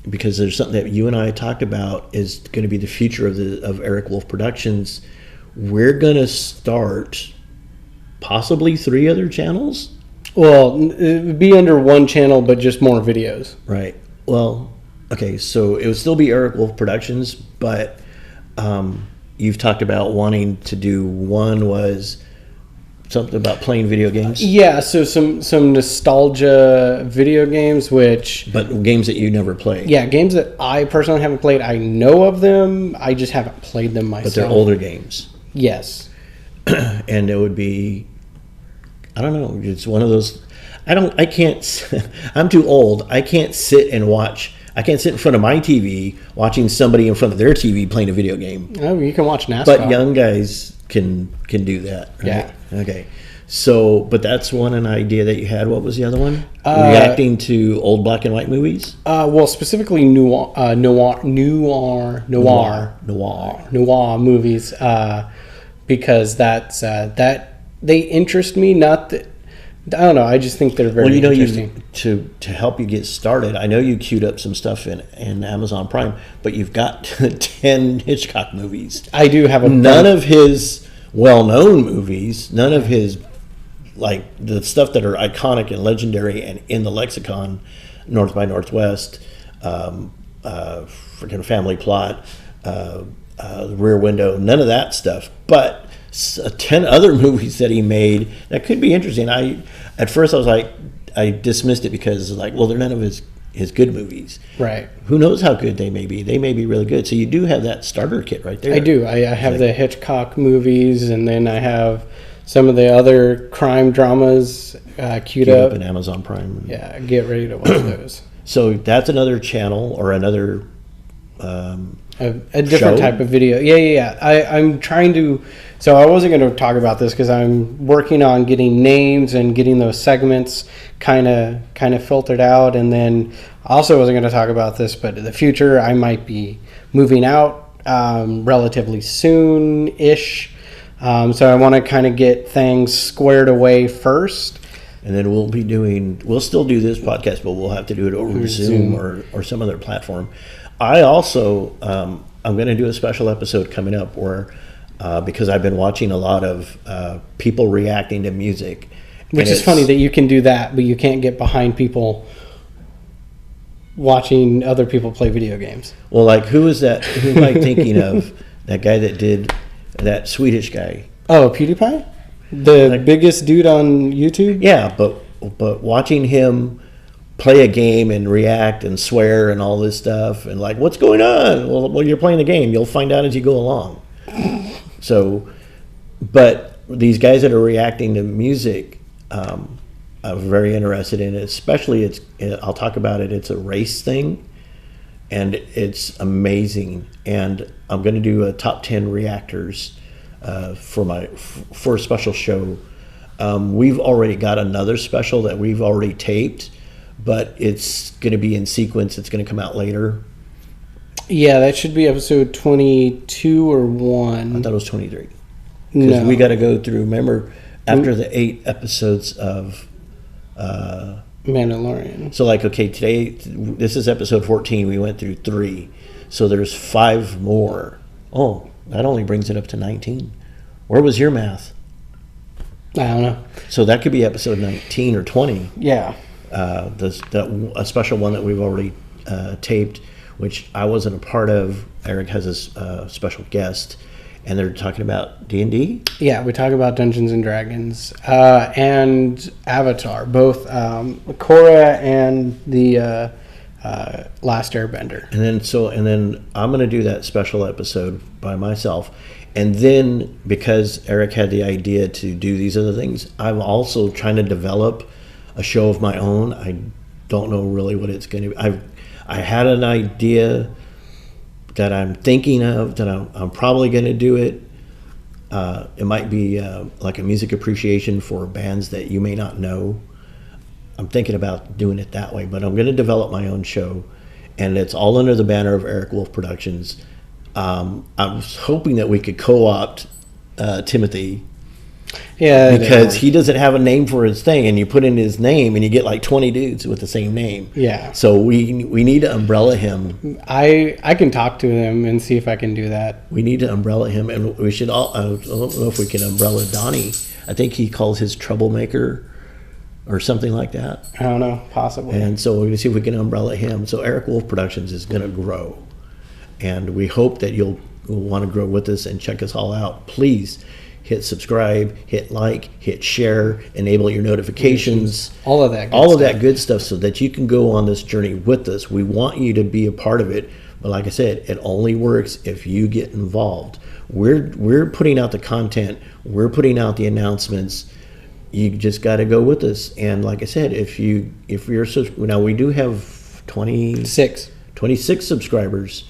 because there's something that you and I talked about is going to be the future of Eric Wolf Productions. We're going to start possibly 3 other channels. Well, it would be under one channel, but just more videos. Right. Well, okay, so it would still be Eric Wolf Productions, but you've talked about wanting to do, one was something about playing video games. Yeah, so some nostalgia video games, but games that you never played. Yeah, games that I personally haven't played. I know of them. I just haven't played them myself. But they're older games. Yes. And it would be, I don't know, it's one of those, I can't, I'm too old. I can't sit and watch. I can't sit in front of my TV watching somebody in front of their TV playing a video game. Oh, you can watch NASCAR. But young guys can do that, right? Yeah. Okay. So, but that's an idea that you had. What was the other one? Reacting to old black and white movies? Well, specifically noir movies, because that they interest me. Not that, I don't know. I just think they're very interesting. To help you get started, I know you queued up some stuff in Amazon Prime, but you've got 10 Hitchcock movies. I do have none of his well-known movies, none of his like the stuff that are iconic and legendary and in the lexicon, North by Northwest, freaking Family Plot, the Rear Window, none of that stuff. But 10 other movies that he made that could be interesting. At first I was like, I dismissed it because like, well, they're none of his good movies. Right. Who knows how good they may be? They may be really good. So you do have that starter kit right there. I do. I have the Hitchcock movies, and then I have some of the other crime dramas queued up. On Amazon Prime. Yeah, get ready to watch those. So that's another channel or another a different show? Type of video. Yeah. I'm trying to. So I wasn't going to talk about this because I'm working on getting names and getting those segments kind of filtered out, and then I also wasn't going to talk about this, but in the future I might be moving out relatively soon-ish. So I want to kind of get things squared away first. And then we'll still do this podcast, but we'll have to do it over Zoom or some other platform. I also, I'm going to do a special episode coming up where, because I've been watching a lot of people reacting to music. Which is funny that you can do that, but you can't get behind people watching other people play video games. Well, like who is that? Who am I thinking of? That guy that did, that Swedish guy. Oh, PewDiePie? The biggest dude on YouTube? Yeah, but watching him play a game and react and swear and all this stuff and like, what's going on? Well, you're playing the game. You'll find out as you go along. So, but these guys that are reacting to music, I'm very interested in it. Especially, I'll talk about it. It's a race thing, and it's amazing. And I'm going to do a top 10 reactors for a special show. We've already got another special that we've already taped, but it's going to be in sequence. It's going to come out later. Yeah, that should be episode 22 or 1. I thought it was 23. Because we got to go through, remember, after the 8 episodes of Mandalorian. So like, okay, today, this is episode 14. We went through 3. So there's 5 more. Oh, that only brings it up to 19. Where was your math? I don't know. So that could be episode 19 or 20. Yeah. A special one that we've already taped, which I wasn't a part of. Eric has a special guest, and they're talking about D&D. Yeah, we talk about Dungeons and Dragons and Avatar, both Korra and the Last Airbender. And then I'm going to do that special episode by myself. And then because Eric had the idea to do these other things, I'm also trying to develop a show of my own. I don't know really what it's going to be. I had an idea that I'm thinking of that I'm probably going to do it. It might be like a music appreciation for bands that you may not know. I'm thinking about doing it that way, but I'm going to develop my own show, and it's all under the banner of Eric Wolf Productions. I was hoping that we could co-opt Timothy. Yeah, because he doesn't have a name for his thing, and you put in his name, and you get like 20 dudes with the same name. Yeah. So we need to umbrella him. I can talk to him and see if I can do that. We need to umbrella him, and we should all. I don't know if we can umbrella Donnie. I think he calls his troublemaker, or something like that. I don't know, possibly. And so we're going to see if we can umbrella him. So Eric Wolf Productions is going to grow, and we hope that you'll want to grow with us and check us all out. Please hit subscribe, hit like, hit share, enable your notifications. All of that good stuff so that you can go on this journey with us. We want you to be a part of it. But like I said, it only works if you get involved. We're putting out the content. We're putting out the announcements. You just got to go with us. And like I said, if you're now we do have 26 subscribers.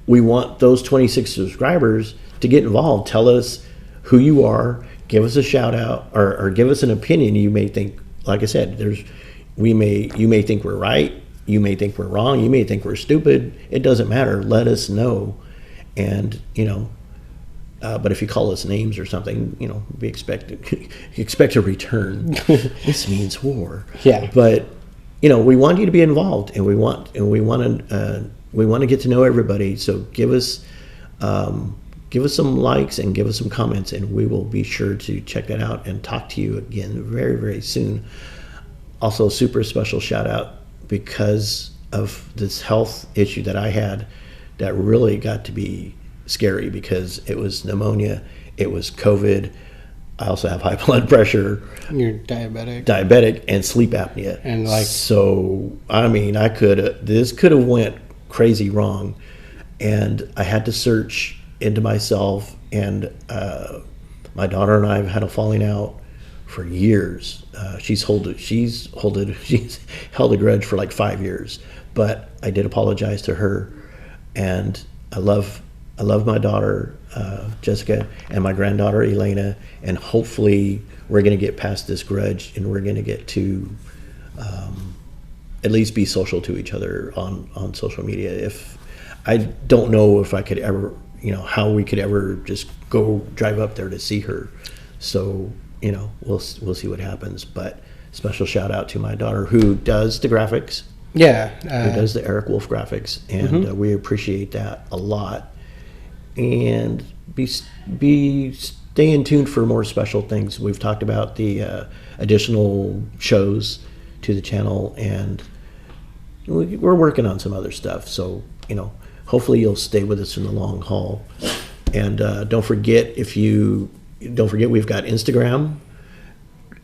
We want those 26 subscribers to get involved. Tell us who you are, give us a shout out, or give us an opinion. You may think, like I said, you may think we're right, you may think we're wrong, you may think we're stupid. It doesn't matter. Let us know. And but if you call us names or something, we expect a return. This means war. Yeah. But we want you to be involved, and we want to get to know everybody. So give us give us some likes and give us some comments, and we will be sure to check that out and talk to you again very, very soon. Also, super special shout out because of this health issue that I had that really got to be scary because it was pneumonia, it was COVID. I also have high blood pressure. You're diabetic. Diabetic and sleep apnea. And like, so, I mean, this could have went crazy wrong. And I had to search into myself, and my daughter and I have had a falling out for years. She's held a grudge for like 5 years, but I did apologize to her, and I love my daughter Jessica and my granddaughter Elena, and hopefully we're going to get past this grudge, and we're going to get to at least be social to each other on social media. If I don't know if I could ever, how we could ever just go drive up there to see her. So, we'll see what happens. But special shout out to my daughter who does the graphics. Yeah. Who does the Eric Wolf graphics. And we appreciate that a lot. And stay in tune for more special things. We've talked about the additional shows to the channel, and we're working on some other stuff. So, hopefully you'll stay with us in the long haul. And don't forget, we've got Instagram.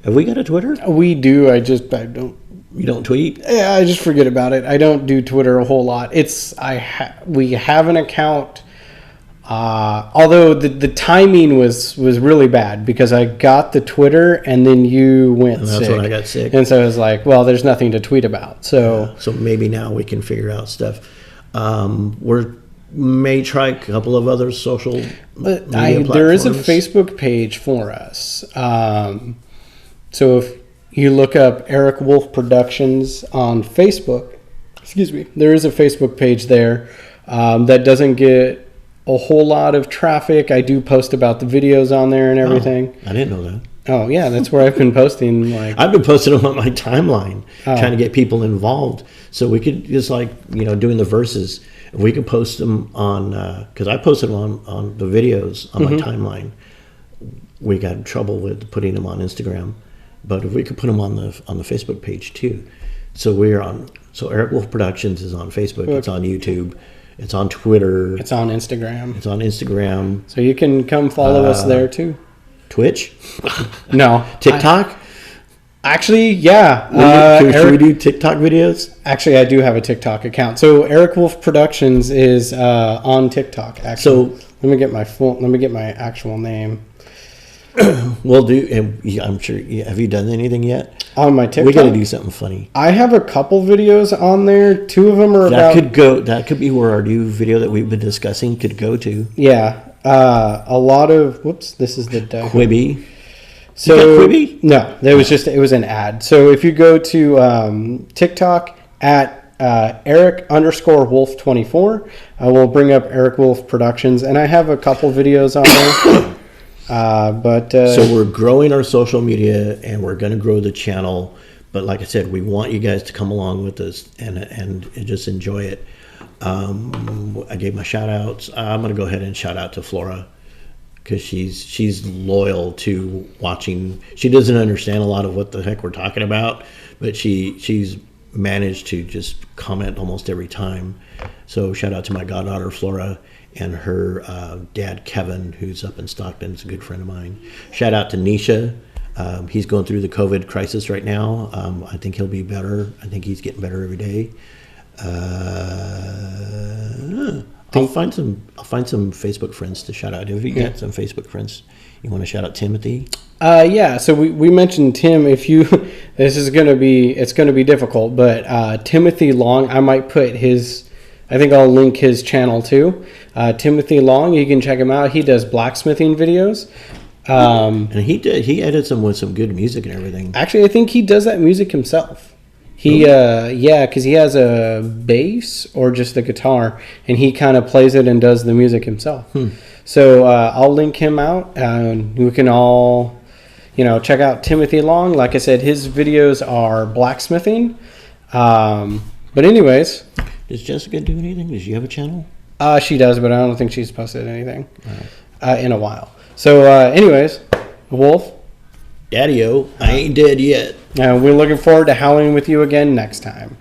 Have we got a Twitter? We do. I don't. You don't tweet? Yeah, I just forget about it. I don't do Twitter a whole lot. We have an account. Although the timing was really bad because I got the Twitter and then you went sick. That's when I got sick. And so I was like, well, there's nothing to tweet about. So maybe now we can figure out stuff. We may try a couple of other social media platforms. There is a Facebook page for us. So if you look up Eric Wolf Productions on Facebook, there is a Facebook page there that doesn't get a whole lot of traffic. I do post about the videos on there and everything. I didn't know that. Oh yeah, that's where I've been posting. I've been posting them on my timeline, trying to get people involved. So we could just doing the verses. If we could post them on, because I posted them on the videos on my timeline. We got in trouble with putting them on Instagram, but if we could put them on the Facebook page too. So So Eric Wolf Productions is on Facebook. It's on YouTube. It's on Twitter. It's on Instagram. So you can come follow us there too. Twitch? No. TikTok? Actually, yeah. Should we do TikTok videos? Actually, I do have a TikTok account. So Eric Wolf Productions is on TikTok. Actually, so let me get my actual name. We'll do, and I'm sure. Have you done anything yet? On my TikTok, we got to do something funny. I have a couple videos on there. 2 of them are that could be where our new video that we've been discussing could go to. Yeah, a lot of. Whoops, this is the Quibi. So Quibi? No, it was an ad. So if you go to TikTok at Eric_Wolf24, we'll bring up Eric Wolf Productions, and I have a couple videos on there. So we're growing our social media, and we're going to grow the channel. But like I said, we want you guys to come along with us and just enjoy it. I gave my shout outs. I'm going to go ahead and shout out to Flora, because she's loyal to watching. She doesn't understand a lot of what the heck we're talking about, but she's managed to just comment almost every time. So shout out to my goddaughter Flora and her dad Kevin, who's up in Stockton. Is a good friend of mine. Shout out to Nisha. He's going through the COVID crisis right now. I think he'll be better. I think he's getting better every day. I'll find some Facebook friends to shout out. If you got some Facebook friends, you want to shout out Timothy? Yeah. So we mentioned Tim. If you, it's going to be difficult, but Timothy Long, I might put his. I think I'll link his channel too. Timothy Long, you can check him out. He does blacksmithing videos. And he edits them with some good music and everything. Actually, I think he does that music himself. Because he has a bass or just the guitar, and he kind of plays it and does the music himself. So I'll link him out, and we can all, check out Timothy Long. Like I said, his videos are blacksmithing. But anyways, does Jessica do anything? Does she have a channel? She does, but I don't think she's posted anything. in a while. So, anyways, Wolf, Daddy-o, I ain't dead yet. we're looking forward to howling with you again next time.